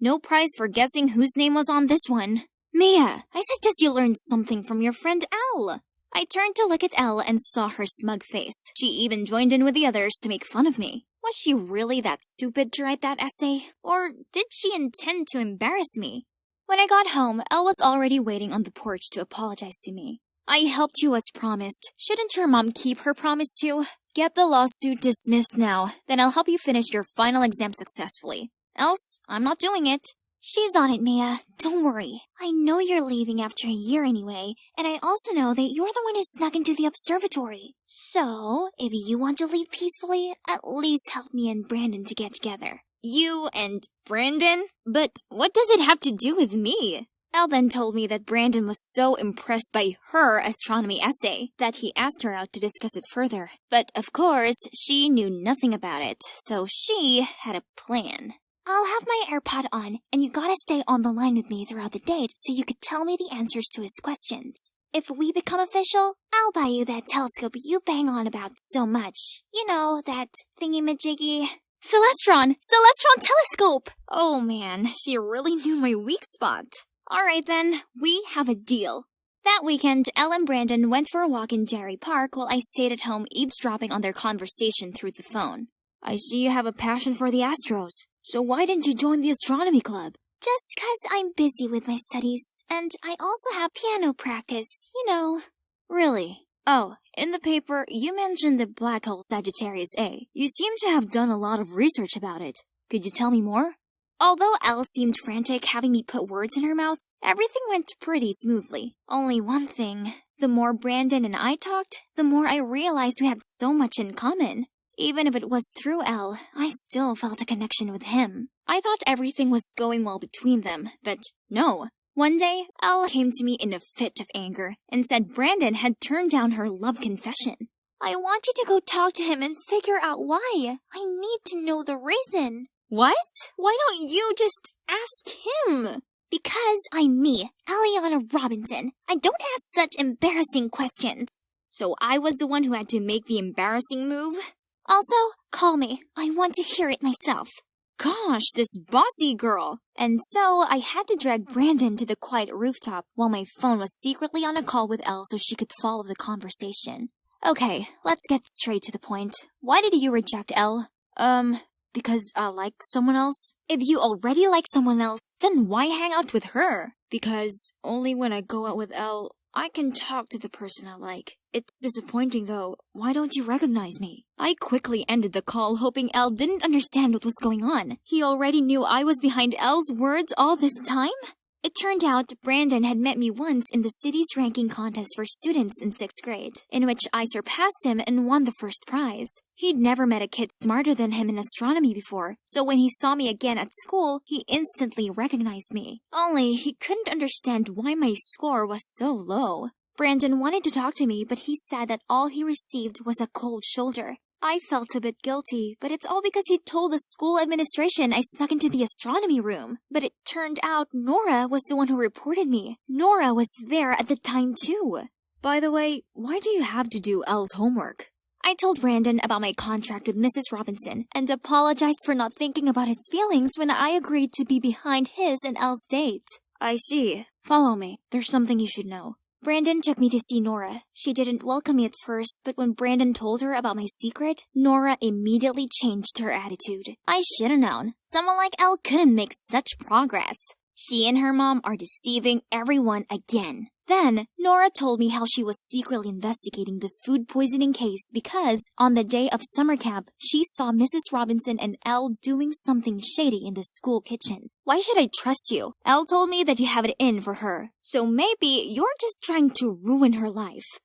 No prize for guessing whose name was on this one. Mia, I suggest you learned something from your friend Elle. I turned to look at Elle and saw her smug face. She even joined in with the others to make fun of me. Was she really that stupid to write that essay? Or did she intend to embarrass me? When I got home, Elle was already waiting on the porch to apologize to me. I helped you as promised. Shouldn't your mom keep her promise too? Get the lawsuit dismissed now, then I'll help you finish your final exam successfully. Else, I'm not doing it. She's on it, Mia. Don't worry. I know you're leaving after a year anyway, and I also know that you're the one who snuck into the observatory. So, if you want to leave peacefully, at least help me and Brandon to get together. You and Brandon? But what does it have to do with me? Elle then told me that Brandon was so impressed by her astronomy essay that he asked her out to discuss it further. But of course, she knew nothing about it, so she had a plan. I'll have my AirPod on, and you gotta stay on the line with me throughout the date so you could tell me the answers to his questions. If we become official, I'll buy you that telescope you bang on about so much. You know, that thingy-majiggy... Celestron telescope! Oh man, she really knew my weak spot. Alright then, we have a deal. That weekend, Elle and Brandon went for a walk in Jerry Park while I stayed at home eavesdropping on their conversation through the phone. I see you have a passion for the Astros, so why didn't you join the astronomy club? Just 'cause I'm busy with my studies, and I also have piano practice, you know. Really? Oh, in the paper, you mentioned the black hole Sagittarius A. You seem to have done a lot of research about it. Could you tell me more? Although Elle seemed frantic having me put words in her mouth, everything went pretty smoothly. Only one thing. The more Brandon and I talked, the more I realized we had so much in common. Even if it was through Elle, I still felt a connection with him. I thought everything was going well between them, but no. One day, Elle came to me in a fit of anger and said Brandon had turned down her love confession. I want you to go talk to him and figure out why. I need to know the reason. What? Why don't you just ask him? Because I'm me, Eliana Robinson. I don't ask such embarrassing questions. So I was the one who had to make the embarrassing move? Also, call me. I want to hear it myself. Gosh, this bossy girl. And so I had to drag Brandon to the quiet rooftop while my phone was secretly on a call with Elle so she could follow the conversation. Okay, let's get straight to the point. Why did you reject Elle? Because I like someone else? If you already like someone else, then why hang out with her? Because only when I go out with Elle, I can talk to the person I like. It's disappointing though. Why don't you recognize me? I quickly ended the call hoping Elle didn't understand what was going on. He already knew I was behind Elle's words all this time? It turned out Brandon had met me once in the city's ranking contest for students in 6th grade, in which I surpassed him and won the first prize. He'd never met a kid smarter than him in astronomy before, so when he saw me again at school, he instantly recognized me. Only he couldn't understand why my score was so low. Brandon wanted to talk to me, but he said that all he received was a cold shoulder. I felt a bit guilty, but it's all because he told the school administration I snuck into the astronomy room. But it turned out Nora was the one who reported me. Nora was there at the time too. By the way, why do you have to do Elle's homework? I told Brandon about my contract with Mrs. Robinson and apologized for not thinking about his feelings when I agreed to be behind his and Elle's date. I see. Follow me. There's something you should know. Brandon took me to see Nora. She didn't welcome me at first, but when Brandon told her about my secret, Nora immediately changed her attitude. I should have known. Someone like Elle couldn't make such progress. She and her mom are deceiving everyone again. Then, Nora told me how she was secretly investigating the food poisoning case because, on the day of summer camp, she saw Mrs. Robinson and Elle doing something shady in the school kitchen. Why should I trust you? Elle told me that you have it in for her, so maybe you're just trying to ruin her life.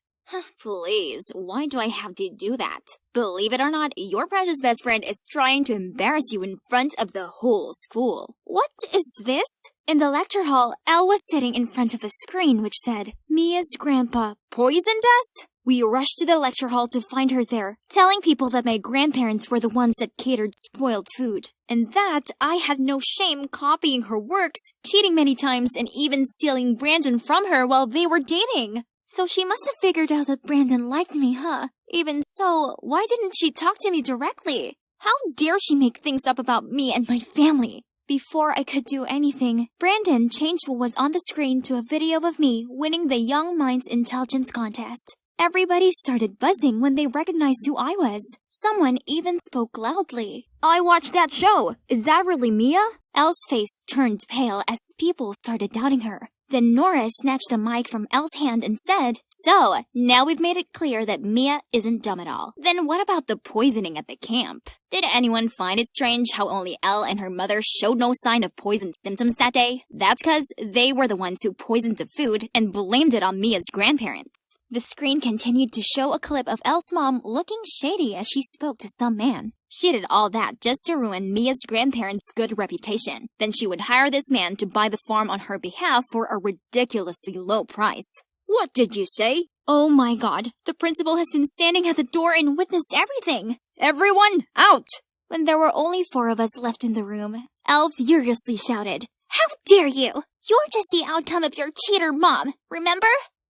Please, why do I have to do that? Believe it or not, your precious best friend is trying to embarrass you in front of the whole school. What is this? In the lecture hall, Elle was sitting in front of a screen which said, Mia's grandpa poisoned us? We rushed to the lecture hall to find her there, telling people that my grandparents were the ones that catered spoiled food, and that I had no shame copying her works, cheating many times, and even stealing Brandon from her while they were dating. So she must have figured out that Brandon liked me, huh? Even so, why didn't she talk to me directly? How dare she make things up about me and my family? Before I could do anything, Brandon changed what was on the screen to a video of me winning the Young Minds Intelligence Contest. Everybody started buzzing when they recognized who I was. Someone even spoke loudly. I watched that show. Is that really Mia? Elle's face turned pale as people started doubting her. Then Nora snatched the mic from Elle's hand and said, So, now we've made it clear that Mia isn't dumb at all. Then what about the poisoning at the camp? Did anyone find it strange how only Elle and her mother showed no sign of poison symptoms that day? That's because they were the ones who poisoned the food and blamed it on Mia's grandparents. The screen continued to show a clip of Elle's mom looking shady as she spoke to some man. She did all that just to ruin Mia's grandparents' good reputation. Then she would hire this man to buy the farm on her behalf for a ridiculously low price. What did you say? Oh my god, the principal has been standing at the door and witnessed everything. Everyone, out! When there were only 4 of us left in the room, Elle furiously shouted, How dare you! You're just the outcome of your cheater mom, remember?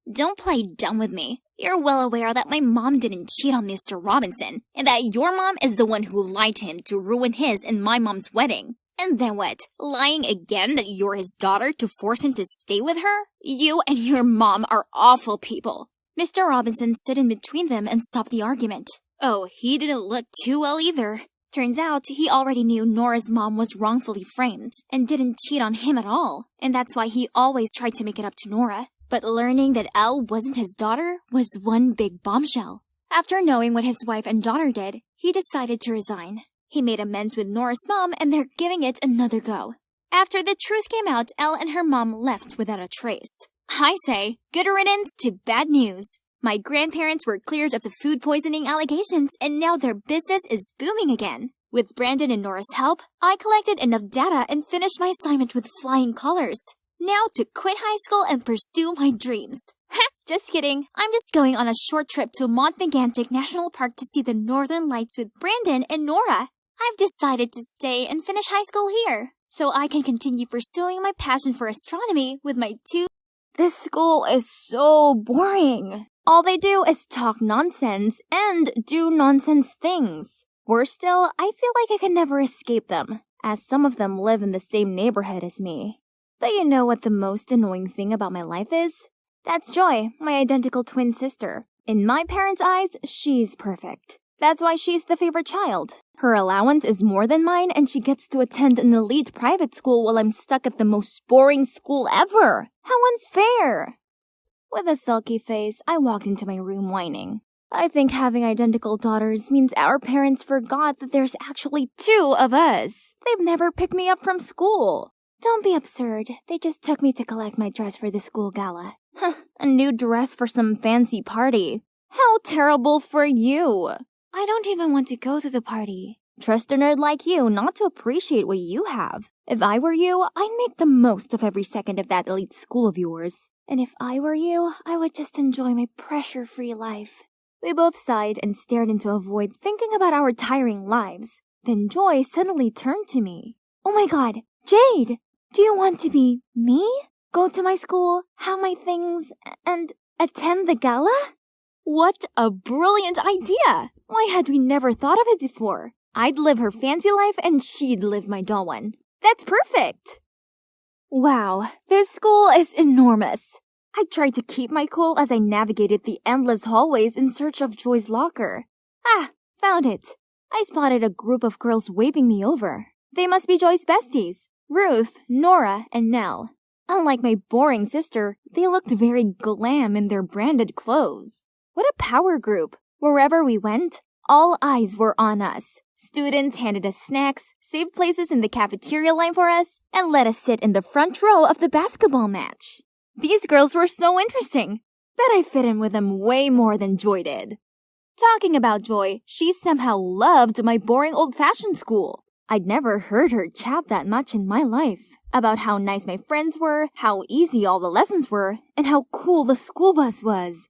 Don't play dumb with me. You're well aware that my mom didn't cheat on Mr. Robinson, and that your mom is the one who lied to him to ruin his and my mom's wedding. And then what? Lying again that you're his daughter to force him to stay with her? You and your mom are awful people. Mr. Robinson stood in between them and stopped the argument. Oh, he didn't look too well either. Turns out he already knew Nora's mom was wrongfully framed and didn't cheat on him at all, and that's why he always tried to make it up to Nora. But learning that Elle wasn't his daughter was one big bombshell. After knowing what his wife and daughter did, he decided to resign. He made amends with Nora's mom and they're giving it another go. After the truth came out, Elle and her mom left without a trace. I say, good riddance to bad news. My grandparents were cleared of the food poisoning allegations and now their business is booming again. With Brandon and Nora's help, I collected enough data and finished my assignment with flying colors. Now to quit high school and pursue my dreams. Just kidding. I'm just going on a short trip to Montmegantic National Park to see the Northern Lights with Brandon and Nora. I've decided to stay and finish high school here, so I can continue pursuing my passion for astronomy with my 2. This school is so boring. All they do is talk nonsense and do nonsense things. Worse still, I feel like I can never escape them, as some of them live in the same neighborhood as me. But you know what the most annoying thing about my life is? That's Joy, my identical twin sister. In my parents' eyes, she's perfect. That's why she's the favorite child. Her allowance is more than mine and she gets to attend an elite private school while I'm stuck at the most boring school ever. How unfair! With a sulky face, I walked into my room whining. I think having identical daughters means our parents forgot that there's actually 2 of us. They've never picked me up from school. Don't be absurd. They just took me to collect my dress for the school gala. A new dress for some fancy party. How terrible for you. I don't even want to go to the party. Trust a nerd like you not to appreciate what you have. If I were you, I'd make the most of every second of that elite school of yours. And if I were you, I would just enjoy my pressure-free life. We both sighed and stared into a void thinking about our tiring lives. Then Joy suddenly turned to me. Oh my god, Jade! Do you want to be me? Go to my school, have my things, and attend the gala? What a brilliant idea! Why had we never thought of it before? I'd live her fancy life and she'd live my dull one. That's perfect! Wow, this school is enormous. I tried to keep my cool as I navigated the endless hallways in search of Joy's locker. Ah, found it. I spotted a group of girls waving me over. They must be Joy's besties. Ruth, Nora, and Nell. Unlike my boring sister, they looked very glam in their branded clothes. What a power group! Wherever we went, all eyes were on us. Students handed us snacks, saved places in the cafeteria line for us, and let us sit in the front row of the basketball match. These girls were so interesting. Bet I fit in with them way more than Joy did. Talking about Joy, she somehow loved my boring old-fashioned school. I'd never heard her chat that much in my life, about how nice my friends were, how easy all the lessons were, and how cool the school bus was.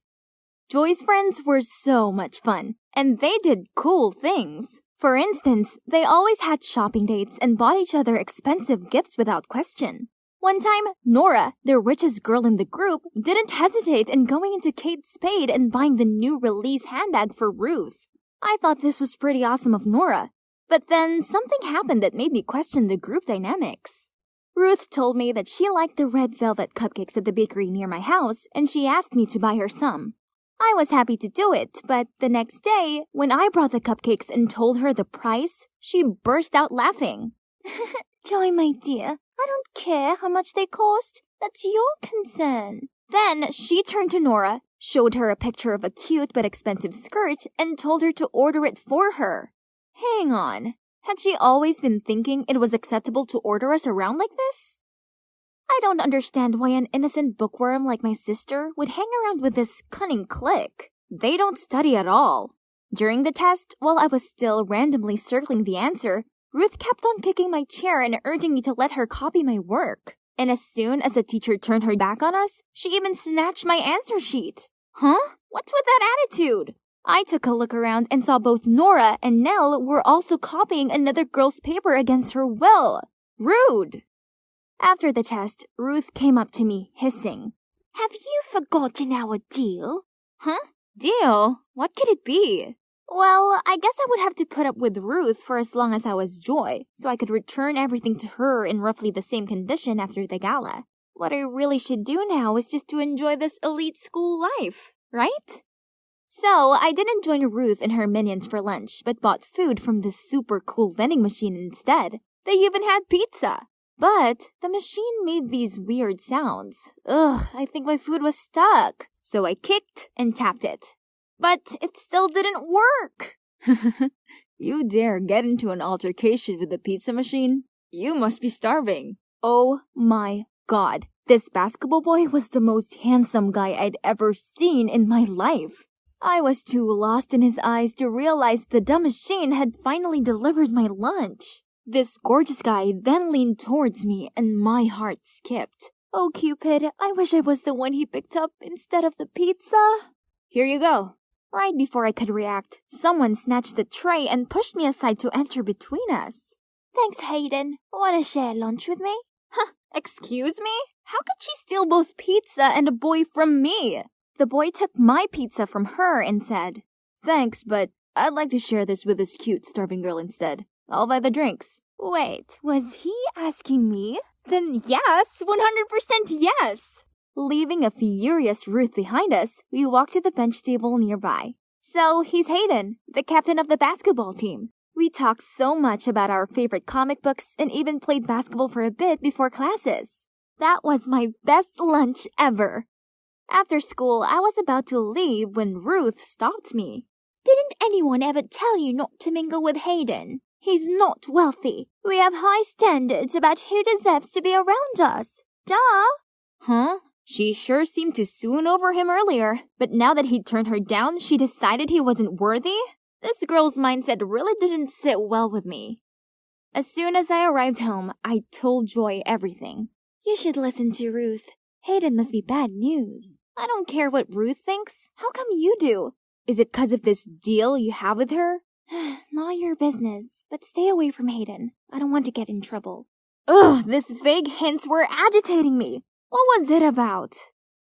Joy's friends were so much fun, and they did cool things. For instance, they always had shopping dates and bought each other expensive gifts without question. One time, Nora, the richest girl in the group, didn't hesitate in going into Kate Spade and buying the new release handbag for Ruth. I thought this was pretty awesome of Nora. But then something happened that made me question the group dynamics. Ruth told me that she liked the red velvet cupcakes at the bakery near my house, and she asked me to buy her some. I was happy to do it, but the next day, when I brought the cupcakes and told her the price, she burst out laughing. Joy, my dear, I don't care how much they cost. That's your concern. Then she turned to Nora, showed her a picture of a cute but expensive skirt, and told her to order it for her. Hang on. Had she always been thinking it was acceptable to order us around like this? I don't understand why an innocent bookworm like my sister would hang around with this cunning clique. They don't study at all. During the test, while I was still randomly circling the answer, Ruth kept on kicking my chair and urging me to let her copy my work. And as soon as the teacher turned her back on us, she even snatched my answer sheet. Huh? What's with that attitude? I took a look around and saw both Nora and Nell were also copying another girl's paper against her will. Rude! After the test, Ruth came up to me, hissing. Have you forgotten our deal? Huh? Deal? What could it be? Well, I guess I would have to put up with Ruth for as long as I was Joy, so I could return everything to her in roughly the same condition after the gala. What I really should do now is just to enjoy this elite school life, right? So, I didn't join Ruth and her minions for lunch, but bought food from this super cool vending machine instead. They even had pizza. But the machine made these weird sounds. Ugh, I think my food was stuck. So I kicked and tapped it. But it still didn't work. You dare get into an altercation with the pizza machine? You must be starving. Oh my god. This basketball boy was the most handsome guy I'd ever seen in my life. I was too lost in his eyes to realize the dumb machine had finally delivered my lunch. This gorgeous guy then leaned towards me and my heart skipped. Oh, Cupid, I wish I was the one he picked up instead of the pizza. Here you go. Right before I could react, someone snatched the tray and pushed me aside to enter between us. Thanks, Hayden. Want to share lunch with me? Huh, excuse me? How could she steal both pizza and a boy from me? The boy took my pizza from her and said, Thanks, but I'd like to share this with this cute, starving girl instead. I'll buy the drinks. Wait, was he asking me? Then yes, 100% yes! Leaving a furious Ruth behind us, we walked to the bench table nearby. So, he's Hayden, the captain of the basketball team. We talked so much about our favorite comic books and even played basketball for a bit before classes. That was my best lunch ever. After school, I was about to leave when Ruth stopped me. Didn't anyone ever tell you not to mingle with Hayden? He's not wealthy. We have high standards about who deserves to be around us. Duh! Huh? She sure seemed to swoon over him earlier, but now that he'd turned her down, she decided he wasn't worthy? This girl's mindset really didn't sit well with me. As soon as I arrived home, I told Joy everything. You should listen to Ruth. Hayden must be bad news. I don't care what Ruth thinks. How come you do? Is it 'cause of this deal you have with her? Not your business, but stay away from Hayden. I don't want to get in trouble. Ugh, these vague hints were agitating me. What was it about?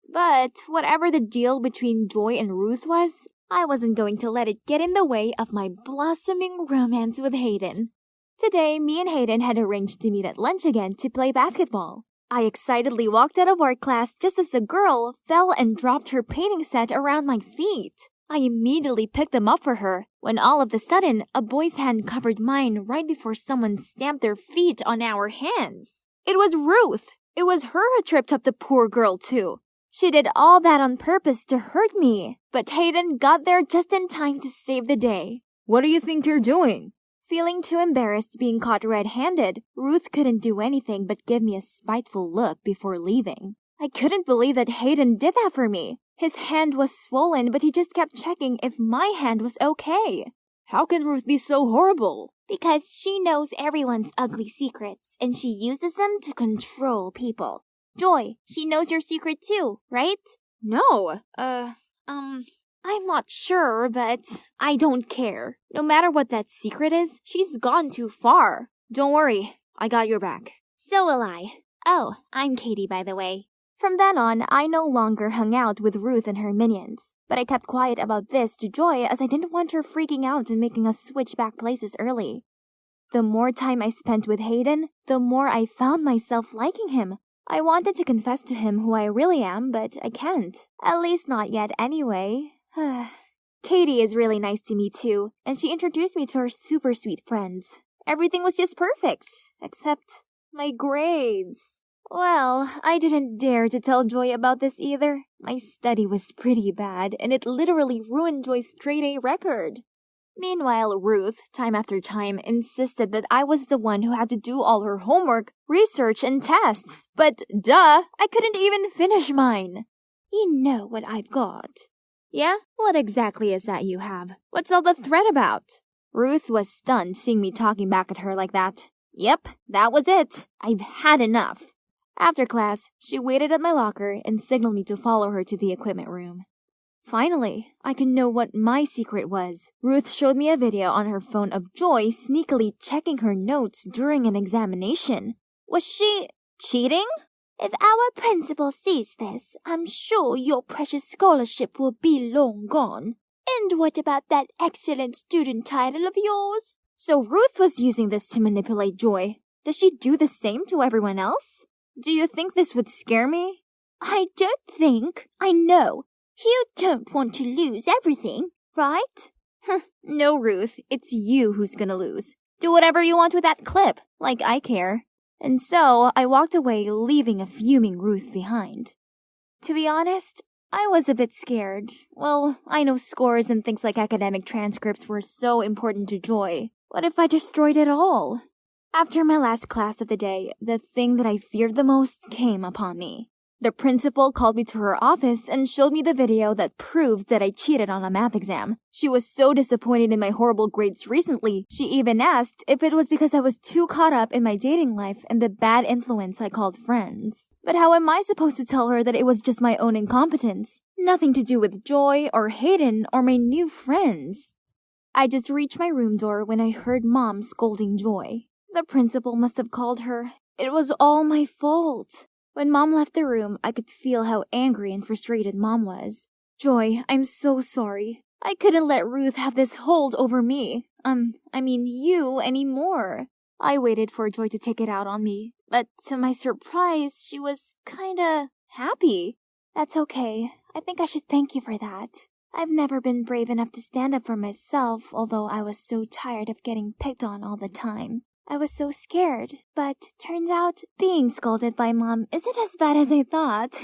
But whatever the deal between Joy and Ruth was, I wasn't going to let it get in the way of my blossoming romance with Hayden. Today, me and Hayden had arranged to meet at lunch again to play basketball. I excitedly walked out of art class just as the girl fell and dropped her painting set around my feet. I immediately picked them up for her, when all of a sudden, a boy's hand covered mine right before someone stamped their feet on our hands. It was Ruth! It was her who tripped up the poor girl, too. She did all that on purpose to hurt me, but Hayden got there just in time to save the day. What do you think you're doing? Feeling too embarrassed being caught red-handed, Ruth couldn't do anything but give me a spiteful look before leaving. I couldn't believe that Hayden did that for me. His hand was swollen, but he just kept checking if my hand was okay. How can Ruth be so horrible? Because she knows everyone's ugly secrets, and she uses them to control people. Joy, she knows your secret too, right? No. I'm not sure, but I don't care. No matter what that secret is, she's gone too far. Don't worry, I got your back. So will I. Oh, I'm Katie, by the way. From then on, I no longer hung out with Ruth and her minions. But I kept quiet about this to Joy as I didn't want her freaking out and making us switch back places early. The more time I spent with Hayden, the more I found myself liking him. I wanted to confess to him who I really am, but I can't. At least not yet anyway. Katie is really nice to me too, and she introduced me to her super sweet friends. Everything was just perfect, except my grades. Well, I didn't dare to tell Joy about this either. My study was pretty bad, and it literally ruined Joy's straight-A record. Meanwhile, Ruth, time after time, insisted that I was the one who had to do all her homework, research, and tests. But duh, I couldn't even finish mine. You know what I've got. Yeah? What exactly is that you have? What's all the threat about? Ruth was stunned seeing me talking back at her like that. Yep, that was it. I've had enough. After class, she waited at my locker and signaled me to follow her to the equipment room. Finally, I could know what my secret was. Ruth showed me a video on her phone of Joy sneakily checking her notes during an examination. Was she cheating? If our principal sees this, I'm sure your precious scholarship will be long gone. And what about that excellent student title of yours? So Ruth was using this to manipulate Joy. Does she do the same to everyone else? Do you think this would scare me? I don't think. I know. You don't want to lose everything, right? No, Ruth. It's you who's gonna lose. Do whatever you want with that clip, like I care. And so I walked away, leaving a fuming Ruth behind. To be honest, I was a bit scared. Well, I know scores and things like academic transcripts were so important to Joy. What if I destroyed it all? After my last class of the day, the thing that I feared the most came upon me. The principal called me to her office and showed me the video that proved that I cheated on a math exam. She was so disappointed in my horrible grades recently, she even asked if it was because I was too caught up in my dating life and the bad influence I called friends. But how am I supposed to tell her that it was just my own incompetence? Nothing to do with Joy or Hayden or my new friends. I just reached my room door when I heard Mom scolding Joy. The principal must have called her. It was all my fault. When Mom left the room, I could feel how angry and frustrated Mom was. Joy, I'm so sorry. I couldn't let Ruth have this hold over me. You anymore. I waited for Joy to take it out on me, but to my surprise, she was kinda happy. That's okay. I think I should thank you for that. I've never been brave enough to stand up for myself, although I was so tired of getting picked on all the time. I was so scared, but turns out being scolded by Mom isn't as bad as I thought.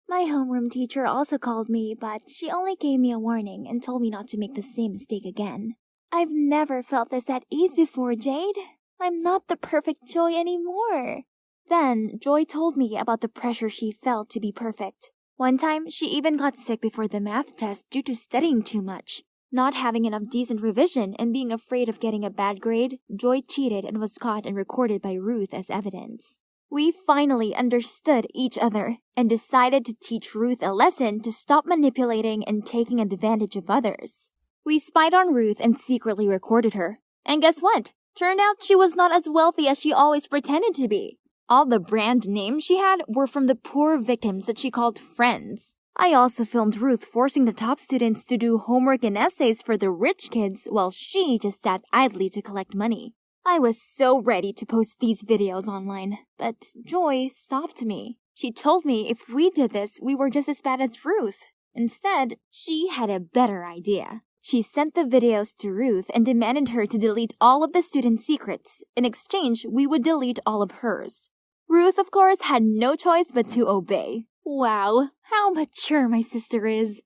My homeroom teacher also called me, but she only gave me a warning and told me not to make the same mistake again. I've never felt this at ease before, Jade. I'm not the perfect Joy anymore. Then, Joy told me about the pressure she felt to be perfect. One time, she even got sick before the math test due to studying too much. Not having enough decent revision and being afraid of getting a bad grade, Joy cheated and was caught and recorded by Ruth as evidence. We finally understood each other and decided to teach Ruth a lesson to stop manipulating and taking advantage of others. We spied on Ruth and secretly recorded her. And guess what? Turned out she was not as wealthy as she always pretended to be. All the brand names she had were from the poor victims that she called friends. I also filmed Ruth forcing the top students to do homework and essays for the rich kids while she just sat idly to collect money. I was so ready to post these videos online, but Joy stopped me. She told me if we did this, we were just as bad as Ruth. Instead, she had a better idea. She sent the videos to Ruth and demanded her to delete all of the students' secrets. In exchange, we would delete all of hers. Ruth, of course, had no choice but to obey. Wow, how mature my sister is.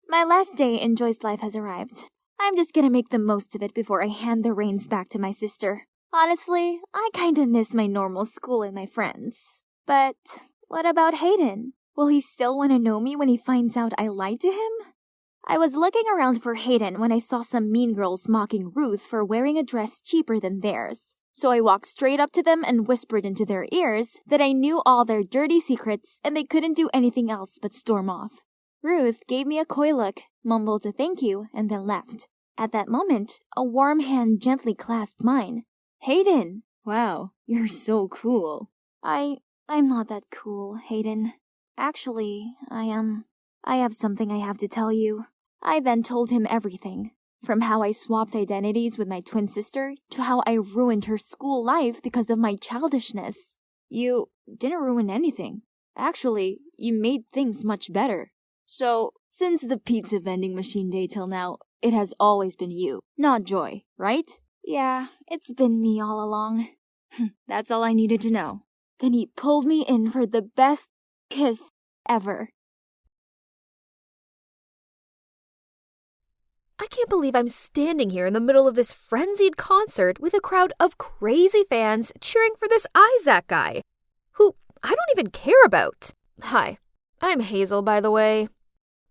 My last day in Joy's life has arrived. I'm just gonna make the most of it before I hand the reins back to my sister. Honestly, I kinda miss my normal school and my friends. But what about Hayden? Will he still want to know me when he finds out I lied to him? I was looking around for Hayden when I saw some mean girls mocking Ruth for wearing a dress cheaper than theirs. So I walked straight up to them and whispered into their ears that I knew all their dirty secrets and they couldn't do anything else but storm off. Ruth gave me a coy look, mumbled a thank you, and then left. At that moment, a warm hand gently clasped mine. Hayden! Wow, you're so cool. I'm not that cool, Hayden. Actually, I have something I have to tell you. I then told him everything. From how I swapped identities with my twin sister to how I ruined her school life because of my childishness. You didn't ruin anything. Actually, you made things much better. So, since the pizza vending machine day till now, it has always been you, not Joy, right? Yeah, it's been me all along. That's all I needed to know. Then he pulled me in for the best kiss ever. I can't believe I'm standing here in the middle of this frenzied concert with a crowd of crazy fans cheering for this Isaac guy, who I don't even care about. Hi, I'm Hazel, by the way.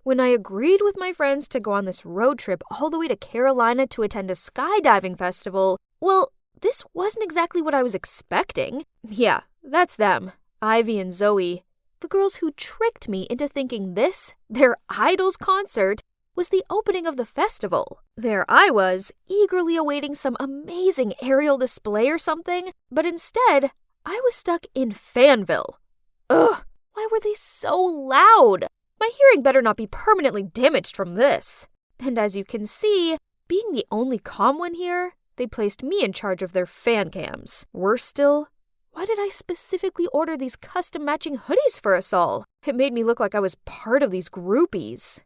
When I agreed with my friends to go on this road trip all the way to Carolina to attend a skydiving festival, well, this wasn't exactly what I was expecting. Yeah, that's them, Ivy and Zoe, the girls who tricked me into thinking this, their idol's concert, was the opening of the festival. There I was, eagerly awaiting some amazing aerial display or something, but instead, I was stuck in Fanville. Ugh, why were they so loud? My hearing better not be permanently damaged from this. And as you can see, being the only calm one here, they placed me in charge of their fan cams. Worse still, why did I specifically order these custom matching hoodies for us all? It made me look like I was part of these groupies.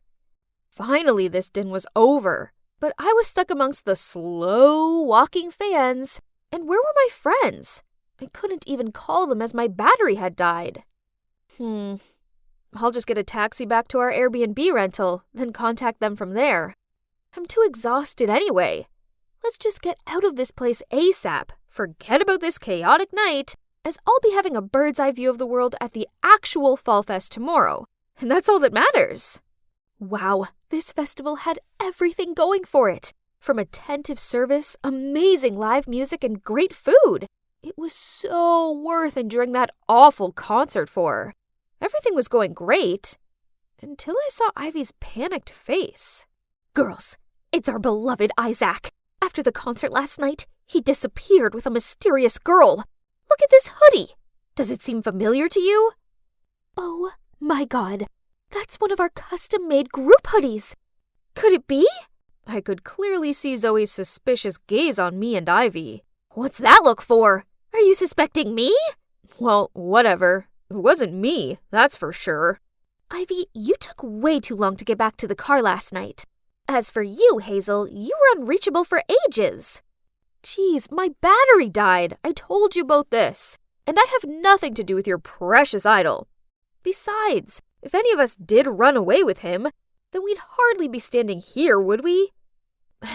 Finally, this din was over, but I was stuck amongst the slow-walking fans, and where were my friends? I couldn't even call them as my battery had died. I'll just get a taxi back to our Airbnb rental, then contact them from there. I'm too exhausted anyway. Let's just get out of this place ASAP, forget about this chaotic night, as I'll be having a bird's-eye view of the world at the actual Fall Fest tomorrow, and that's all that matters. Wow, this festival had everything going for it. From attentive service, amazing live music, and great food. It was so worth enduring that awful concert for. Everything was going great, until I saw Ivy's panicked face. Girls, it's our beloved Isaac. After the concert last night, he disappeared with a mysterious girl. Look at this hoodie. Does it seem familiar to you? Oh my god. That's one of our custom-made group hoodies. Could it be? I could clearly see Zoe's suspicious gaze on me and Ivy. What's that look for? Are you suspecting me? Well, whatever. It wasn't me, that's for sure. Ivy, you took way too long to get back to the car last night. As for you, Hazel, you were unreachable for ages. Geez, my battery died. I told you both this. And I have nothing to do with your precious idol. Besides, if any of us did run away with him, then we'd hardly be standing here, would we?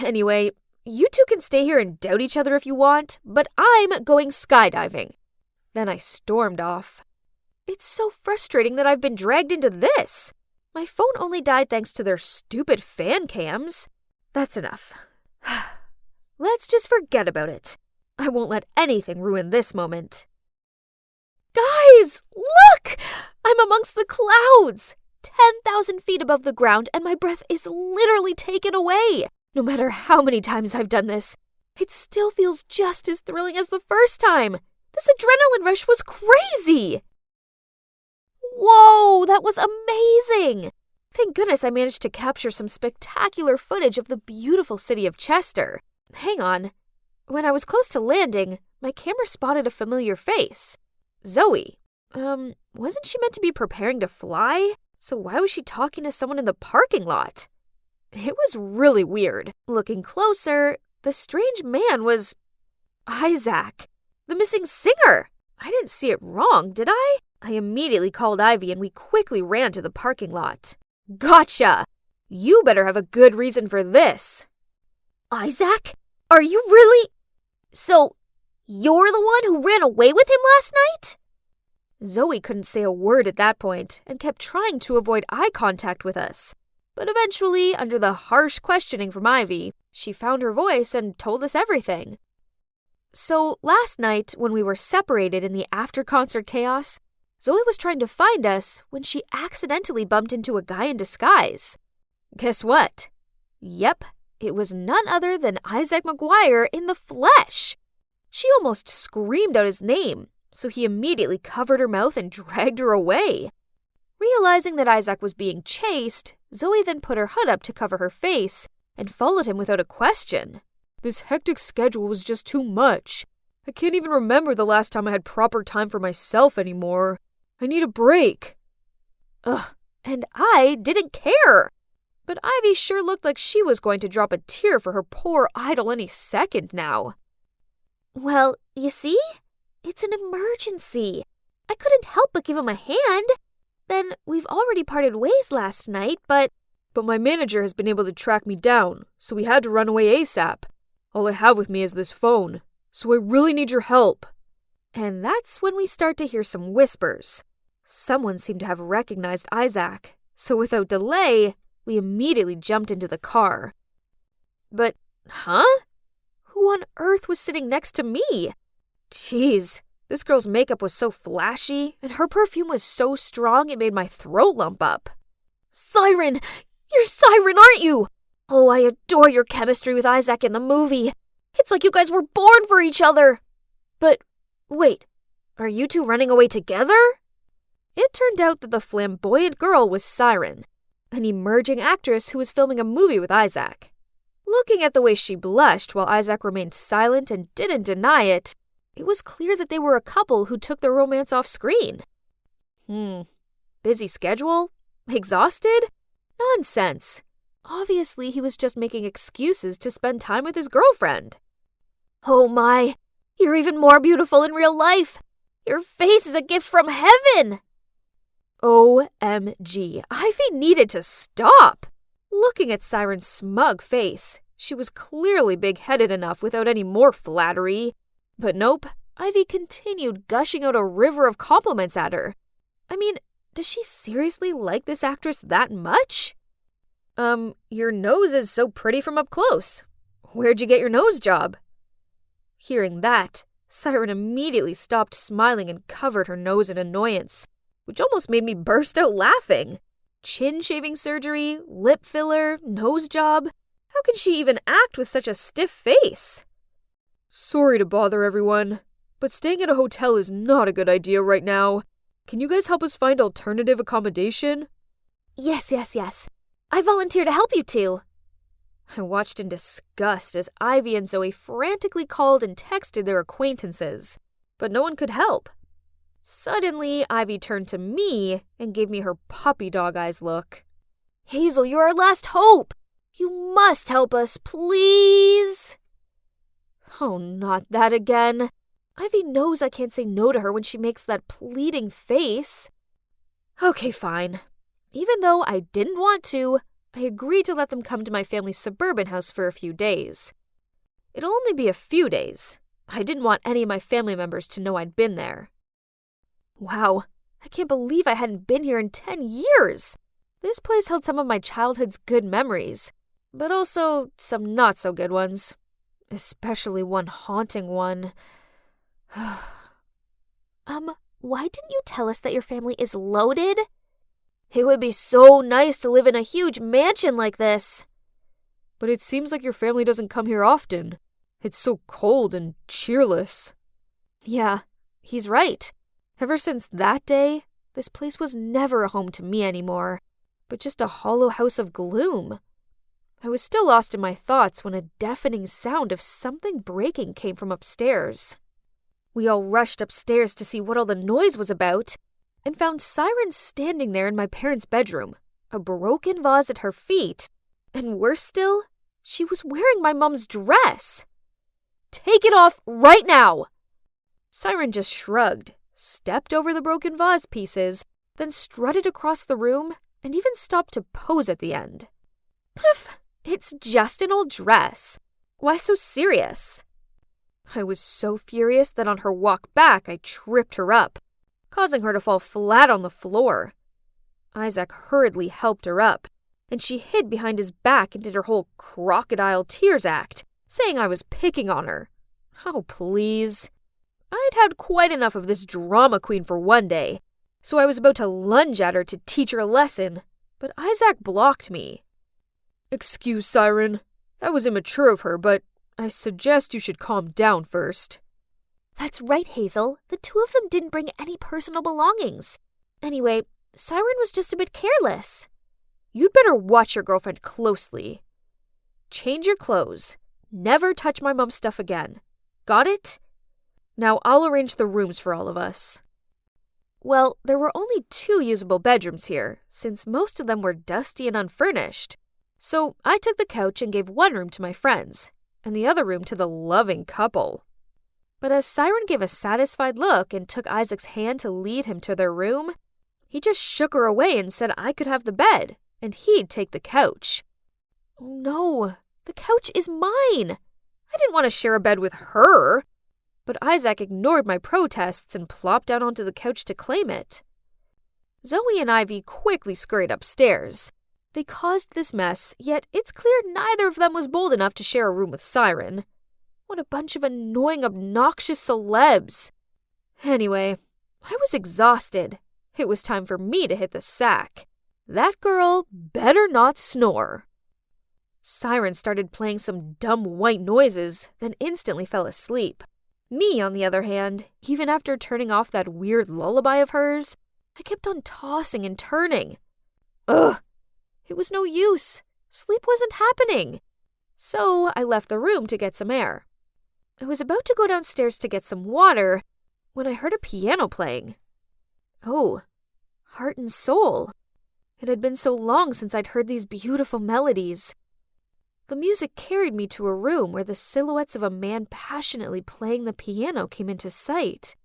Anyway, you two can stay here and doubt each other if you want, but I'm going skydiving. Then I stormed off. It's so frustrating that I've been dragged into this. My phone only died thanks to their stupid fan cams. That's enough. Let's just forget about it. I won't let anything ruin this moment. Guys, look! I'm amongst the clouds! 10,000 feet above the ground, and my breath is literally taken away. No matter how many times I've done this, it still feels just as thrilling as the first time. This adrenaline rush was crazy! Whoa, that was amazing! Thank goodness I managed to capture some spectacular footage of the beautiful city of Chester. Hang on. When I was close to landing, my camera spotted a familiar face. Zoe. Wasn't she meant to be preparing to fly? So why was she talking to someone in the parking lot? It was really weird. Looking closer, the strange man was Isaac, the missing singer. I didn't see it wrong, did I? I immediately called Ivy and we quickly ran to the parking lot. Gotcha! You better have a good reason for this. Isaac? Are you really? So, you're the one who ran away with him last night? Zoe couldn't say a word at that point and kept trying to avoid eye contact with us. But eventually, under the harsh questioning from Ivy, she found her voice and told us everything. So last night, when we were separated in the after-concert chaos, Zoe was trying to find us when she accidentally bumped into a guy in disguise. Guess what? Yep, it was none other than Isaac McGuire in the flesh. She almost screamed out his name, so he immediately covered her mouth and dragged her away. Realizing that Isaac was being chased, Zoe then put her hood up to cover her face and followed him without a question. This hectic schedule was just too much. I can't even remember the last time I had proper time for myself anymore. I need a break. Ugh, and I didn't care. But Ivy sure looked like she was going to drop a tear for her poor idol any second now. Well, you see? It's an emergency. I couldn't help but give him a hand. Then we've already parted ways last night, but my manager has been able to track me down, so we had to run away ASAP. All I have with me is this phone, so I really need your help. And that's when we start to hear some whispers. Someone seemed to have recognized Isaac, so without delay, we immediately jumped into the car. But, who on earth was sitting next to me? Jeez, this girl's makeup was so flashy, and her perfume was so strong it made my throat lump up. Siren! You're Siren, aren't you? Oh, I adore your chemistry with Isaac in the movie. It's like you guys were born for each other. But, wait, are you two running away together? It turned out that the flamboyant girl was Siren, an emerging actress who was filming a movie with Isaac. Looking at the way she blushed while Isaac remained silent and didn't deny it, it was clear that they were a couple who took their romance off screen. Busy schedule? Exhausted? Nonsense. Obviously, he was just making excuses to spend time with his girlfriend. Oh my, you're even more beautiful in real life. Your face is a gift from heaven. OMG, Ivy needed to stop. Looking at Siren's smug face, she was clearly big-headed enough without any more flattery. But nope, Ivy continued gushing out a river of compliments at her. I mean, does she seriously like this actress that much? Your nose is so pretty from up close. Where'd you get your nose job? Hearing that, Siren immediately stopped smiling and covered her nose in annoyance, which almost made me burst out laughing. Chin shaving surgery, lip filler, nose job. How can she even act with such a stiff face? Sorry to bother everyone, but staying at a hotel is not a good idea right now. Can you guys help us find alternative accommodation? Yes. I volunteer to help you two. I watched in disgust as Ivy and Zoe frantically called and texted their acquaintances, but no one could help. Suddenly, Ivy turned to me and gave me her puppy dog eyes look. Hazel, you're our last hope. You must help us, please. Oh, not that again. Ivy knows I can't say no to her when she makes that pleading face. Okay, fine. Even though I didn't want to, I agreed to let them come to my family's suburban house for a few days. It'll only be a few days. I didn't want any of my family members to know I'd been there. Wow, I can't believe I hadn't been here in 10 years. This place held some of my childhood's good memories, but also some not-so-good ones. Especially one haunting one. Why didn't you tell us that your family is loaded? It would be so nice to live in a huge mansion like this. But it seems like your family doesn't come here often. It's so cold and cheerless. Yeah, he's right. Ever since that day, this place was never a home to me anymore, but just a hollow house of gloom. I was still lost in my thoughts when a deafening sound of something breaking came from upstairs. We all rushed upstairs to see what all the noise was about, and found Siren standing there in my parents' bedroom, a broken vase at her feet, and worse still, she was wearing my mom's dress. Take it off right now! Siren just shrugged, stepped over the broken vase pieces, then strutted across the room and even stopped to pose at the end. Poof! It's just an old dress. Why so serious? I was so furious that on her walk back I tripped her up, causing her to fall flat on the floor. Isaac hurriedly helped her up, and she hid behind his back and did her whole crocodile tears act, saying I was picking on her. Oh, please. I'd had quite enough of this drama queen for one day, so I was about to lunge at her to teach her a lesson, but Isaac blocked me. Excuse, Siren. That was immature of her, but I suggest you should calm down first. That's right, Hazel. The two of them didn't bring any personal belongings. Anyway, Siren was just a bit careless. You'd better watch your girlfriend closely. Change your clothes. Never touch my mom's stuff again. Got it? Now I'll arrange the rooms for all of us. Well, there were only 2 usable bedrooms here, since most of them were dusty and unfurnished. So I took the couch and gave one room to my friends, and the other room to the loving couple. But as Siren gave a satisfied look and took Isaac's hand to lead him to their room, he just shook her away and said I could have the bed, and he'd take the couch. Oh no, the couch is mine! I didn't want to share a bed with her. But Isaac ignored my protests and plopped down onto the couch to claim it. Zoe and Ivy quickly scurried upstairs. They caused this mess, yet it's clear neither of them was bold enough to share a room with Siren. What a bunch of annoying, obnoxious celebs. Anyway, I was exhausted. It was time for me to hit the sack. That girl better not snore. Siren started playing some dumb white noises, then instantly fell asleep. Me, on the other hand, even after turning off that weird lullaby of hers, I kept on tossing and turning. Ugh! It was no use. Sleep wasn't happening. So I left the room to get some air. I was about to go downstairs to get some water when I heard a piano playing. Oh, Heart and Soul. It had been so long since I'd heard these beautiful melodies. The music carried me to a room where the silhouettes of a man passionately playing the piano came into sight.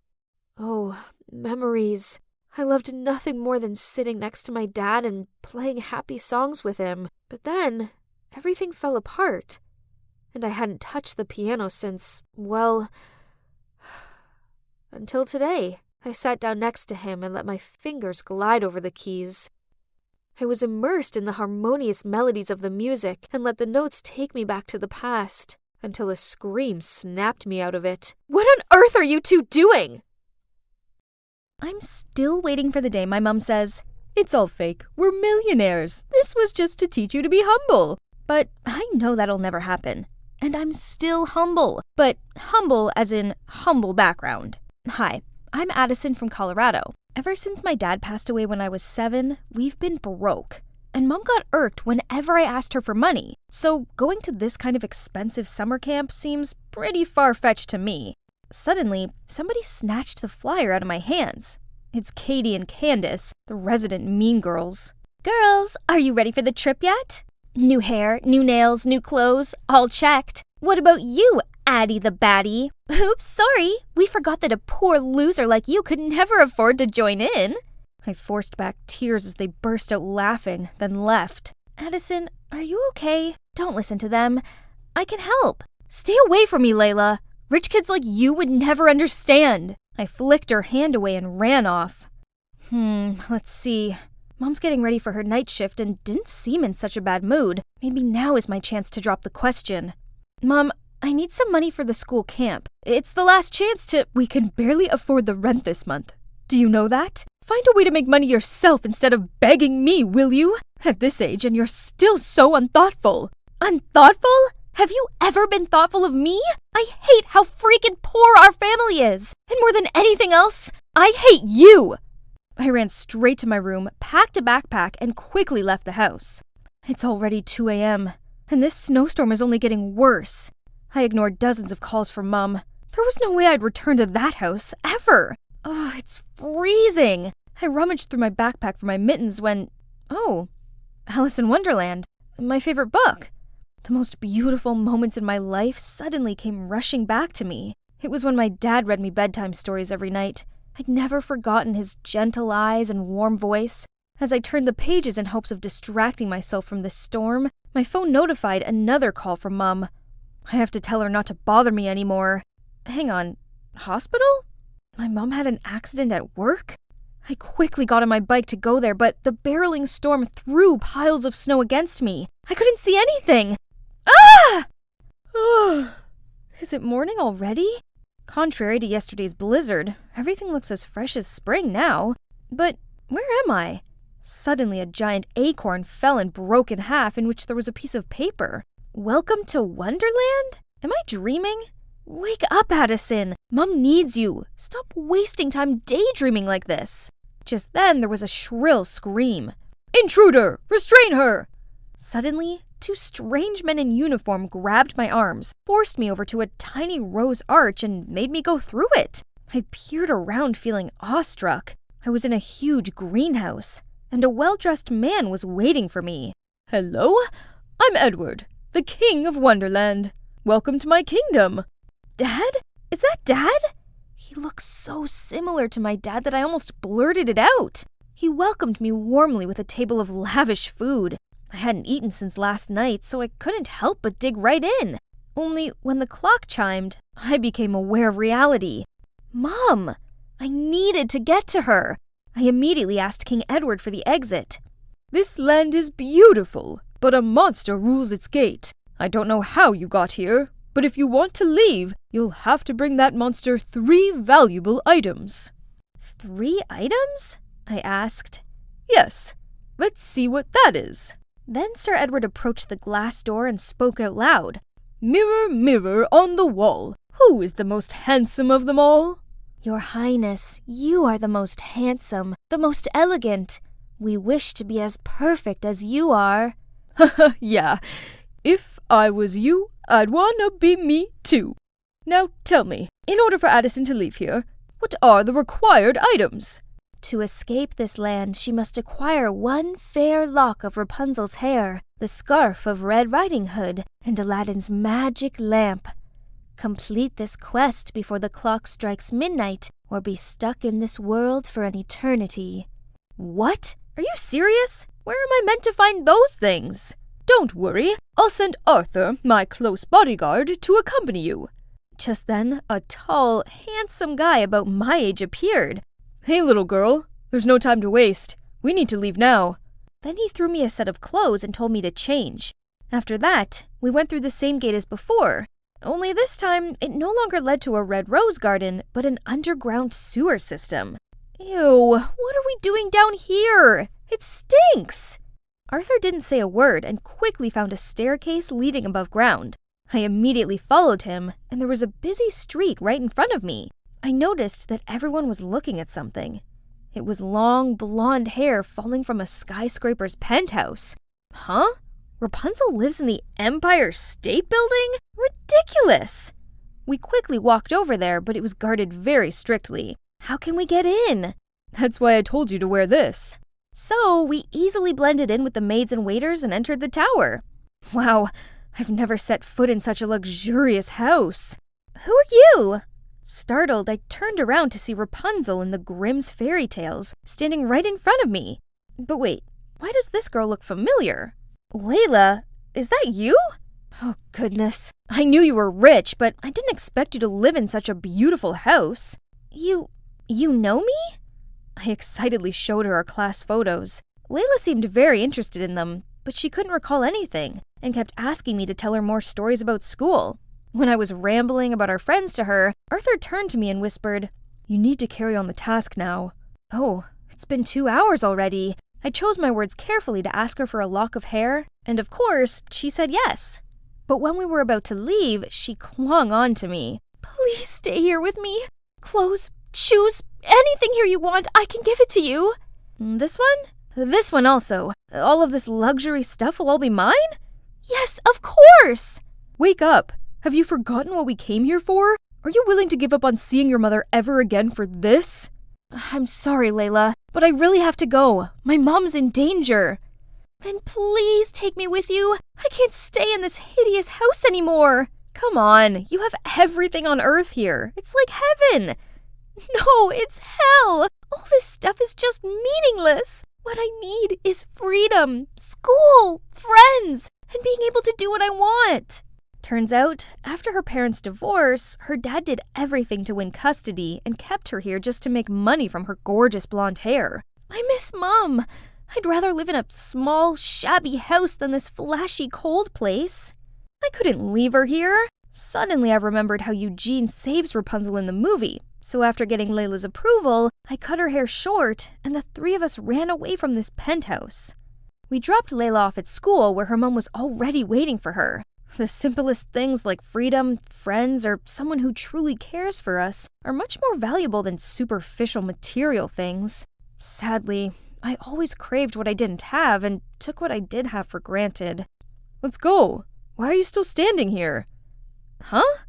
Oh, memories. I loved nothing more than sitting next to my dad and playing happy songs with him. But then, everything fell apart. And I hadn't touched the piano since, well, until today. I sat down next to him and let my fingers glide over the keys. I was immersed in the harmonious melodies of the music and let the notes take me back to the past, until a scream snapped me out of it. What on earth are you two doing? I'm still waiting for the day my mom says, "It's all fake, we're millionaires, this was just to teach you to be humble." But I know that'll never happen. And I'm still humble, but humble as in humble background. Hi, I'm Addison from Colorado. Ever since my dad passed away when I was 7, we've been broke. And Mom got irked whenever I asked her for money. So going to this kind of expensive summer camp seems pretty far-fetched to me. Suddenly, somebody snatched the flyer out of my hands. It's Katie and Candace, the resident mean girls. Girls, are you ready for the trip yet? New hair, new nails, new clothes, all checked. What about you, Addie the baddie? Oops, sorry. We forgot that a poor loser like you could never afford to join in. I forced back tears as they burst out laughing, then left. Addison, are you okay? Don't listen to them. I can help. Stay away from me, Layla. Rich kids like you would never understand. I flicked her hand away and ran off. Let's see. Mom's getting ready for her night shift and didn't seem in such a bad mood. Maybe now is my chance to drop the question. Mom, I need some money for the school camp. It's the last chance to... We can barely afford the rent this month. Do you know that? Find a way to make money yourself instead of begging me, will you? At this age, and you're still so unthoughtful. Unthoughtful? Have you ever been thoughtful of me? I hate how freaking poor our family is. And more than anything else, I hate you. I ran straight to my room, packed a backpack, and quickly left the house. It's already 2 a.m., and this snowstorm is only getting worse. I ignored dozens of calls from Mom. There was no way I'd return to that house, ever. Oh, it's freezing. I rummaged through my backpack for my mittens when... Oh, Alice in Wonderland, my favorite book. The most beautiful moments in my life suddenly came rushing back to me. It was when my dad read me bedtime stories every night. I'd never forgotten his gentle eyes and warm voice. As I turned the pages in hopes of distracting myself from this storm, my phone notified another call from Mom. I have to tell her not to bother me anymore. Hang on, hospital? My mom had an accident at work? I quickly got on my bike to go there, but the barreling storm threw piles of snow against me. I couldn't see anything. Ah! Is it morning already? Contrary to yesterday's blizzard, everything looks as fresh as spring now. But where am I? Suddenly a giant acorn fell and broke in half, in which there was a piece of paper. Welcome to Wonderland? Am I dreaming? Wake up, Addison! Mom needs you! Stop wasting time daydreaming like this! Just then there was a shrill scream. Intruder! Restrain her! Suddenly, two strange men in uniform grabbed my arms, forced me over to a tiny rose arch, and made me go through it. I peered around feeling awestruck. I was in a huge greenhouse, and a well-dressed man was waiting for me. Hello? I'm Edward, the King of Wonderland. Welcome to my kingdom. Dad? Is that Dad? He looks so similar to my dad that I almost blurted it out. He welcomed me warmly with a table of lavish food. I hadn't eaten since last night, so I couldn't help but dig right in. Only when the clock chimed, I became aware of reality. Mom! I needed to get to her. I immediately asked King Edward for the exit. This land is beautiful, but a monster rules its gate. I don't know how you got here, but if you want to leave, you'll have to bring that monster 3 valuable items. 3 items? I asked. Yes. Let's see what that is. Then Sir Edward approached the glass door and spoke out loud. Mirror, mirror on the wall, who is the most handsome of them all? Your Highness, you are the most handsome, the most elegant. We wish to be as perfect as you are. Yeah. If I was you, I'd wanna be me too. Now tell me, in order for Addison to leave here, what are the required items? To escape this land, she must acquire 1 fair lock of Rapunzel's hair, the scarf of Red Riding Hood, and Aladdin's magic lamp. Complete this quest before the clock strikes midnight, or be stuck in this world for an eternity. What? Are you serious? Where am I meant to find those things? Don't worry, I'll send Arthur, my close bodyguard, to accompany you. Just then, a tall, handsome guy about my age appeared. Hey, little girl, there's no time to waste. We need to leave now. Then he threw me a set of clothes and told me to change. After that, we went through the same gate as before, only this time it no longer led to a red rose garden, but an underground sewer system. Ew, what are we doing down here? It stinks! Arthur didn't say a word and quickly found a staircase leading above ground. I immediately followed him, and there was a busy street right in front of me. I noticed that everyone was looking at something. It was long, blonde hair falling from a skyscraper's penthouse. Huh? Rapunzel lives in the Empire State Building? Ridiculous! We quickly walked over there, but it was guarded very strictly. How can we get in? That's why I told you to wear this. So we easily blended in with the maids and waiters and entered the tower. Wow, I've never set foot in such a luxurious house. Who are you? Startled, I turned around to see Rapunzel in the Grimm's fairy tales, standing right in front of me. But wait, why does this girl look familiar? Layla, is that you? Oh goodness, I knew you were rich, but I didn't expect you to live in such a beautiful house. You know me? I excitedly showed her our class photos. Layla seemed very interested in them, but she couldn't recall anything, and kept asking me to tell her more stories about school. When I was rambling about our friends to her, Arthur turned to me and whispered, "You need to carry on the task now." Oh, it's been 2 hours already. I chose my words carefully to ask her for a lock of hair, and of course, she said yes. But when we were about to leave, she clung on to me. "Please stay here with me. Clothes, shoes, anything here you want, I can give it to you." This one? This one also. All of this luxury stuff will all be mine? Yes, of course! Wake up. Have you forgotten what we came here for? Are you willing to give up on seeing your mother ever again for this? I'm sorry, Layla, but I really have to go. My mom's in danger. Then please take me with you. I can't stay in this hideous house anymore. Come on, you have everything on Earth here. It's like heaven. No, it's hell. All this stuff is just meaningless. What I need is freedom, school, friends, and being able to do what I want. Turns out, after her parents' divorce, her dad did everything to win custody and kept her here just to make money from her gorgeous blonde hair. I miss Mom. I'd rather live in a small, shabby house than this flashy, cold place. I couldn't leave her here. Suddenly I remembered how Eugene saves Rapunzel in the movie, so after getting Layla's approval, I cut her hair short, and the three of us ran away from this penthouse. We dropped Layla off at school where her mom was already waiting for her. The simplest things like freedom, friends, or someone who truly cares for us are much more valuable than superficial material things. Sadly, I always craved what I didn't have and took what I did have for granted. Let's go. Why are you still standing here? Huh?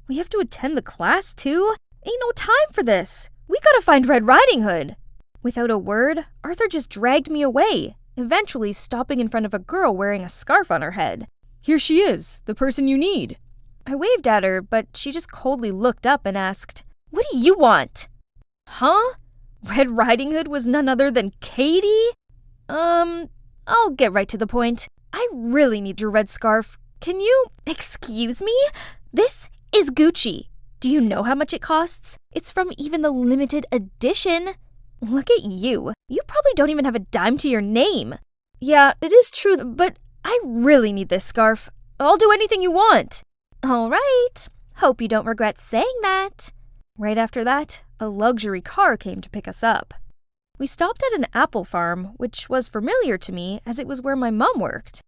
We have to attend the class too? Ain't no time for this. We gotta find Red Riding Hood. Without a word, Arthur just dragged me away, eventually stopping in front of a girl wearing a scarf on her head. Here she is, the person you need. I waved at her, but she just coldly looked up and asked, "What do you want?" Huh? Red Riding Hood was none other than Katie? I'll get right to the point. I really need your red scarf. Can you... Excuse me? This is Gucci. Do you know how much it costs? It's from even the limited edition. Look at you. You probably don't even have a dime to your name. Yeah, it is true, but I really need this scarf. I'll do anything you want. All right. Hope you don't regret saying that. Right after that, a luxury car came to pick us up. We stopped at an apple farm, which was familiar to me as it was where my mom worked.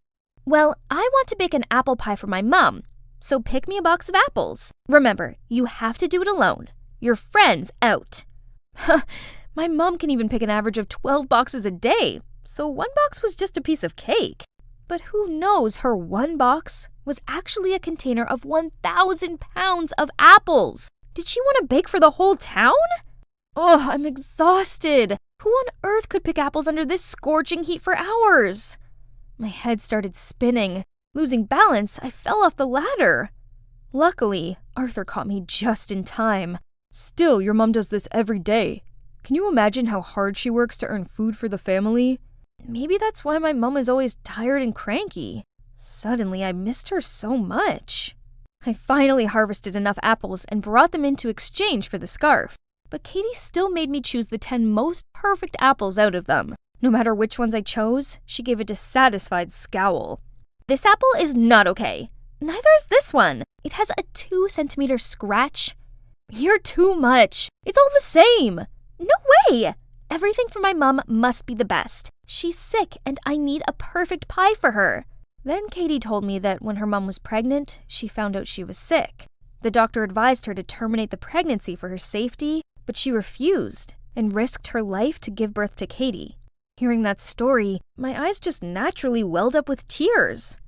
Well, I want to bake an apple pie for my mom, so pick me a box of apples. Remember, you have to do it alone. Your friend's out. My mom can even pick an average of 12 boxes a day, so one box was just a piece of cake. But who knows, her one box was actually a container of 1,000 pounds of apples. Did she want to bake for the whole town? Oh, I'm exhausted. Who on earth could pick apples under this scorching heat for hours? My head started spinning. Losing balance, I fell off the ladder. Luckily, Arthur caught me just in time. Still, your mom does this every day. Can you imagine how hard she works to earn food for the family? Maybe that's why my mom is always tired and cranky. Suddenly, I missed her so much. I finally harvested enough apples and brought them in to exchange for the scarf. But Katie still made me choose the 10 most perfect apples out of them. No matter which ones I chose, she gave a dissatisfied scowl. This apple is not okay. Neither is this one. It has a 2-centimeter scratch. You're too much. It's all the same. No way! Everything for my mom must be the best. She's sick and I need a perfect pie for her. Then Katie told me that when her mom was pregnant, she found out she was sick. The doctor advised her to terminate the pregnancy for her safety, but she refused and risked her life to give birth to Katie. Hearing that story, my eyes just naturally welled up with tears.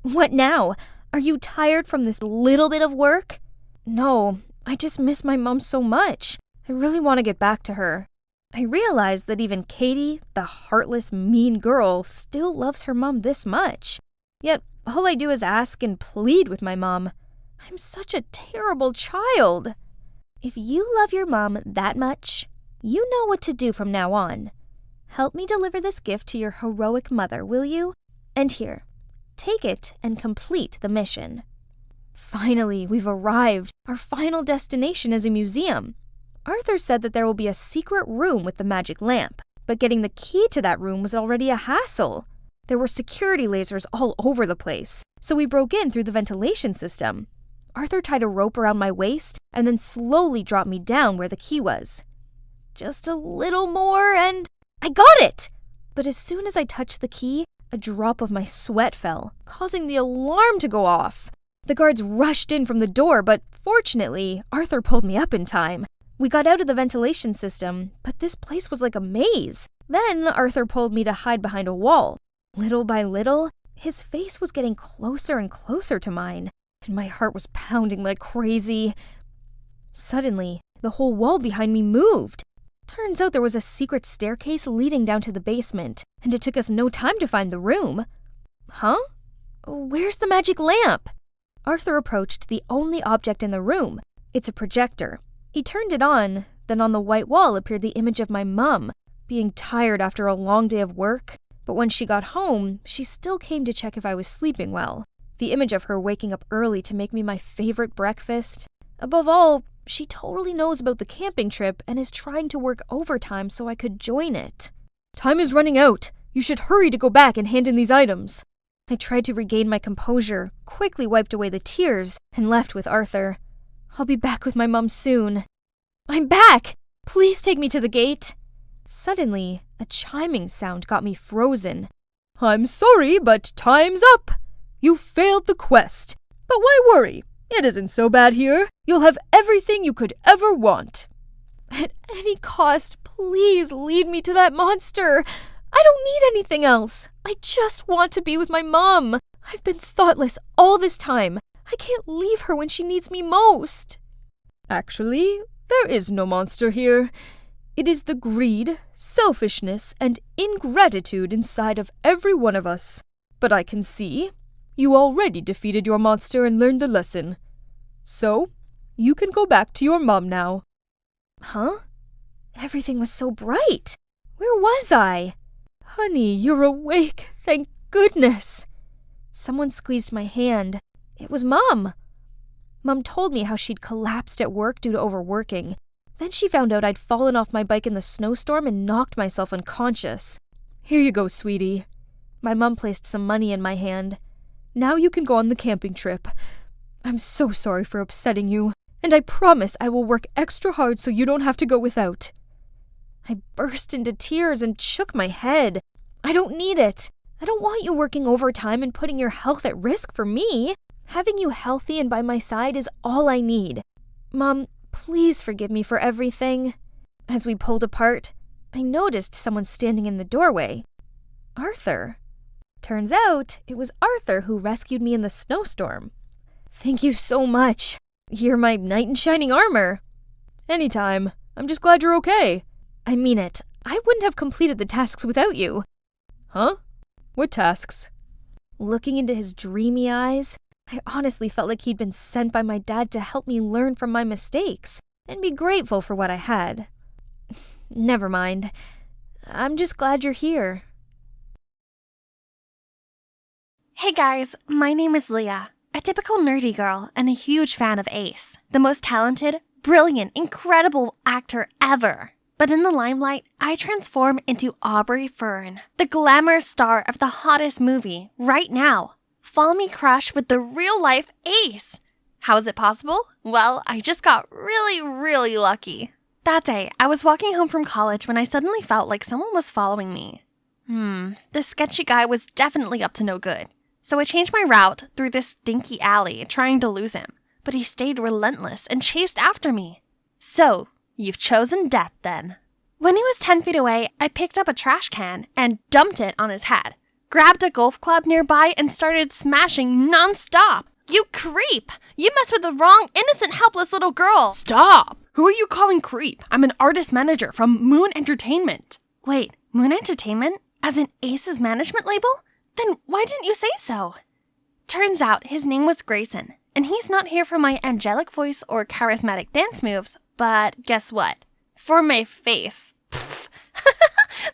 What now? Are you tired from this little bit of work? No, I just miss my mom so much. I really want to get back to her. I realized that even Katie, the heartless, mean girl, still loves her mom this much. Yet, all I do is ask and plead with my mom. I'm such a terrible child. If you love your mom that much, you know what to do from now on. Help me deliver this gift to your heroic mother, will you? And here, take it and complete the mission. Finally, we've arrived. Our final destination is a museum. Arthur said that there will be a secret room with the magic lamp, but getting the key to that room was already a hassle. There were security lasers all over the place, so we broke in through the ventilation system. Arthur tied a rope around my waist and then slowly dropped me down where the key was. Just a little more and I got it! But as soon as I touched the key, a drop of my sweat fell, causing the alarm to go off. The guards rushed in from the door, but fortunately, Arthur pulled me up in time. We got out of the ventilation system, but this place was like a maze. Then Arthur pulled me to hide behind a wall. Little by little, his face was getting closer and closer to mine, and my heart was pounding like crazy. Suddenly, the whole wall behind me moved. Turns out there was a secret staircase leading down to the basement, and it took us no time to find the room. Huh? Where's the magic lamp? Arthur approached the only object in the room. It's a projector. He turned it on, then on the white wall appeared the image of my mom, being tired after a long day of work. But when she got home, she still came to check if I was sleeping well. The image of her waking up early to make me my favorite breakfast. Above all, she totally knows about the camping trip and is trying to work overtime so I could join it. Time is running out. You should hurry to go back and hand in these items. I tried to regain my composure, quickly wiped away the tears, and left with Arthur. I'll be back with my mom soon. I'm back! Please take me to the gate. Suddenly, a chiming sound got me frozen. I'm sorry, but time's up. You failed the quest. But why worry? It isn't so bad here. You'll have everything you could ever want. At any cost, please lead me to that monster. I don't need anything else. I just want to be with my mom. I've been thoughtless all this time. I can't leave her when she needs me most. Actually, there is no monster here. It is the greed, selfishness, and ingratitude inside of every one of us. But I can see you already defeated your monster and learned the lesson. So, you can go back to your mom now. Huh? Everything was so bright. Where was I? Honey, you're awake. Thank goodness. Someone squeezed my hand. It was Mom. Mom told me how she'd collapsed at work due to overworking. Then she found out I'd fallen off my bike in the snowstorm and knocked myself unconscious. Here you go, sweetie. My mom placed some money in my hand. Now you can go on the camping trip. I'm so sorry for upsetting you, and I promise I will work extra hard so you don't have to go without. I burst into tears and shook my head. I don't need it. I don't want you working overtime and putting your health at risk for me. Having you healthy and by my side is all I need. Mom, please forgive me for everything. As we pulled apart, I noticed someone standing in the doorway. Arthur. Turns out it was Arthur who rescued me in the snowstorm. Thank you so much. You're my knight in shining armor. Anytime. I'm just glad you're okay. I mean it. I wouldn't have completed the tasks without you. Huh? What tasks? Looking into his dreamy eyes, I honestly felt like he'd been sent by my dad to help me learn from my mistakes and be grateful for what I had. Never mind. I'm just glad you're here. Hey guys, my name is Leah, a typical nerdy girl and a huge fan of Ace, the most talented, brilliant, incredible actor ever. But in the limelight, I transform into Aubrey Fern, the glamour star of the hottest movie right now. Fall me crush with the real-life Ace. How is it possible? Well, I just got really lucky. That day, I was walking home from college when I suddenly felt like someone was following me. The sketchy guy was definitely up to no good. So I changed my route through this stinky alley, trying to lose him. But he stayed relentless and chased after me. So, you've chosen death then. When he was 10 feet away, I picked up a trash can and dumped it on his head. Grabbed a golf club nearby and started smashing non-stop. You creep! You mess with the wrong, innocent, helpless little girl! Stop! Who are you calling creep? I'm an artist manager from Moon Entertainment. Wait, Moon Entertainment? As in Ace's management label? Then why didn't you say so? Turns out his name was Grayson, and he's not here for my angelic voice or charismatic dance moves, but guess what? For my face.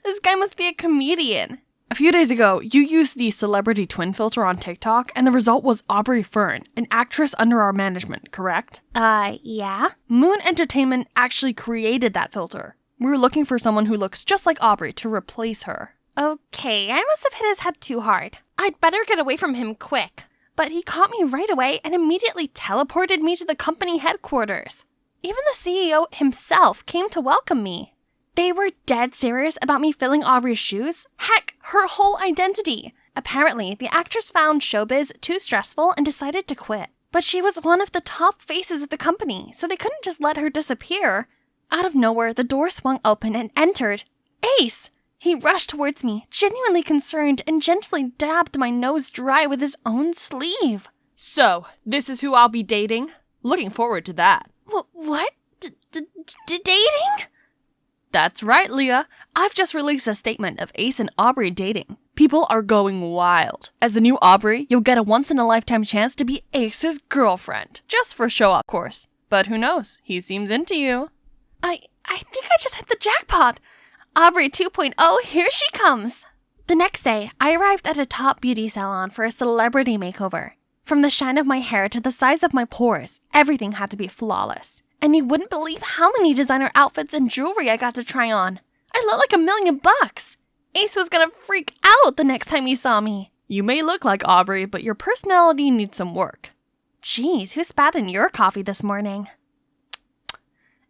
This guy must be a comedian. A few days ago, you used the celebrity twin filter on TikTok, and the result was Aubrey Fern, an actress under our management, correct? Yeah? Moon Entertainment actually created that filter. We were looking for someone who looks just like Aubrey to replace her. Okay, I must have hit his head too hard. I'd better get away from him quick. But he caught me right away and immediately teleported me to the company headquarters. Even the CEO himself came to welcome me. They were dead serious about me filling Aubrey's shoes. Heck, her whole identity. Apparently, the actress found showbiz too stressful and decided to quit. But she was one of the top faces of the company, so they couldn't just let her disappear. Out of nowhere, the door swung open and entered Ace! He rushed towards me, genuinely concerned, and gently dabbed my nose dry with his own sleeve. So, this is who I'll be dating? Looking forward to that. What? Dating? That's right, Leah. I've just released a statement of Ace and Aubrey dating. People are going wild. As the new Aubrey, you'll get a once-in-a-lifetime chance to be Ace's girlfriend. Just for show, of course. But who knows? He seems into you. I think I just hit the jackpot. Aubrey 2.0, here she comes. The next day, I arrived at a top beauty salon for a celebrity makeover. From the shine of my hair to the size of my pores, everything had to be flawless. And you wouldn't believe how many designer outfits and jewelry I got to try on. I looked like $1 million. Ace was gonna freak out the next time he saw me. You may look like Aubrey, but your personality needs some work. Jeez, who spat in your coffee this morning?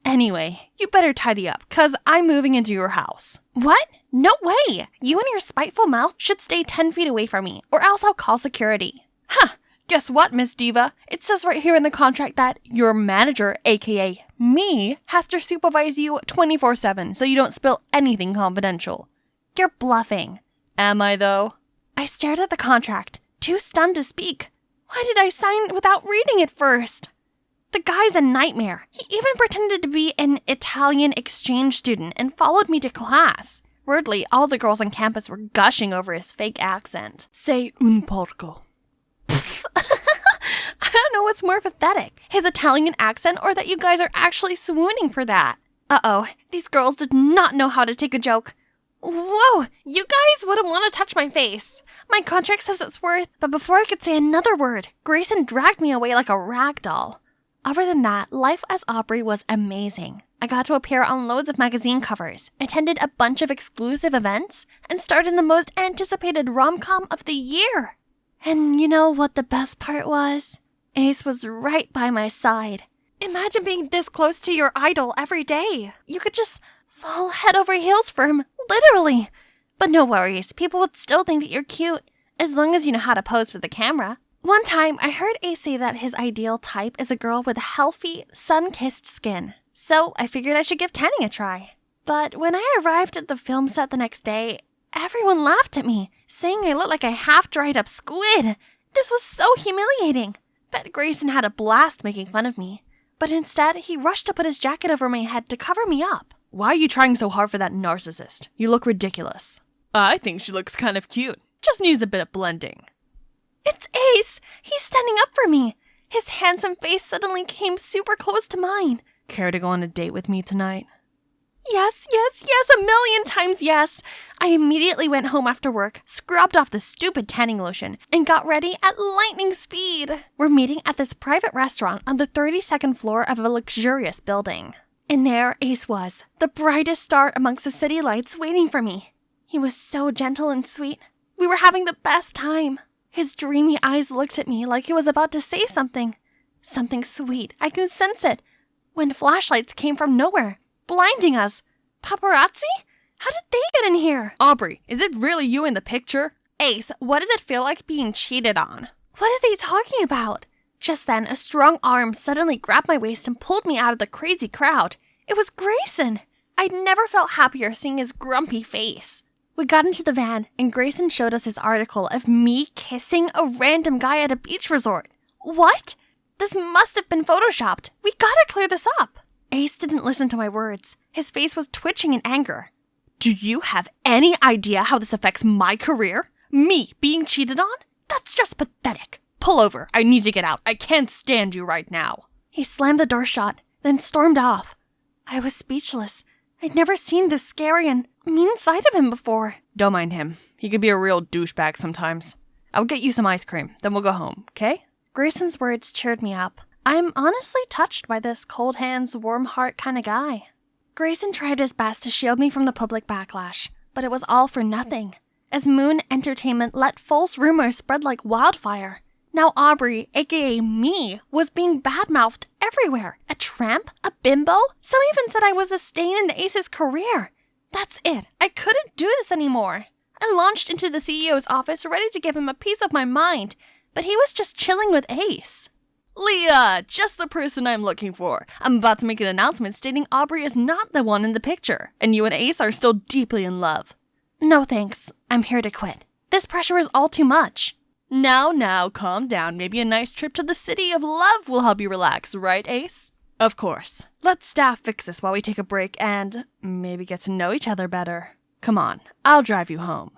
Anyway, you better tidy up, 'cause I'm moving into your house. What? No way! You and your spiteful mouth should stay 10 feet away from me, or else I'll call security. Ha! Guess what, Miss Diva? It says right here in the contract that your manager, aka me, has to supervise you 24/7 so you don't spill anything confidential. You're bluffing. Am I, though? I stared at the contract, too stunned to speak. Why did I sign without reading it first? The guy's a nightmare. He even pretended to be an Italian exchange student and followed me to class. Weirdly, all the girls on campus were gushing over his fake accent. Sei un porco. I don't know what's more pathetic, his Italian accent or that you guys are actually swooning for that. Uh-oh, these girls did not know how to take a joke. Whoa, you guys wouldn't want to touch my face. My contract says it's worth, but before I could say another word, Grayson dragged me away like a rag doll. Other than that, life as Aubrey was amazing. I got to appear on loads of magazine covers, attended a bunch of exclusive events, and starred in the most anticipated rom-com of the year. And you know what the best part was? Ace was right by my side. Imagine being this close to your idol every day. You could just fall head over heels for him, literally. But no worries, people would still think that you're cute, as long as you know how to pose for the camera. One time, I heard Ace say that his ideal type is a girl with healthy, sun-kissed skin. So I figured I should give tanning a try. But when I arrived at the film set the next day, everyone laughed at me, saying I looked like a half-dried up squid. This was so humiliating. Bet Grayson had a blast making fun of me. But instead, he rushed to put his jacket over my head to cover me up. Why are you trying so hard for that narcissist? You look ridiculous. I think she looks kind of cute. Just needs a bit of blending. It's Ace! He's standing up for me. His handsome face suddenly came super close to mine. Care to go on a date with me tonight? Yes, 1,000,000 times yes. I immediately went home after work, scrubbed off the stupid tanning lotion, and got ready at lightning speed. We're meeting at this private restaurant on the 32nd floor of a luxurious building. And there Ace was, the brightest star amongst the city lights waiting for me. He was so gentle and sweet. We were having the best time. His dreamy eyes looked at me like he was about to say something. Something sweet, I could sense it. When flashlights came from nowhere, blinding us. Paparazzi? How did they get in here? Aubrey, is it really you in the picture? Ace, what does it feel like being cheated on? What are they talking about? Just then, a strong arm suddenly grabbed my waist and pulled me out of the crazy crowd. It was Grayson. I'd never felt happier seeing his grumpy face. We got into the van, and Grayson showed us his article of me kissing a random guy at a beach resort. What? This must have been photoshopped. We gotta clear this up. Ace didn't listen to my words. His face was twitching in anger. Do you have any idea how this affects my career? Me being cheated on? That's just pathetic. Pull over. I need to get out. I can't stand you right now. He slammed the door shut, then stormed off. I was speechless. I'd never seen this scary and mean side of him before. Don't mind him. He could be a real douchebag sometimes. I'll get you some ice cream, then we'll go home, okay? Grayson's words cheered me up. I'm honestly touched by this cold hands, warm heart kind of guy. Grayson tried his best to shield me from the public backlash, but it was all for nothing. As Moon Entertainment let false rumors spread like wildfire. Now Aubrey, aka me, was being badmouthed everywhere. A tramp? A bimbo? Some even said I was a stain in Ace's career. That's it. I couldn't do this anymore. I launched into the CEO's office ready to give him a piece of my mind, but he was just chilling with Ace. Leah, just the person I'm looking for. I'm about to make an announcement stating Aubrey is not the one in the picture, and you and Ace are still deeply in love. No thanks. I'm here to quit. This pressure is all too much. Now, calm down. Maybe a nice trip to the city of love will help you relax, right, Ace? Of course. Let staff fix this while we take a break and maybe get to know each other better. Come on, I'll drive you home.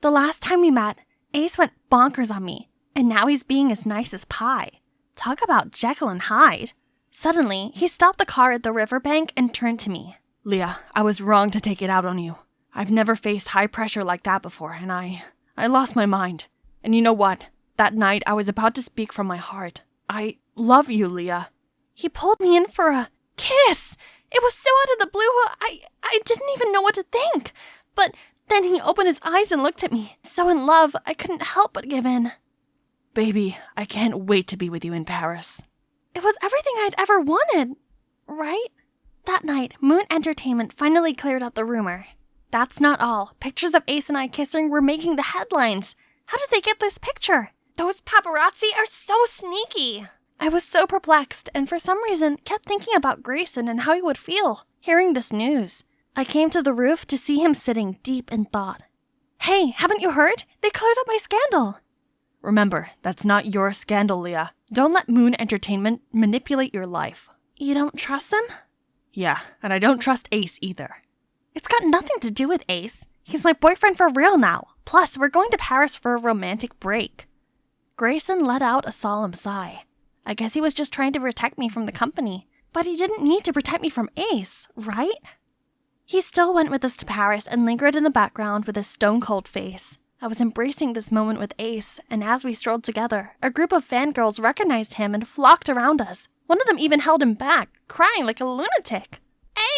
The last time we met, Ace went bonkers on me, and now he's being as nice as pie. Talk about Jekyll and Hyde. Suddenly, he stopped the car at the riverbank and turned to me. Leah, I was wrong to take it out on you. I've never faced high pressure like that before, and I lost my mind. And you know what? That night, I was about to speak from my heart. I love you, Leah. He pulled me in for a kiss. It was so out of the blue, I didn't even know what to think. But then he opened his eyes and looked at me. So in love, I couldn't help but give in. Baby, I can't wait to be with you in Paris. It was everything I'd ever wanted, right? That night, Moon Entertainment finally cleared up the rumor. That's not all. Pictures of Ace and I kissing were making the headlines. How did they get this picture? Those paparazzi are so sneaky. I was so perplexed, and for some reason kept thinking about Grayson and how he would feel hearing this news. I came to the roof to see him sitting deep in thought. Hey, haven't you heard? They cleared up my scandal. Remember, that's not your scandal, Leah. Don't let Moon Entertainment manipulate your life. You don't trust them? Yeah, and I don't trust Ace either. It's got nothing to do with Ace. He's my boyfriend for real now. Plus, we're going to Paris for a romantic break. Grayson let out a solemn sigh. I guess he was just trying to protect me from the company. But he didn't need to protect me from Ace, right? He still went with us to Paris and lingered in the background with his stone-cold face. I was embracing this moment with Ace, and as we strolled together, a group of fangirls recognized him and flocked around us. One of them even held him back, crying like a lunatic.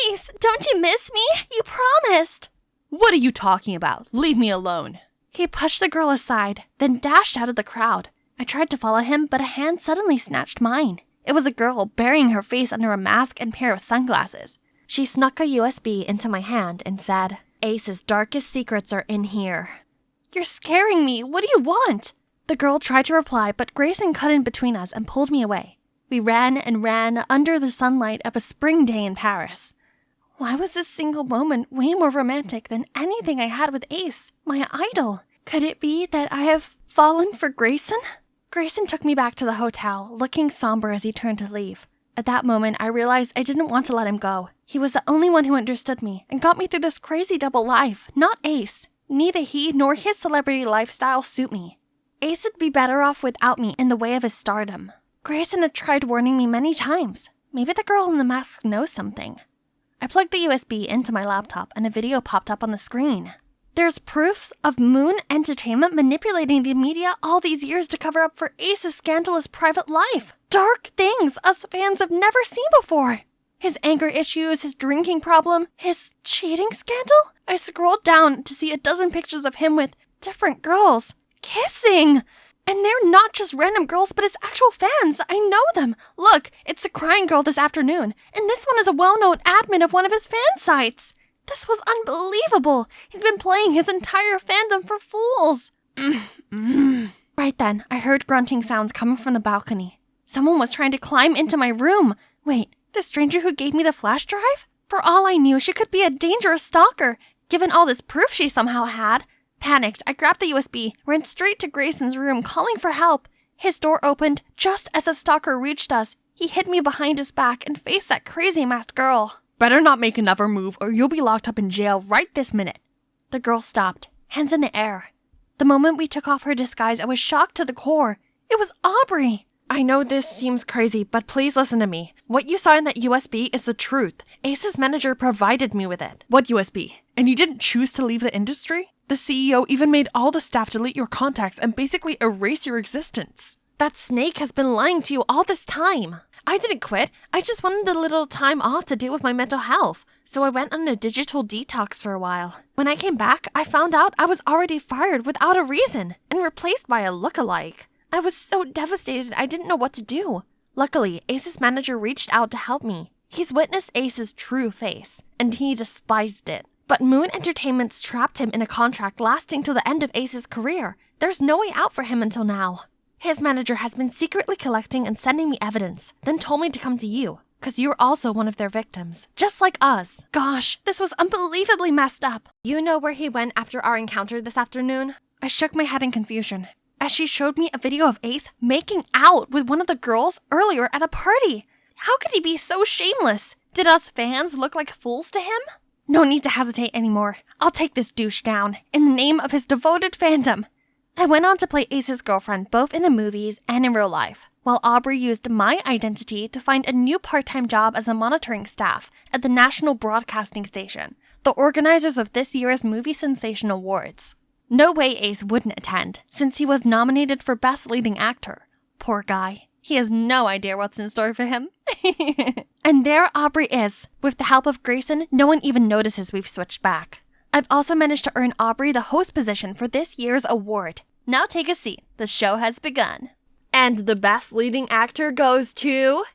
Ace, don't you miss me? You promised. What are you talking about? Leave me alone. He pushed the girl aside, then dashed out of the crowd. I tried to follow him, but a hand suddenly snatched mine. It was a girl burying her face under a mask and pair of sunglasses. She snuck a USB into my hand and said, Ace's darkest secrets are in here. You're scaring me. What do you want? The girl tried to reply, but Grayson cut in between us and pulled me away. We ran and ran under the sunlight of a spring day in Paris. Why was this single moment way more romantic than anything I had with Ace, my idol? Could it be that I have fallen for Grayson? Grayson took me back to the hotel, looking somber as he turned to leave. At that moment, I realized I didn't want to let him go. He was the only one who understood me and got me through this crazy double life, not Ace. Neither he nor his celebrity lifestyle suit me. Ace would be better off without me in the way of his stardom. Grayson had tried warning me many times. Maybe the girl in the mask knows something. I plugged the USB into my laptop and a video popped up on the screen. There's proofs of Moon Entertainment manipulating the media all these years to cover up for Ace's scandalous private life. Dark things us fans have never seen before. His anger issues, his drinking problem, his cheating scandal? I scrolled down to see a dozen pictures of him with different girls. Kissing! And they're not just random girls, but his actual fans. I know them. Look, it's the crying girl this afternoon. And this one is a well-known admin of one of his fan sites. This was unbelievable. He'd been playing his entire fandom for fools. Right then, I heard grunting sounds coming from the balcony. Someone was trying to climb into my room. Wait, the stranger who gave me the flash drive? For all I knew, she could be a dangerous stalker, given all this proof she somehow had. Panicked, I grabbed the USB, ran straight to Grayson's room, calling for help. His door opened just as the stalker reached us. He hit me behind his back and faced that crazy masked girl. Better not make another move or you'll be locked up in jail right this minute. The girl stopped, hands in the air. The moment we took off her disguise, I was shocked to the core. It was Aubrey. I know this seems crazy, but please listen to me. What you saw in that USB is the truth. Ace's manager provided me with it. What USB? And you didn't choose to leave the industry? The CEO even made all the staff delete your contacts and basically erase your existence. That snake has been lying to you all this time. I didn't quit. I just wanted a little time off to deal with my mental health. So I went on a digital detox for a while. When I came back, I found out I was already fired without a reason and replaced by a lookalike. I was so devastated I didn't know what to do. Luckily, Ace's manager reached out to help me. He's witnessed Ace's true face, and he despised it. But Moon Entertainment's trapped him in a contract lasting till the end of Ace's career. There's no way out for him until now. His manager has been secretly collecting and sending me evidence, then told me to come to you, because you're also one of their victims, just like us. Gosh, this was unbelievably messed up. You know where he went after our encounter this afternoon? I shook my head in confusion, as she showed me a video of Ace making out with one of the girls earlier at a party. How could he be so shameless? Did us fans look like fools to him? No need to hesitate anymore. I'll take this douche down, in the name of his devoted fandom. I went on to play Ace's girlfriend both in the movies and in real life, while Aubrey used my identity to find a new part-time job as a monitoring staff at the National Broadcasting Station, the organizers of this year's Movie Sensation Awards. No way Ace wouldn't attend, since he was nominated for Best Leading Actor. Poor guy. He has no idea what's in store for him. And there Aubrey is. With the help of Grayson, no one even notices we've switched back. I've also managed to earn Aubrey the host position for this year's award. Now take a seat. The show has begun. And the Best Leading Actor goes to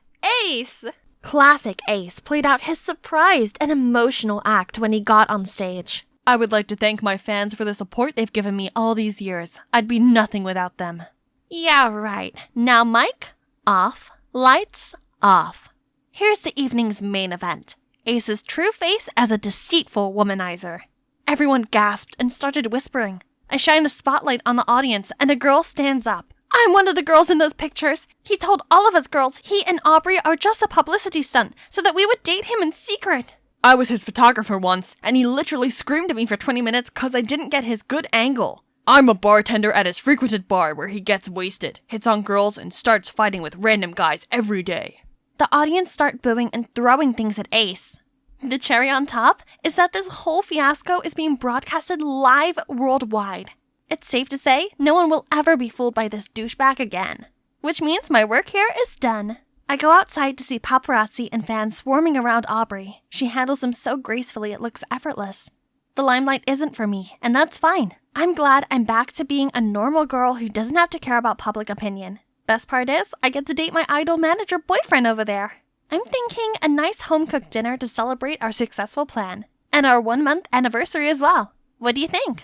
Ace! Classic Ace played out his surprised and emotional act when he got on stage. I would like to thank my fans for the support they've given me all these years. I'd be nothing without them. Yeah, right. Now mic off, lights off. Here's the evening's main event. Ace's true face as a deceitful womanizer. Everyone gasped and started whispering. I shined a spotlight on the audience and a girl stands up. I'm one of the girls in those pictures. He told all of us girls he and Aubrey are just a publicity stunt so that we would date him in secret. I was his photographer once, and he literally screamed at me for 20 minutes because I didn't get his good angle. I'm a bartender at his frequented bar where he gets wasted, hits on girls, and starts fighting with random guys every day. The audience start booing and throwing things at Ace. The cherry on top is that this whole fiasco is being broadcasted live worldwide. It's safe to say no one will ever be fooled by this douchebag again. Which means my work here is done. I go outside to see paparazzi and fans swarming around Aubrey. She handles them so gracefully it looks effortless. The limelight isn't for me, and that's fine. I'm glad I'm back to being a normal girl who doesn't have to care about public opinion. Best part is, I get to date my idol manager boyfriend over there. I'm thinking a nice home-cooked dinner to celebrate our successful plan. And our 1-month anniversary as well. What do you think?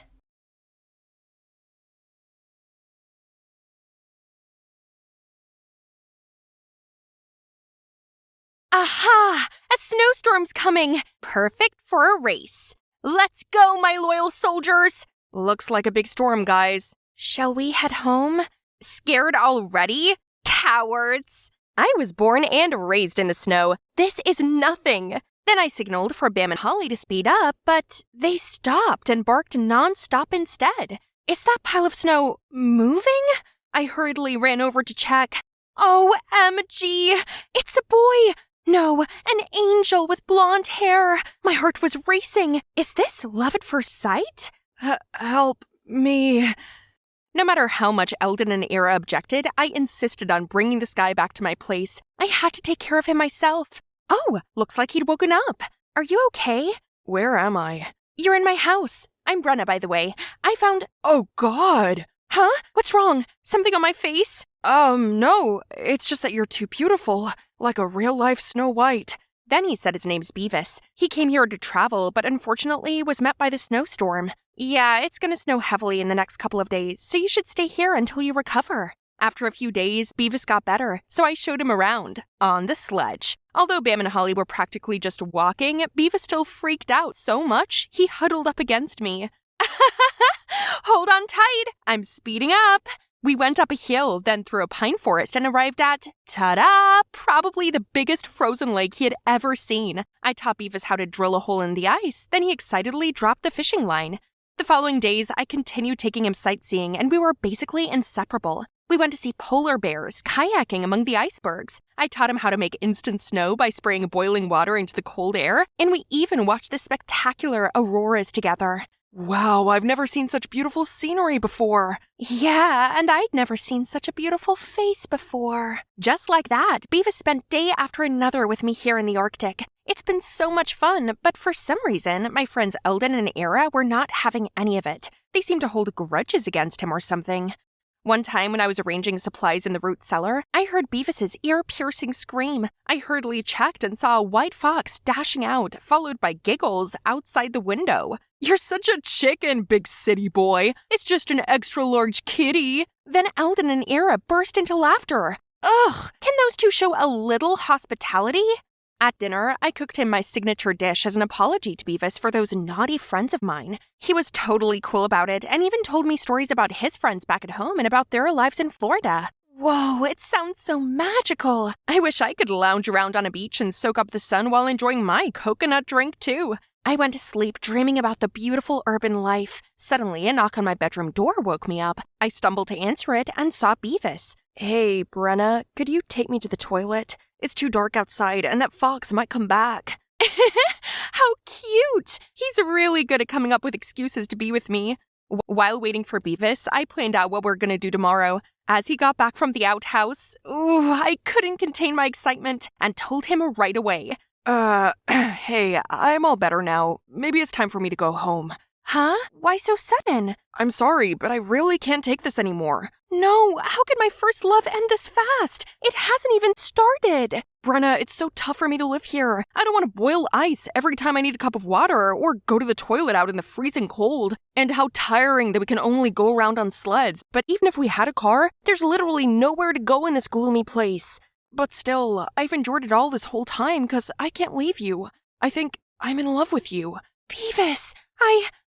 Aha! A snowstorm's coming! Perfect for a race. Let's go, my loyal soldiers! Looks like a big storm, guys. Shall we head home? Scared already? Cowards! I was born and raised in the snow. This is nothing. Then I signaled for Bam and Holly to speed up, but they stopped and barked non-stop instead. Is that pile of snow moving? I hurriedly ran over to check. OMG! It's a boy! No, an angel with blonde hair. My heart was racing. Is this love at first sight? Help me. No matter how much Eldon and Era objected, I insisted on bringing this guy back to my place. I had to take care of him myself. Oh, looks like he'd woken up. Are you okay? Where am I? You're in my house. I'm Brenna, by the way. I found... Oh, God. Huh? What's wrong? Something on my face? No. It's just that you're too beautiful. Like a real-life Snow White. Then he said his name's Beavis. He came here to travel, but unfortunately was met by the snowstorm. Yeah, it's gonna snow heavily in the next couple of days, so you should stay here until you recover. After a few days, Beavis got better, so I showed him around. On the sledge. Although Bam and Holly were practically just walking, Beavis still freaked out so much, he huddled up against me. Hold on tight, I'm speeding up. We went up a hill, then through a pine forest and arrived at, ta-da, probably the biggest frozen lake he had ever seen. I taught Beavis how to drill a hole in the ice, then he excitedly dropped the fishing line. The following days, I continued taking him sightseeing, and we were basically inseparable. We went to see polar bears, kayaking among the icebergs. I taught him how to make instant snow by spraying boiling water into the cold air, and we even watched the spectacular auroras together. Wow, I've never seen such beautiful scenery before. Yeah, and I'd never seen such a beautiful face before. Just like that, Beavis spent day after another with me here in the Arctic. It's been so much fun, but for some reason, my friends Eldon and Era were not having any of it. They seemed to hold grudges against him or something. One time when I was arranging supplies in the root cellar, I heard Beavis's ear-piercing scream. I hurriedly checked and saw a white fox dashing out, followed by giggles outside the window. You're such a chicken, big city boy. It's just an extra-large kitty. Then Eldon and Era burst into laughter. Ugh, can those two show a little hospitality? At dinner, I cooked him my signature dish as an apology to Beavis for those naughty friends of mine. He was totally cool about it and even told me stories about his friends back at home and about their lives in Florida. Whoa, it sounds so magical. I wish I could lounge around on a beach and soak up the sun while enjoying my coconut drink too. I went to sleep dreaming about the beautiful urban life. Suddenly, a knock on my bedroom door woke me up. I stumbled to answer it and saw Beavis. Hey, Brenna, could you take me to the toilet? It's too dark outside and that fox might come back. How cute! He's really good at coming up with excuses to be with me. While waiting for Beavis, I planned out what we're gonna do tomorrow. As he got back from the outhouse, I couldn't contain my excitement and told him right away. Hey, I'm all better now. Maybe it's time for me to go home. Huh? Why so sudden? I'm sorry, but I really can't take this anymore. No, how could my first love end this fast? It hasn't even started. Brenna, it's so tough for me to live here. I don't want to boil ice every time I need a cup of water or go to the toilet out in the freezing cold. And how tiring that we can only go around on sleds. But even if we had a car, there's literally nowhere to go in this gloomy place. But still, I've endured it all this whole time because I can't leave you. I think I'm in love with you. Beavis,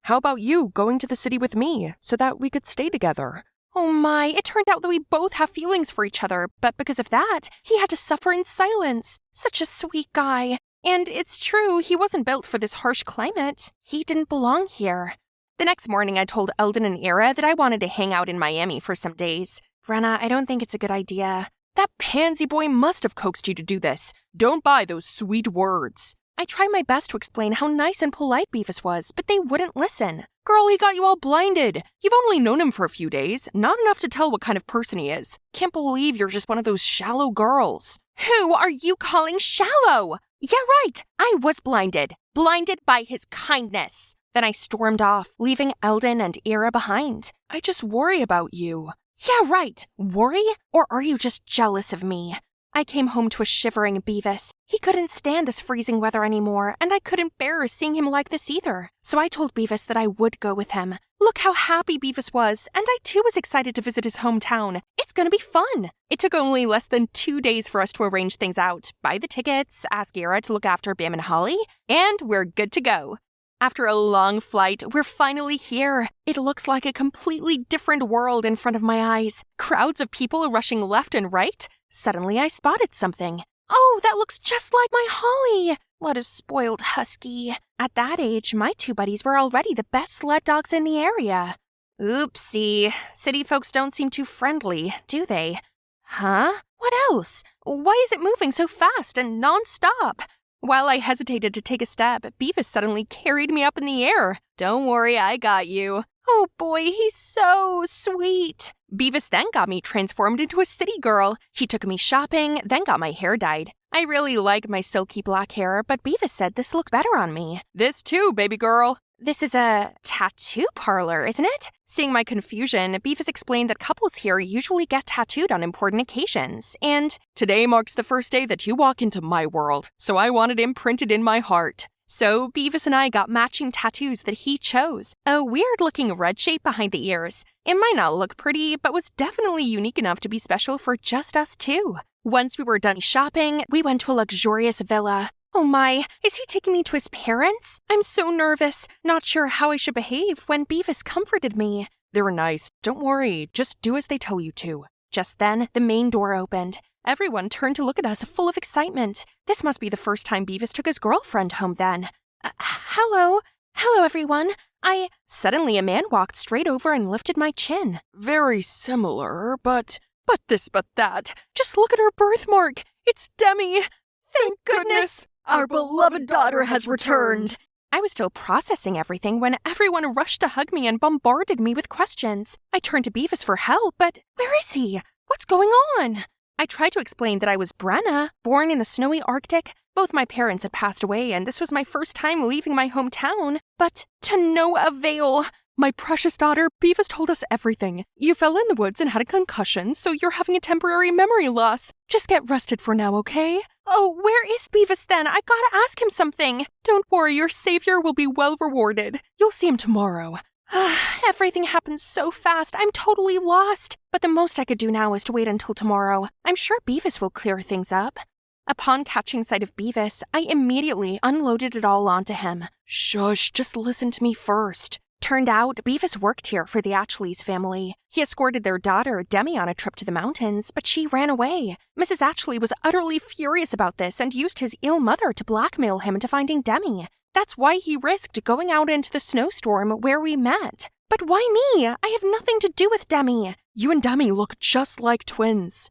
How about you going to the city with me so that we could stay together? Oh my, it turned out that we both have feelings for each other, but because of that, he had to suffer in silence. Such a sweet guy. And it's true, he wasn't built for this harsh climate. He didn't belong here. The next morning, I told Eldon and Ira that I wanted to hang out in Miami for some days. Brenna, I don't think it's a good idea. That pansy boy must have coaxed you to do this. Don't buy those sweet words. I tried my best to explain how nice and polite Beavis was, but they wouldn't listen. Girl, he got you all blinded. You've only known him for a few days, not enough to tell what kind of person he is. Can't believe you're just one of those shallow girls. Who are you calling shallow? Yeah, right. I was blinded. Blinded by his kindness. Then I stormed off, leaving Eldon and Ira behind. I just worry about you. Yeah, right. Worry? Or are you just jealous of me? I came home to a shivering Beavis. He couldn't stand this freezing weather anymore, and I couldn't bear seeing him like this either. So I told Beavis that I would go with him. Look how happy Beavis was, and I too was excited to visit his hometown. It's gonna be fun. It took only less than 2 days for us to arrange things out, buy the tickets, ask Ira to look after Bam and Holly, and we're good to go. After a long flight, we're finally here. It looks like a completely different world in front of my eyes. Crowds of people rushing left and right. Suddenly, I spotted something. Oh, that looks just like my Holly. What a spoiled husky. At that age, my two buddies were already the best sled dogs in the area. Oopsie. City folks don't seem too friendly, do they? Huh? What else? Why is it moving so fast and non-stop? While I hesitated to take a step, Beavis suddenly carried me up in the air. Don't worry, I got you. Oh boy, he's so sweet. Beavis then got me transformed into a city girl. He took me shopping, then got my hair dyed. I really like my silky black hair, but Beavis said this looked better on me. This too, baby girl. This is a tattoo parlor, isn't it? Seeing my confusion, Beavis explained that couples here usually get tattooed on important occasions, and today marks the first day that you walk into my world, so I want it imprinted in my heart. So Beavis and I got matching tattoos that he chose. A weird-looking red shape behind the ears. It might not look pretty, but was definitely unique enough to be special for just us two. Once we were done shopping, we went to a luxurious villa. Oh my, is he taking me to his parents? I'm so nervous, not sure how I should behave when Beavis comforted me. They were nice. Don't worry, just do as they tell you to. Just then, the main door opened. Everyone turned to look at us full of excitement. This must be the first time Beavis took his girlfriend home then. Hello? Hello, everyone. Suddenly a man walked straight over and lifted my chin. Very similar, but this, but that. Just look at her birthmark. It's Demi. Thank goodness. Our beloved daughter has returned. I was still processing everything when everyone rushed to hug me and bombarded me with questions. I turned to Beavis for help, but where is he? What's going on? I tried to explain that I was Brenna, born in the snowy Arctic. Both my parents had passed away, and this was my first time leaving my hometown. But to no avail. My precious daughter, Beavis told us everything. You fell in the woods and had a concussion, so you're having a temporary memory loss. Just get rested for now, okay? Oh, where is Beavis then? I gotta ask him something. Don't worry, your savior will be well rewarded. You'll see him tomorrow. Everything happened so fast, I'm totally lost. But the most I could do now is to wait until tomorrow. I'm sure Beavis will clear things up. Upon catching sight of Beavis, I immediately unloaded it all onto him. Shush, just listen to me first. Turned out, Beavis worked here for the Atchleys family. He escorted their daughter, Demi, on a trip to the mountains, but she ran away. Mrs. Atchley was utterly furious about this and used his ill mother to blackmail him into finding Demi. That's why he risked going out into the snowstorm where we met. But why me? I have nothing to do with Demi. You and Demi look just like twins.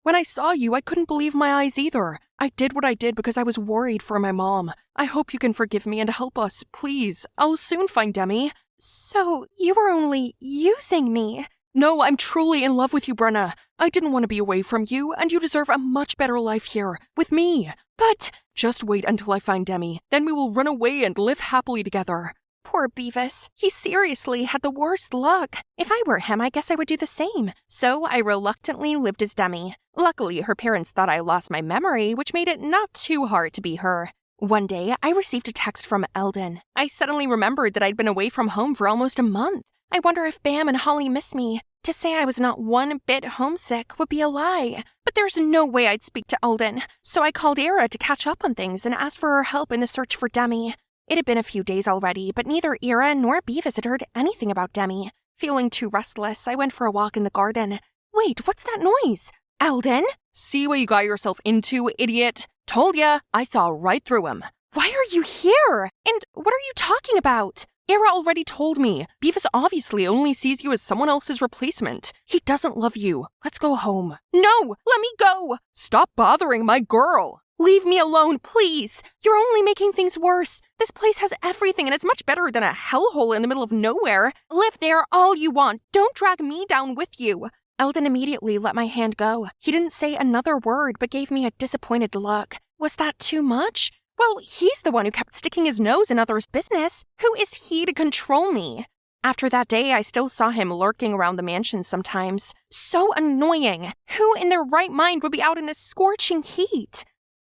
When I saw you, I couldn't believe my eyes either. I did what I did because I was worried for my mom. I hope you can forgive me and help us, please. I'll soon find Demi. So, you were only using me? No, I'm truly in love with you, Brenna. I didn't want to be away from you, and you deserve a much better life here, with me. But just wait until I find Demi. Then we will run away and live happily together. Poor Beavis. He seriously had the worst luck. If I were him, I guess I would do the same. So I reluctantly lived as Demi. Luckily, her parents thought I lost my memory, which made it not too hard to be her. One day, I received a text from Eldon. I suddenly remembered that I'd been away from home for almost a month. I wonder if Bam and Holly miss me. To say I was not one bit homesick would be a lie. But there's no way I'd speak to Eldon. So I called Ira to catch up on things and asked for her help in the search for Demi. It had been a few days already, but neither Ira nor Beavis had heard anything about Demi. Feeling too restless, I went for a walk in the garden. Wait, what's that noise? Eldon? See what you got yourself into, idiot. Told ya, I saw right through him. Why are you here? And what are you talking about? Ira already told me. Beavis obviously only sees you as someone else's replacement. He doesn't love you. Let's go home. No, let me go. Stop bothering my girl. Leave me alone, please. You're only making things worse. This place has everything and it's much better than a hellhole in the middle of nowhere. Live there all you want. Don't drag me down with you. Eldon immediately let my hand go. He didn't say another word but gave me a disappointed look. Was that too much? Well, he's the one who kept sticking his nose in others' business. Who is he to control me? After that day, I still saw him lurking around the mansion sometimes. So annoying. Who in their right mind would be out in this scorching heat?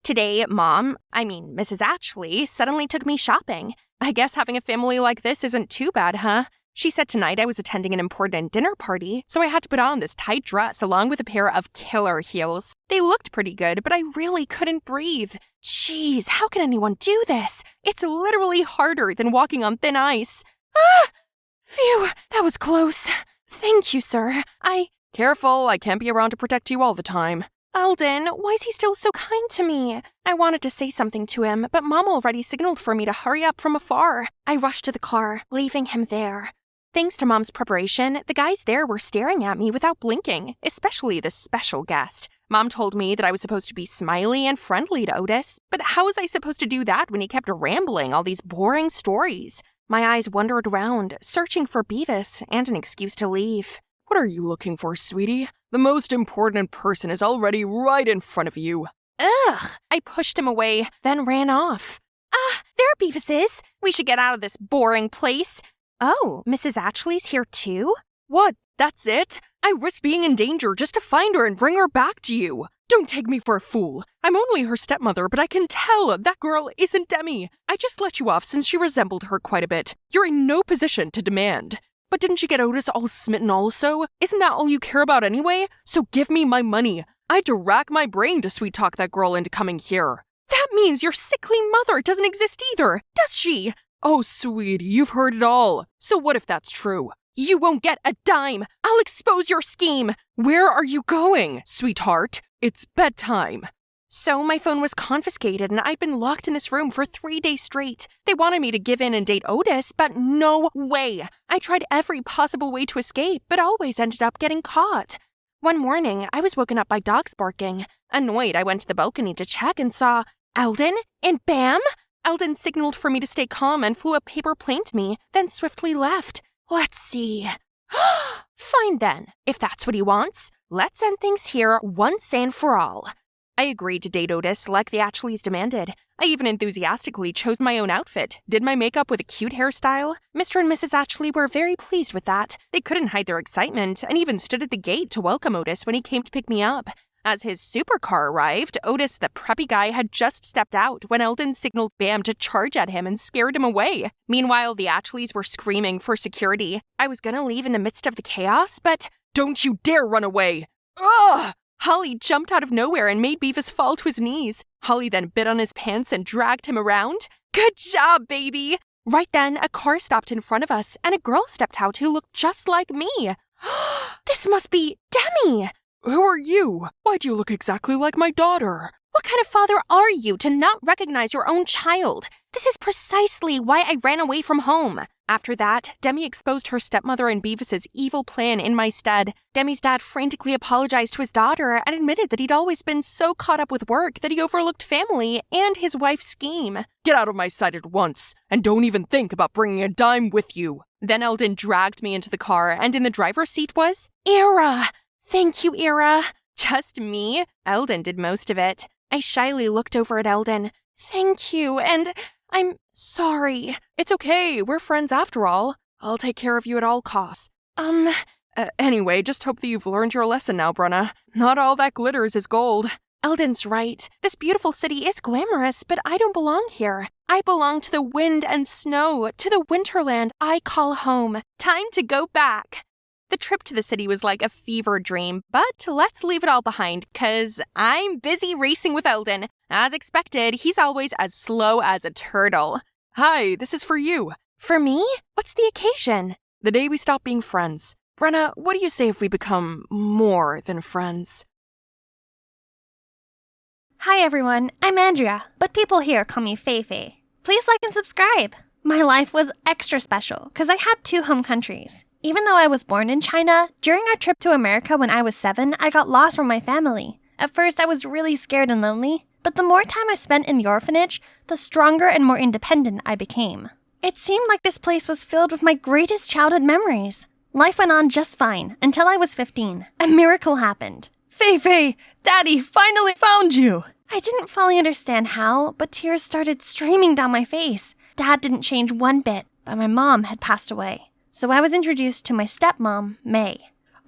Today, Mrs. Ashley, suddenly took me shopping. I guess having a family like this isn't too bad, huh? She said tonight I was attending an important dinner party, so I had to put on this tight dress along with a pair of killer heels. They looked pretty good, but I really couldn't breathe. Jeez, how can anyone do this? It's literally harder than walking on thin ice. Ah! Phew, that was close. Thank you, sir. Careful, I can't be around to protect you all the time. Eldon, why is he still so kind to me? I wanted to say something to him, but Mom already signaled for me to hurry up from afar. I rushed to the car, leaving him there. Thanks to Mom's preparation, the guys there were staring at me without blinking, especially the special guest. Mom told me that I was supposed to be smiley and friendly to Otis, but how was I supposed to do that when he kept rambling all these boring stories? My eyes wandered around, searching for Beavis and an excuse to leave. What are you looking for, sweetie? The most important person is already right in front of you. Ugh! I pushed him away, then ran off. There Beavis is. We should get out of this boring place. Oh, Mrs. Ashley's here too? What? That's it? I risked being in danger just to find her and bring her back to you. Don't take me for a fool. I'm only her stepmother, but I can tell that girl isn't Demi. I just let you off since she resembled her quite a bit. You're in no position to demand. But didn't you get Otis all smitten also? Isn't that all you care about anyway? So give me my money. I had to rack my brain to sweet-talk that girl into coming here. That means your sickly mother doesn't exist either, does she? Oh, sweetie, you've heard it all. So what if that's true? You won't get a dime. I'll expose your scheme. Where are you going, sweetheart? It's bedtime. So my phone was confiscated and I'd been locked in this room for 3 days straight. They wanted me to give in and date Otis, but no way. I tried every possible way to escape, but always ended up getting caught. One morning, I was woken up by dogs barking. Annoyed, I went to the balcony to check and saw Eldon and Bam. Eldon signaled for me to stay calm and flew a paper plane to me, then swiftly left. Let's see. Fine then, if that's what he wants. Let's end things here once and for all. I agreed to date Otis like the Ashleys demanded. I even enthusiastically chose my own outfit, did my makeup with a cute hairstyle. Mr. and Mrs. Ashley were very pleased with that. They couldn't hide their excitement and even stood at the gate to welcome Otis when he came to pick me up. As his supercar arrived, Otis, the preppy guy, had just stepped out when Eldon signaled Bam to charge at him and scared him away. Meanwhile, the Ashleys were screaming for security. I was gonna leave in the midst of the chaos, but don't you dare run away! Ugh! Holly jumped out of nowhere and made Beavis fall to his knees. Holly then bit on his pants and dragged him around. Good job, baby! Right then, a car stopped in front of us, and a girl stepped out who looked just like me. This must be Demi! Who are you? Why do you look exactly like my daughter? What kind of father are you to not recognize your own child? This is precisely why I ran away from home. After that, Demi exposed her stepmother and Beavis's evil plan in my stead. Demi's dad frantically apologized to his daughter and admitted that he'd always been so caught up with work that he overlooked family and his wife's scheme. Get out of my sight at once, and don't even think about bringing a dime with you. Then Eldon dragged me into the car, and in the driver's seat was Ira. Thank you, Ira. Just me? Eldon did most of it. I shyly looked over at Eldon. Thank you, and I'm sorry. It's okay, we're friends after all. I'll take care of you at all costs. Anyway, just hope that you've learned your lesson now, Brenna. Not all that glitters is gold. Eldon's right. This beautiful city is glamorous, but I don't belong here. I belong to the wind and snow, to the winterland I call home. Time to go back. The trip to the city was like a fever dream, but let's leave it all behind, 'cause I'm busy racing with Eldon. As expected, he's always as slow as a turtle. Hi, this is for you. For me? What's the occasion? The day we stop being friends. Brenna, what do you say if we become more than friends? Hi everyone, I'm Andrea, but people here call me Feifei. Please like and subscribe. My life was extra special because I had 2 home countries. Even though I was born in China, during our trip to America when I was 7, I got lost from my family. At first, I was really scared and lonely, but the more time I spent in the orphanage, the stronger and more independent I became. It seemed like this place was filled with my greatest childhood memories. Life went on just fine until I was 15. A miracle happened. Feifei, Daddy finally found you! I didn't fully understand how, but tears started streaming down my face. Dad didn't change one bit, but my mom had passed away. So I was introduced to my stepmom, May.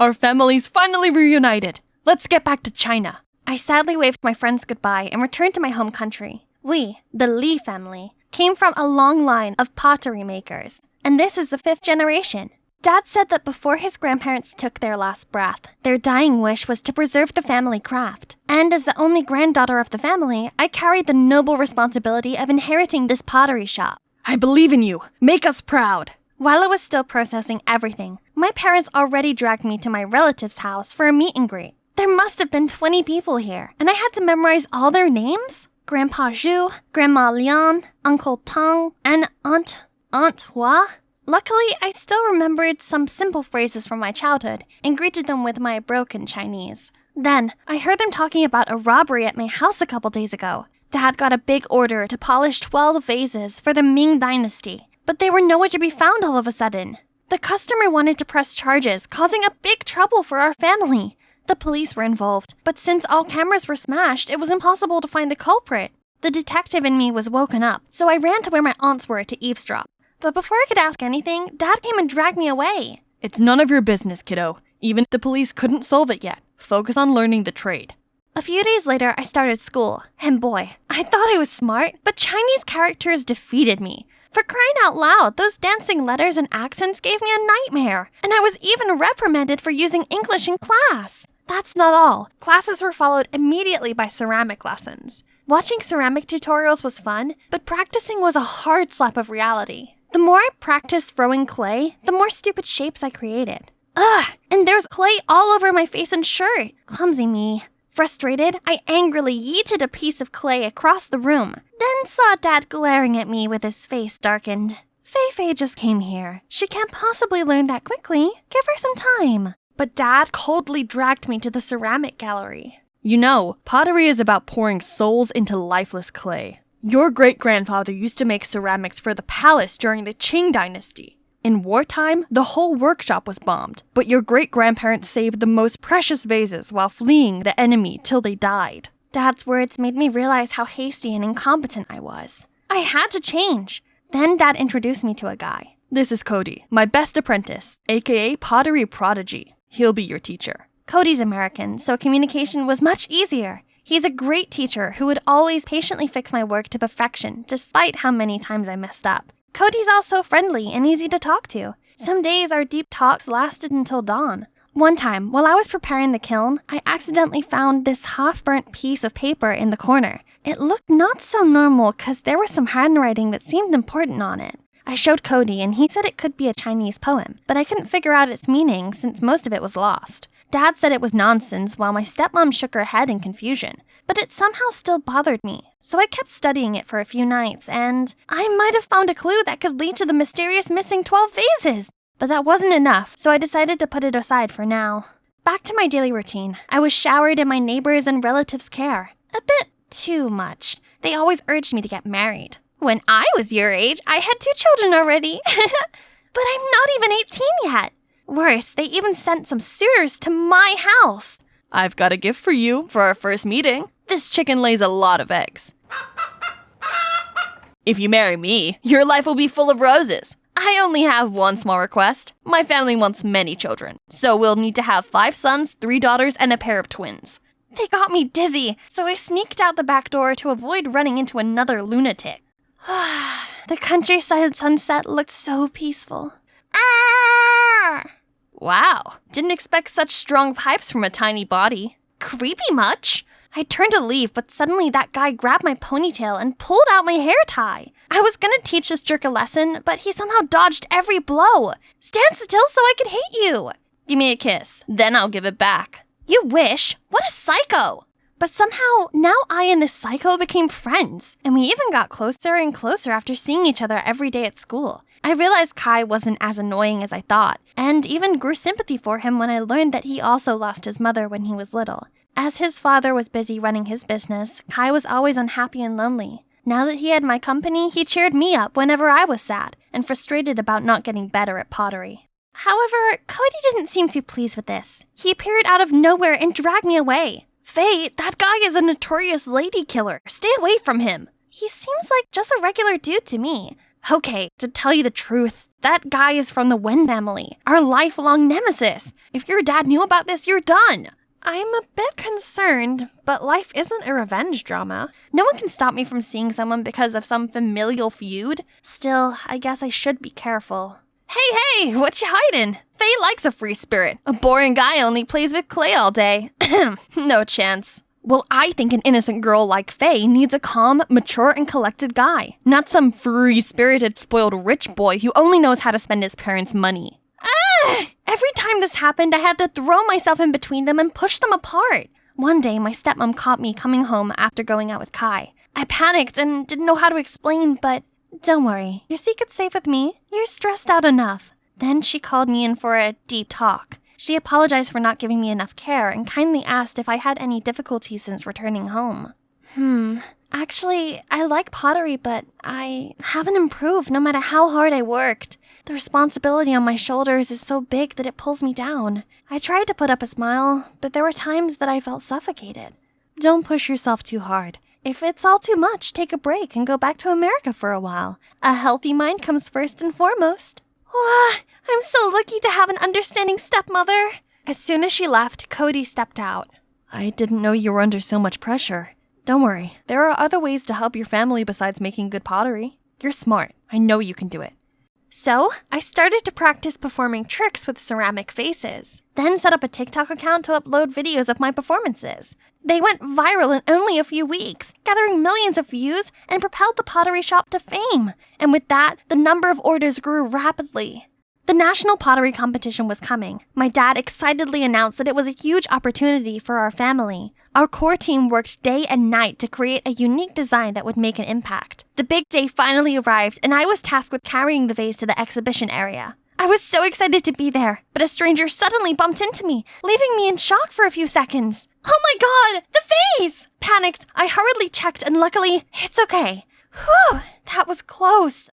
Our families finally reunited. Let's get back to China. I sadly waved my friends goodbye and returned to my home country. We, the Li family, came from a long line of pottery makers, and this is the 5th generation. Dad said that before his grandparents took their last breath, their dying wish was to preserve the family craft. And as the only granddaughter of the family, I carried the noble responsibility of inheriting this pottery shop. I believe in you. Make us proud. While I was still processing everything, my parents already dragged me to my relative's house for a meet and greet. There must have been 20 people here, and I had to memorize all their names? Grandpa Zhu, Grandma Lian, Uncle Tang, and Aunt Hua? Luckily, I still remembered some simple phrases from my childhood and greeted them with my broken Chinese. Then, I heard them talking about a robbery at my house a couple days ago. Dad got a big order to polish 12 vases for the Ming Dynasty, but they were nowhere to be found all of a sudden. The customer wanted to press charges, causing a big trouble for our family. The police were involved, but since all cameras were smashed, it was impossible to find the culprit. The detective in me was woken up, so I ran to where my aunts were to eavesdrop. But before I could ask anything, Dad came and dragged me away. It's none of your business, kiddo. Even if the police couldn't solve it yet. Focus on learning the trade. A few days later, I started school, and boy, I thought I was smart, but Chinese characters defeated me. For crying out loud, those dancing letters and accents gave me a nightmare, and I was even reprimanded for using English in class. That's not all. Classes were followed immediately by ceramic lessons. Watching ceramic tutorials was fun, but practicing was a hard slap of reality. The more I practiced throwing clay, the more stupid shapes I created. Ugh, and there's clay all over my face and shirt. Clumsy me. Frustrated, I angrily yeeted a piece of clay across the room, then saw Dad glaring at me with his face darkened. Feifei just came here. She can't possibly learn that quickly. Give her some time. But Dad coldly dragged me to the ceramic gallery. You know, pottery is about pouring souls into lifeless clay. Your great-grandfather used to make ceramics for the palace during the Qing dynasty. In wartime, the whole workshop was bombed, but your great-grandparents saved the most precious vases while fleeing the enemy till they died. Dad's words made me realize how hasty and incompetent I was. I had to change. Then Dad introduced me to a guy. This is Cody, my best apprentice, aka Pottery Prodigy. He'll be your teacher. Cody's American, so communication was much easier. He's a great teacher who would always patiently fix my work to perfection, despite how many times I messed up. Cody's also friendly and easy to talk to. Some days our deep talks lasted until dawn. One time, while I was preparing the kiln, I accidentally found this half-burnt piece of paper in the corner. It looked not so normal because there was some handwriting that seemed important on it. I showed Cody and he said it could be a Chinese poem, but I couldn't figure out its meaning since most of it was lost. Dad said it was nonsense while my stepmom shook her head in confusion. but it somehow still bothered me. So I kept studying it for a few nights, and I might have found a clue that could lead to the mysterious missing 12 vases. But that wasn't enough, so I decided to put it aside for now. Back to my daily routine. I was showered in my neighbors' and relatives' care. A bit too much. They always urged me to get married. When I was your age, I had 2 children already. But I'm not even 18 yet. Worse, they even sent some suitors to my house. I've got a gift for you for our first meeting. This chicken lays a lot of eggs. If you marry me, your life will be full of roses. I only have one small request. My family wants many children, so we'll need to have 5 sons, 3 daughters, and a pair of twins. They got me dizzy, so I sneaked out the back door to avoid running into another lunatic. The countryside sunset looked so peaceful. Wow, didn't expect such strong pipes from a tiny body. Creepy much? I turned to leave, but suddenly that guy grabbed my ponytail and pulled out my hair tie. I was gonna teach this jerk a lesson, but he somehow dodged every blow. Stand still so I could hit you. Give me a kiss, then I'll give it back. You wish? What a psycho! But somehow, now I and this psycho became friends, and we even got closer and closer after seeing each other every day at school. I realized Kai wasn't as annoying as I thought, and even grew sympathy for him when I learned that he also lost his mother when he was little. As his father was busy running his business, Kai was always unhappy and lonely. Now that he had my company, he cheered me up whenever I was sad, and frustrated about not getting better at pottery. However, Cody didn't seem too pleased with this. He appeared out of nowhere and dragged me away. Faye, that guy is a notorious lady killer. Stay away from him. He seems like just a regular dude to me. Okay, to tell you the truth, that guy is from the Wen family, our lifelong nemesis. If your dad knew about this, you're done. I'm a bit concerned, but life isn't a revenge drama. No one can stop me from seeing someone because of some familial feud. Still, I guess I should be careful. Hey, what you hiding? Faye likes a free spirit. A boring guy only plays with clay all day. No chance. Well, I think an innocent girl like Faye needs a calm, mature, and collected guy. Not some free-spirited, spoiled rich boy who only knows how to spend his parents' money. Every time this happened, I had to throw myself in between them and push them apart. One day, my stepmom caught me coming home after going out with Kai. I panicked and didn't know how to explain, but don't worry. Your secret's safe with me. You're stressed out enough. Then she called me in for a deep talk. She apologized for not giving me enough care and kindly asked if I had any difficulties since returning home. Actually, I like pottery, but I haven't improved no matter how hard I worked. The responsibility on my shoulders is so big that it pulls me down. I tried to put up a smile, but there were times that I felt suffocated. Don't push yourself too hard. If it's all too much, take a break and go back to America for a while. A healthy mind comes first and foremost. I'm so lucky to have an understanding stepmother. As soon as she left, Cody stepped out. I didn't know you were under so much pressure. Don't worry, there are other ways to help your family besides making good pottery. You're smart. I know you can do it. So, I started to practice performing tricks with ceramic vases. Then set up a TikTok account to upload videos of my performances. They went viral in only a few weeks, gathering millions of views and propelled the pottery shop to fame. And with that, the number of orders grew rapidly. The national pottery competition was coming. My dad excitedly announced that it was a huge opportunity for our family. Our core team worked day and night to create a unique design that would make an impact. The big day finally arrived, and I was tasked with carrying the vase to the exhibition area. I was so excited to be there, but a stranger suddenly bumped into me, leaving me in shock for a few seconds. Oh my god, the vase! Panicked, I hurriedly checked, and luckily, it's okay. Whew, that was close.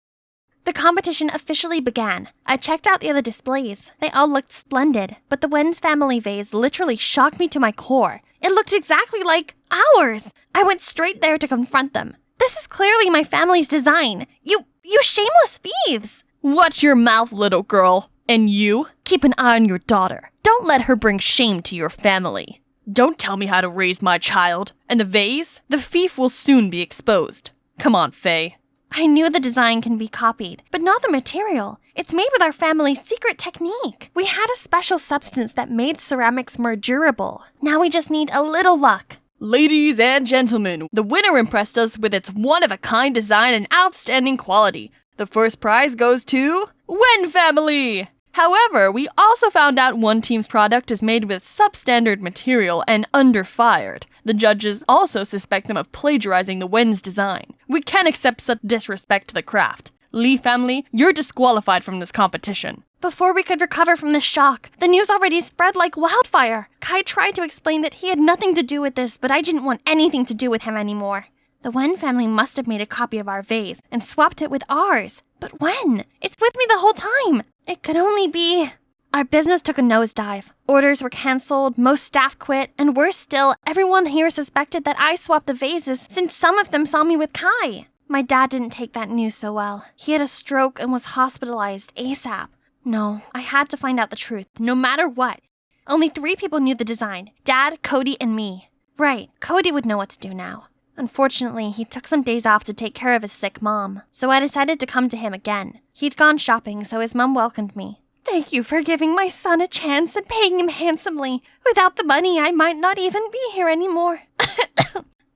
The competition officially began. I checked out the other displays. They all looked splendid, but the Wen's family vase literally shocked me to my core. It looked exactly like ours. I went straight there to confront them. This is clearly my family's design. You shameless thieves! Watch your mouth, little girl. And you, keep an eye on your daughter. Don't let her bring shame to your family. Don't tell me how to raise my child. And the vase? The thief will soon be exposed. Come on, Faye. I knew the design can be copied, but not the material. It's made with our family's secret technique. We had a special substance that made ceramics more durable. Now we just need a little luck. Ladies and gentlemen, the winner impressed us with its one-of-a-kind design and outstanding quality. The first prize goes to Wen family! However, we also found out one team's product is made with substandard material and under-fired. The judges also suspect them of plagiarizing the Wen's design. We can't accept such disrespect to the craft. Lee family, you're disqualified from this competition. Before we could recover from the shock, the news already spread like wildfire. Kai tried to explain that he had nothing to do with this, but I didn't want anything to do with him anymore. The Wen family must have made a copy of our vase and swapped it with ours. But when? It's with me the whole time. It could only be... Our business took a nosedive. Orders were cancelled, most staff quit, and worse still, everyone here suspected that I swapped the vases since some of them saw me with Kai. My dad didn't take that news so well. He had a stroke and was hospitalized ASAP. No, I had to find out the truth, no matter what. Only 3 people knew the design. Dad, Cody, and me. Right, Cody would know what to do now. Unfortunately, he took some days off to take care of his sick mom, so I decided to come to him again. He'd gone shopping, so his mom welcomed me. Thank you for giving my son a chance and paying him handsomely. Without the money, I might not even be here anymore.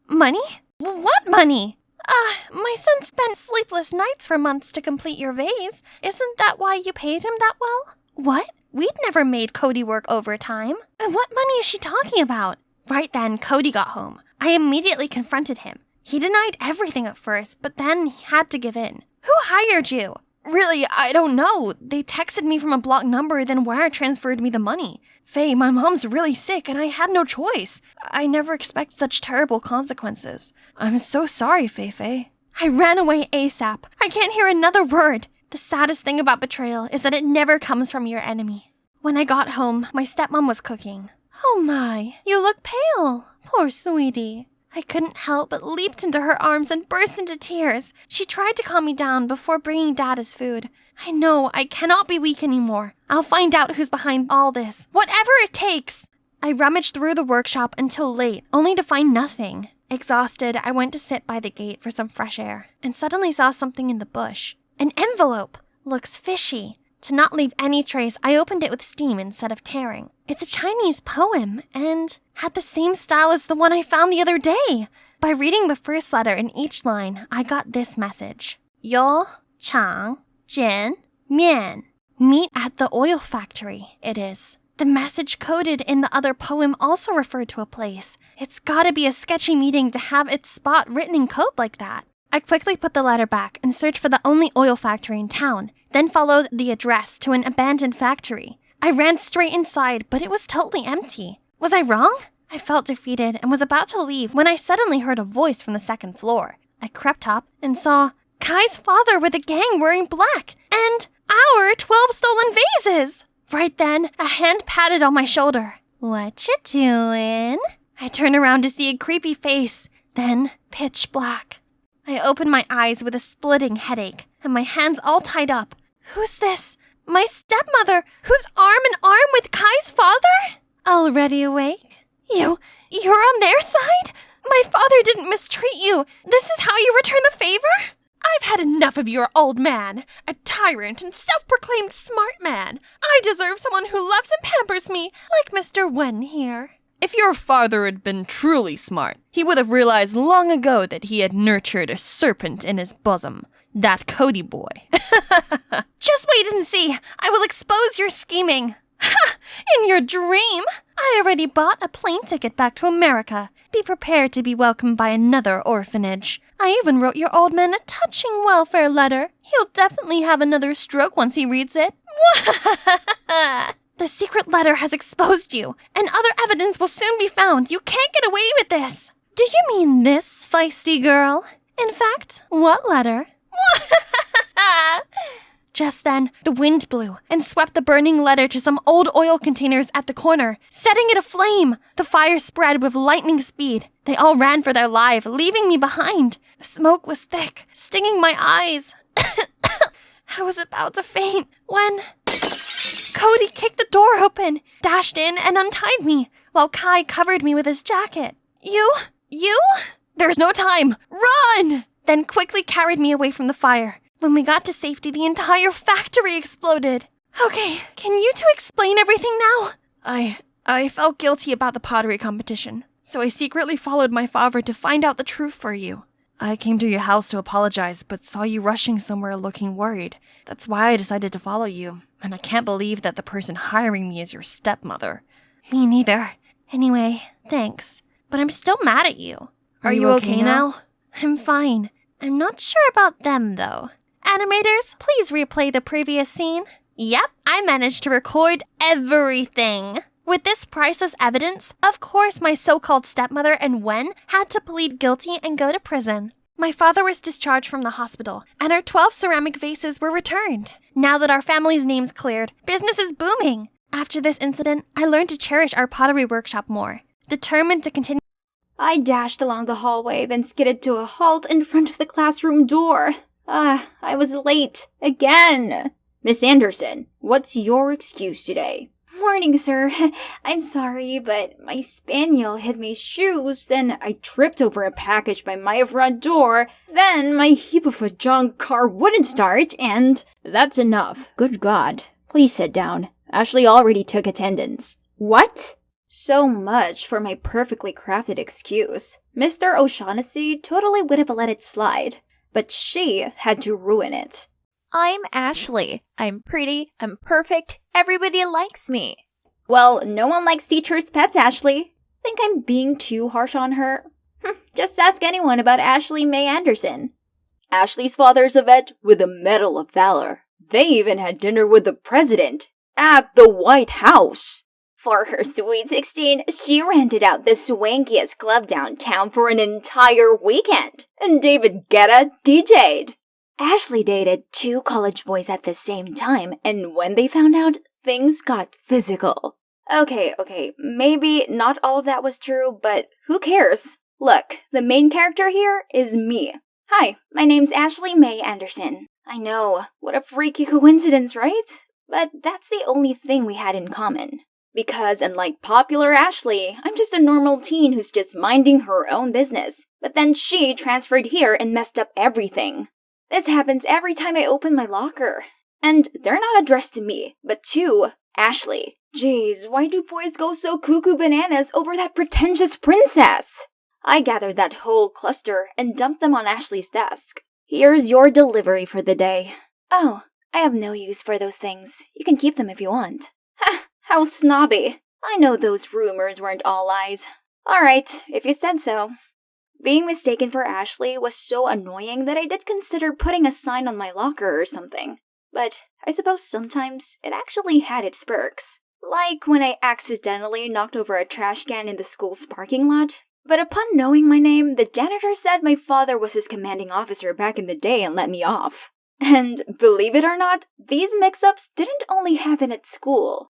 Money? What money? My son spent sleepless nights for months to complete your vase. Isn't that why you paid him that well? What? We'd never made Cody work overtime. What money is she talking about? Right then, Cody got home. I immediately confronted him. He denied everything at first, but then he had to give in. Who hired you? Really, I don't know. They texted me from a blocked number, then wire transferred me the money. Faye, my mom's really sick, and I had no choice. I never expect such terrible consequences. I'm so sorry, Faye. I ran away ASAP. I can't hear another word. The saddest thing about betrayal is that it never comes from your enemy. When I got home, my stepmom was cooking. Oh my, you look pale. Poor sweetie. I couldn't help but leaped into her arms and burst into tears. She tried to calm me down before bringing Dad his food. I know, I cannot be weak anymore. I'll find out who's behind all this, whatever it takes. I rummaged through the workshop until late, only to find nothing. Exhausted, I went to sit by the gate for some fresh air, and suddenly saw something in the bush. An envelope! Looks fishy. To not leave any trace, I opened it with steam instead of tearing. It's a Chinese poem, and had the same style as the one I found the other day. By reading the first letter in each line, I got this message. Yo, Chang, Jian, Mian. Meet at the oil factory, it is. The message coded in the other poem also referred to a place. It's gotta be a sketchy meeting to have its spot written in code like that. I quickly put the letter back and searched for the only oil factory in town, then followed the address to an abandoned factory. I ran straight inside, but it was totally empty. Was I wrong? I felt defeated and was about to leave when I suddenly heard a voice from the second floor. I crept up and saw Kai's father with a gang wearing black, and our 12 stolen vases! Right then, a hand patted on my shoulder. What you doing? I turned around to see a creepy face, then pitch black. I opened my eyes with a splitting headache, and my hands all tied up. Who's this? My stepmother, who's arm in arm with Kai's father? Already awake? You're on their side? My father didn't mistreat you. This is how you return the favor? I've had enough of your old man, a tyrant and self-proclaimed smart man. I deserve someone who loves and pampers me, like Mr. Wen here. If your father had been truly smart, he would have realized long ago that he had nurtured a serpent in his bosom. That Cody boy. Just wait and see. I will expose your scheming. Ha! In your dream? I already bought a plane ticket back to America. Be prepared to be welcomed by another orphanage. I even wrote your old man a touching welfare letter. He'll definitely have another stroke once he reads it. The secret letter has exposed you, and other evidence will soon be found. You can't get away with this. Do you mean this, feisty girl? In fact, what letter? Just then, the wind blew and swept the burning letter to some old oil containers at the corner, setting it aflame. The fire spread with lightning speed. They all ran for their life, leaving me behind. The smoke was thick, stinging my eyes. I was about to faint when Cody kicked the door open, dashed in, and untied me, while Kai covered me with his jacket. You? There's no time! Run! Then quickly carried me away from the fire. When we got to safety, the entire factory exploded. Okay, can you two explain everything now? I felt guilty about the pottery competition, so I secretly followed my father to find out the truth for you. I came to your house to apologize, but saw you rushing somewhere looking worried. That's why I decided to follow you, and I can't believe that the person hiring me is your stepmother. Me neither. Anyway, thanks. but I'm still mad at you. Are you okay now? I'm fine. I'm not sure about them, though. Animators, please replay the previous scene. Yep, I managed to record everything. With this priceless evidence, of course my so-called stepmother and Wen had to plead guilty and go to prison. My father was discharged from the hospital, and our 12 ceramic vases were returned. Now that our family's name's cleared, business is booming. After this incident, I learned to cherish our pottery workshop more, determined to continue. I dashed along the hallway, then skidded to a halt in front of the classroom door. I was late. Again. Miss Anderson, what's your excuse today? Morning, sir. I'm sorry, but my spaniel hid my shoes, then I tripped over a package by my front door, then my heap of a junk car wouldn't start, and that's enough. Good God. Please sit down. Ashley already took attendance. What? So much for my perfectly crafted excuse. Mr. O'Shaughnessy totally would have let it slide, but she had to ruin it. I'm Ashley. I'm pretty, I'm perfect, everybody likes me. Well, no one likes teachers' pets, Ashley. Think I'm being too harsh on her? Just ask anyone about Ashley May Anderson. Ashley's father's a vet with a Medal of Valor. They even had dinner with the president at the White House. For her sweet 16, she rented out the swankiest club downtown for an entire weekend, and David Guetta DJ'd. Ashley dated 2 college boys at the same time, and when they found out, things got physical. Okay, maybe not all of that was true, but who cares? Look, the main character here is me. Hi, my name's Ashley May Anderson. I know, what a freaky coincidence, right? But that's the only thing we had in common. Because unlike popular Ashley, I'm just a normal teen who's just minding her own business. But then she transferred here and messed up everything. This happens every time I open my locker. And they're not addressed to me, but to Ashley. Jeez, why do boys go so cuckoo bananas over that pretentious princess? I gathered that whole cluster and dumped them on Ashley's desk. Here's your delivery for the day. Oh, I have no use for those things. You can keep them if you want. Ha, how snobby. I know those rumors weren't all lies. Alright, if you said so. Being mistaken for Ashley was so annoying that I did consider putting a sign on my locker or something. But I suppose sometimes it actually had its perks. Like when I accidentally knocked over a trash can in the school's parking lot. But upon knowing my name, the janitor said my father was his commanding officer back in the day and let me off. And believe it or not, these mix-ups didn't only happen at school.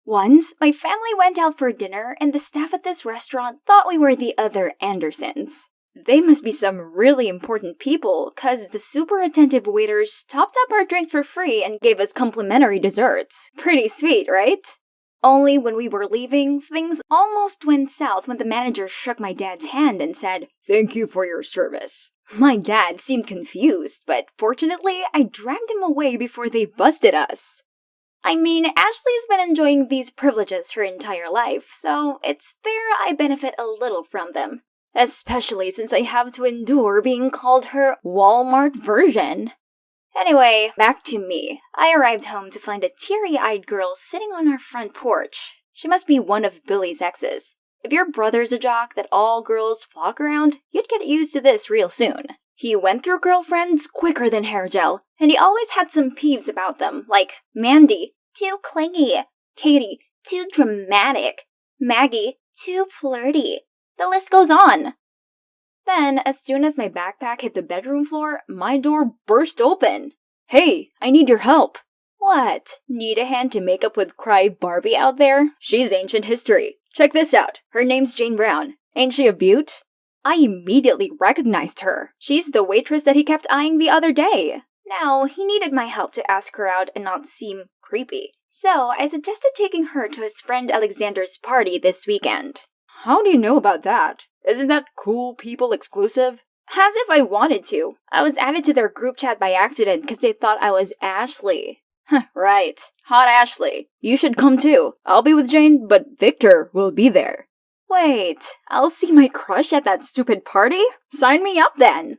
Once, my family went out for dinner and the staff at this restaurant thought we were the other Andersons. They must be some really important people, cause the super attentive waiters topped up our drinks for free and gave us complimentary desserts. Pretty sweet, right? Only when we were leaving, things almost went south when the manager shook my dad's hand and said, "Thank you for your service." My dad seemed confused, but fortunately, I dragged him away before they busted us. I mean, Ashley's been enjoying these privileges her entire life, so it's fair I benefit a little from them. Especially since I have to endure being called her Walmart version. Anyway, back to me. I arrived home to find a teary-eyed girl sitting on our front porch. She must be one of Billy's exes. If your brother's a jock that all girls flock around, you'd get used to this real soon. He went through girlfriends quicker than hair gel, and he always had some peeves about them, like Mandy, too clingy, Katie, too dramatic, Maggie, too flirty. The list goes on. Then, as soon as my backpack hit the bedroom floor, my door burst open. Hey, I need your help. What? Need a hand to make up with Cry Barbie out there? She's ancient history. Check this out. Her name's Jane Brown. Ain't she a beaut? I immediately recognized her. She's the waitress that he kept eyeing the other day. Now, he needed my help to ask her out and not seem creepy. So, I suggested taking her to his friend Alexander's party this weekend. How do you know about that? Isn't that cool people exclusive? As if I wanted to. I was added to their group chat by accident because they thought I was Ashley. Right. Hot Ashley. You should come too. I'll be with Jane, but Victor will be there. Wait, I'll see my crush at that stupid party? Sign me up then.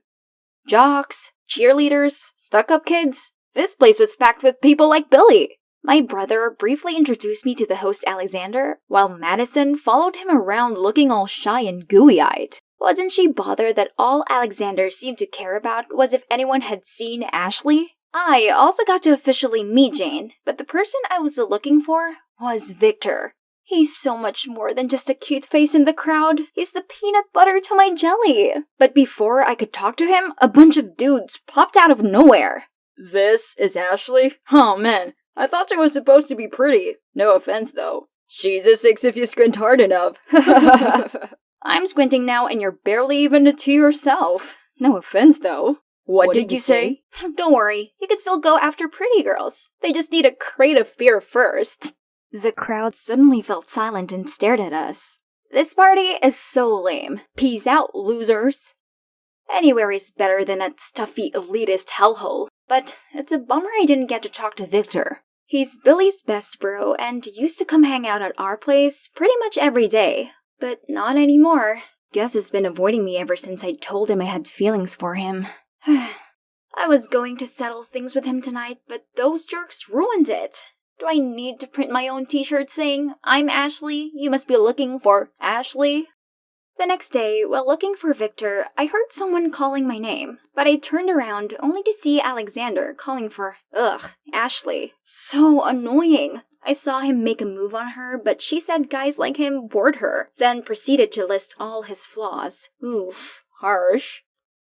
Jocks, cheerleaders, stuck-up kids. This place was packed with people like Billy. My brother briefly introduced me to the host Alexander, while Madison followed him around looking all shy and gooey-eyed. Wasn't she bothered that all Alexander seemed to care about was if anyone had seen Ashley? I also got to officially meet Jane, but the person I was looking for was Victor. He's so much more than just a cute face in the crowd. He's the peanut butter to my jelly. But before I could talk to him, a bunch of dudes popped out of nowhere. This is Ashley? Oh man, I thought she was supposed to be pretty. No offense though. She's a 6 if you squint hard enough. I'm squinting now and you're barely even to yourself. No offense though. What did you say? Don't worry, you can still go after pretty girls. They just need a crate of fear first. The crowd suddenly felt silent and stared at us. This party is so lame. Peace out, losers. Anywhere is better than that stuffy elitist hellhole. But it's a bummer I didn't get to talk to Victor. He's Billy's best bro and used to come hang out at our place pretty much every day. But not anymore. Guess he's been avoiding me ever since I told him I had feelings for him. I was going to settle things with him tonight, but those jerks ruined it. Do I need to print my own t-shirt saying, "I'm Ashley, you must be looking for Ashley"? The next day, while looking for Victor, I heard someone calling my name, but I turned around only to see Alexander calling for, Ashley. So annoying. I saw him make a move on her, but she said guys like him bored her, then proceeded to list all his flaws. Oof, harsh.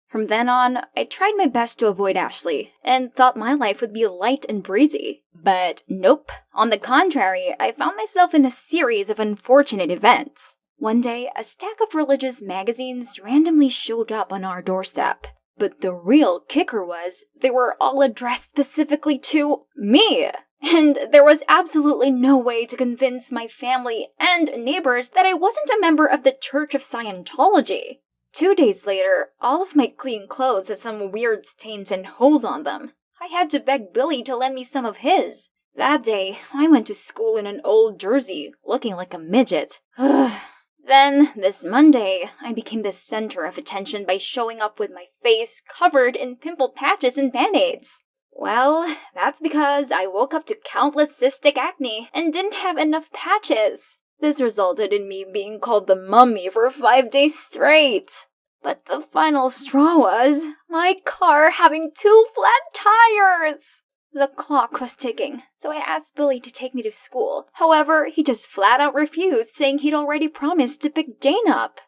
From then on, I tried my best to avoid Ashley, and thought my life would be light and breezy. But nope. On the contrary, I found myself in a series of unfortunate events. One day, a stack of religious magazines randomly showed up on our doorstep. But the real kicker was, they were all addressed specifically to me! And there was absolutely no way to convince my family and neighbors that I wasn't a member of the Church of Scientology. 2 days later, all of my clean clothes had some weird stains and holes on them. I had to beg Billy to lend me some of his. That day, I went to school in an old jersey, looking like a midget. Then, this Monday, I became the center of attention by showing up with my face covered in pimple patches and band-aids. Well, that's because I woke up to countless cystic acne and didn't have enough patches. This resulted in me being called the mummy for 5 days straight. But the final straw was my car having 2 flat tires. The clock was ticking, so I asked Billy to take me to school. However, he just flat out refused, saying he'd already promised to pick Jane up.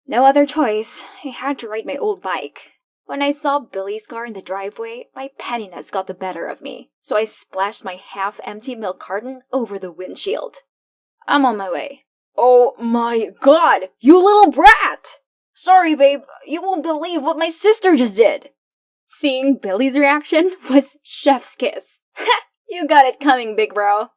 No other choice, I had to ride my old bike. When I saw Billy's car in the driveway, my pettiness got the better of me, so I splashed my half-empty milk carton over the windshield. I'm on my way. Oh my god, you little brat! Sorry, babe, you won't believe what my sister just did. Seeing Billy's reaction was chef's kiss. Ha! You got it coming, big bro.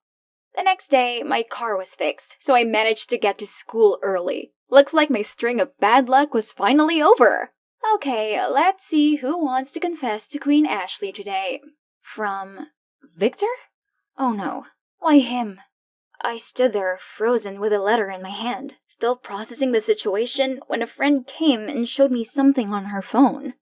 The next day, my car was fixed, so I managed to get to school early. Looks like my string of bad luck was finally over. Okay, let's see who wants to confess to Queen Ashley today. From Victor? Oh no, why him? I stood there, frozen with a letter in my hand, still processing the situation when a friend came and showed me something on her phone.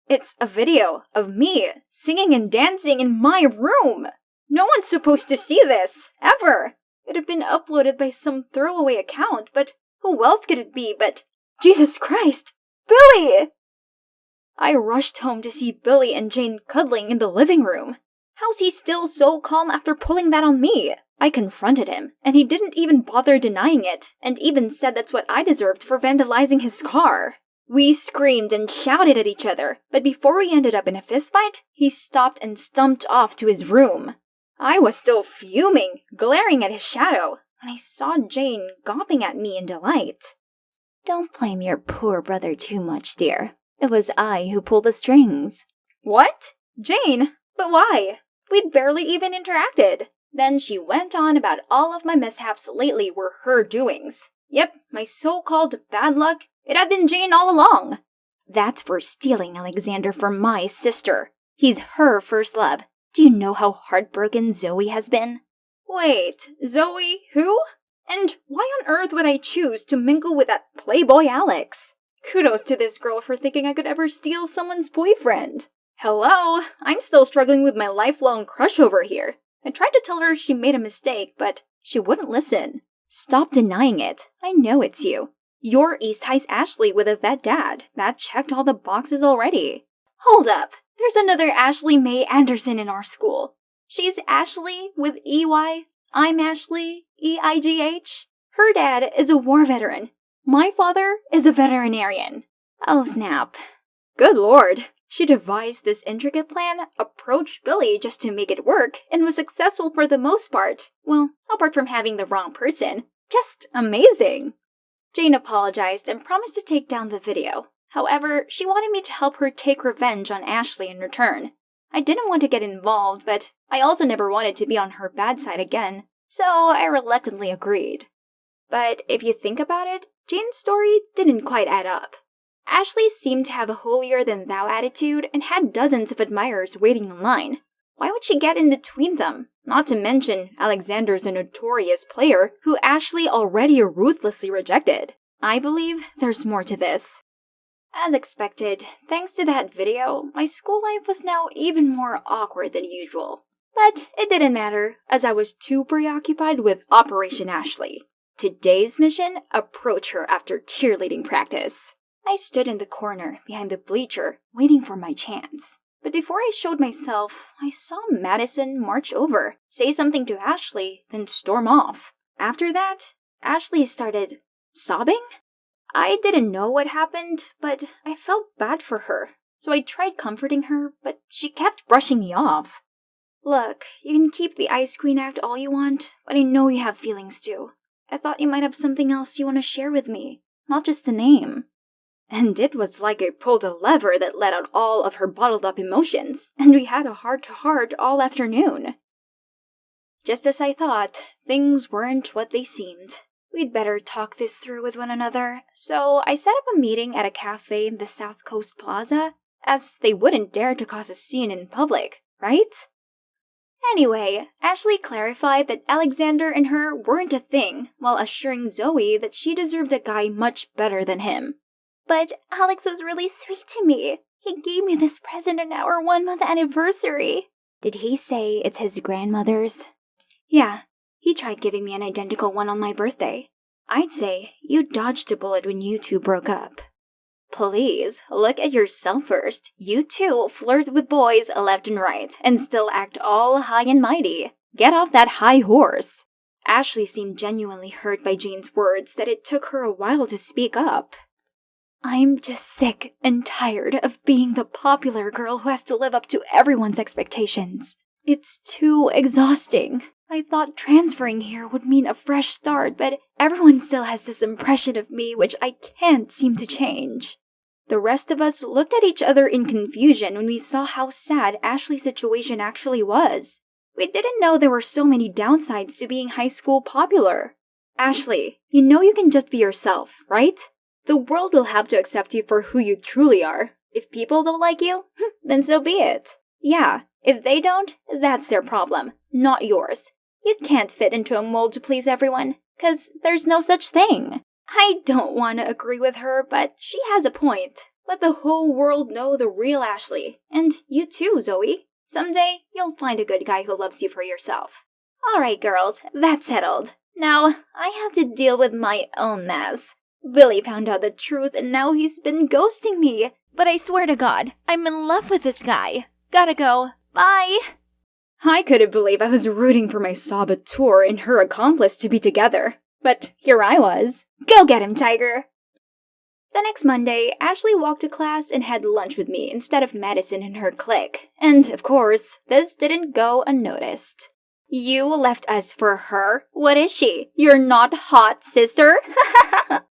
It's a video of me singing and dancing in my room! No one's supposed to see this, ever! It had been uploaded by some throwaway account, but who else could it be but Jesus Christ, Billy! I rushed home to see Billy and Jane cuddling in the living room. How's he still so calm after pulling that on me? I confronted him, and he didn't even bother denying it, and even said that's what I deserved for vandalizing his car. We screamed and shouted at each other, but before we ended up in a fistfight, he stopped and stumped off to his room. I was still fuming, glaring at his shadow, when I saw Jane gawping at me in delight. Don't blame your poor brother too much, dear. It was I who pulled the strings. What? Jane? But why? We'd barely even interacted. Then she went on about all of my mishaps lately were her doings. Yep, my so-called bad luck, it had been Jane all along. That's for stealing Alexander from my sister. He's her first love. Do you know how heartbroken Zoe has been? Wait, Zoe who? And why on earth would I choose to mingle with that playboy Alex? Kudos to this girl for thinking I could ever steal someone's boyfriend. Hello, I'm still struggling with my lifelong crush over here. I tried to tell her she made a mistake, but she wouldn't listen. Stop denying it. I know it's you. You're East High's Ashley with a vet dad. That checked all the boxes already. Hold up. There's another Ashley Mae Anderson in our school. She's Ashley with EY. I'm Ashley, EIGH. Her dad is a war veteran. My father is a veterinarian. Oh snap. Good lord. She devised this intricate plan, approached Billy just to make it work, and was successful for the most part. Well, apart from having the wrong person. Just amazing. Jane apologized and promised to take down the video. However, she wanted me to help her take revenge on Ashley in return. I didn't want to get involved, but I also never wanted to be on her bad side again, so I reluctantly agreed. But if you think about it, Jane's story didn't quite add up. Ashley seemed to have a holier-than-thou attitude and had dozens of admirers waiting in line. Why would she get in between them? Not to mention, Alexander's a notorious player who Ashley already ruthlessly rejected. I believe there's more to this. As expected, thanks to that video, my school life was now even more awkward than usual. But it didn't matter, as I was too preoccupied with Operation Ashley. Today's mission, approach her after cheerleading practice. I stood in the corner, behind the bleacher, waiting for my chance. But before I showed myself, I saw Madison march over, say something to Ashley, then storm off. After that, Ashley started sobbing? I didn't know what happened, but I felt bad for her. So I tried comforting her, but she kept brushing me off. Look, you can keep the Ice Queen act all you want, but I know you have feelings too. I thought you might have something else you want to share with me, not just the name. And it was like I pulled a lever that let out all of her bottled-up emotions, and we had a heart-to-heart all afternoon. Just as I thought, things weren't what they seemed. We'd better talk this through with one another, so I set up a meeting at a cafe in the South Coast Plaza, as they wouldn't dare to cause a scene in public, right? Anyway, Ashley clarified that Alexander and her weren't a thing, while assuring Zoe that she deserved a guy much better than him. But Alex was really sweet to me. He gave me this present on our 1-month anniversary. Did he say it's his grandmother's? Yeah, he tried giving me an identical one on my birthday. I'd say you dodged a bullet when you two broke up. Please, look at yourself first. You two flirt with boys left and right, and still act all high and mighty. Get off that high horse. Ashley seemed genuinely hurt by Jane's words that it took her a while to speak up. I'm just sick and tired of being the popular girl who has to live up to everyone's expectations. It's too exhausting. I thought transferring here would mean a fresh start, but everyone still has this impression of me which I can't seem to change. The rest of us looked at each other in confusion when we saw how sad Ashley's situation actually was. We didn't know there were so many downsides to being high school popular. Ashley, you know you can just be yourself, right? The world will have to accept you for who you truly are. If people don't like you, then so be it. Yeah, if they don't, that's their problem, not yours. You can't fit into a mold to please everyone, 'cause there's no such thing. I don't want to agree with her, but she has a point. Let the whole world know the real Ashley. And you too, Zoe. Someday, you'll find a good guy who loves you for yourself. Alright, girls, that's settled. Now, I have to deal with my own mess. Billy found out the truth and now he's been ghosting me. But I swear to God, I'm in love with this guy. Gotta go. Bye. I couldn't believe I was rooting for my saboteur and her accomplice to be together. But here I was. Go get him, Tiger! The next Monday, Ashley walked to class and had lunch with me instead of Madison and her clique. And, of course, this didn't go unnoticed. You left us for her? What is she? You're not hot, sister?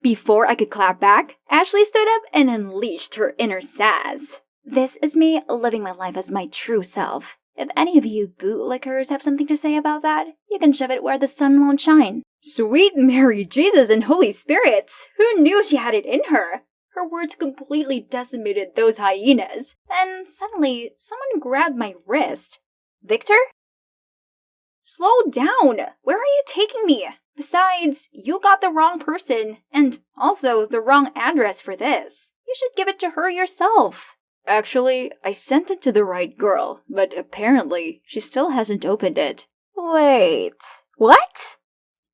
Before I could clap back, Ashley stood up and unleashed her inner sass. This is me living my life as my true self. If any of you bootlickers have something to say about that, you can shove it where the sun won't shine. Sweet Mary, Jesus, and Holy Spirits! Who knew she had it in her? Her words completely decimated those hyenas. And suddenly, someone grabbed my wrist. Victor? Slow down! Where are you taking me? Besides, you got the wrong person, and also the wrong address for this. You should give it to her yourself. Actually, I sent it to the right girl, but apparently she still hasn't opened it. Wait, what?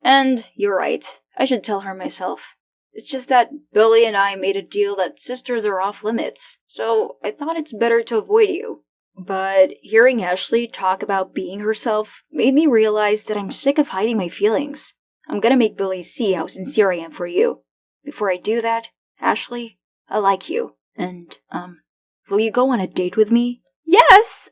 And you're right, I should tell her myself. It's just that Billy and I made a deal that sisters are off limits, so I thought it's better to avoid you. But hearing Ashley talk about being herself made me realize that I'm sick of hiding my feelings. I'm gonna make Billy see how sincere I am for you. Before I do that, Ashley, I like you. And, will you go on a date with me? Yes!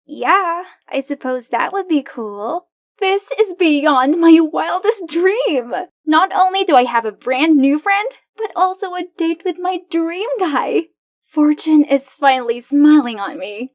Yeah, I suppose that would be cool. This is beyond my wildest dream! Not only do I have a brand new friend, but also a date with my dream guy. Fortune is finally smiling on me.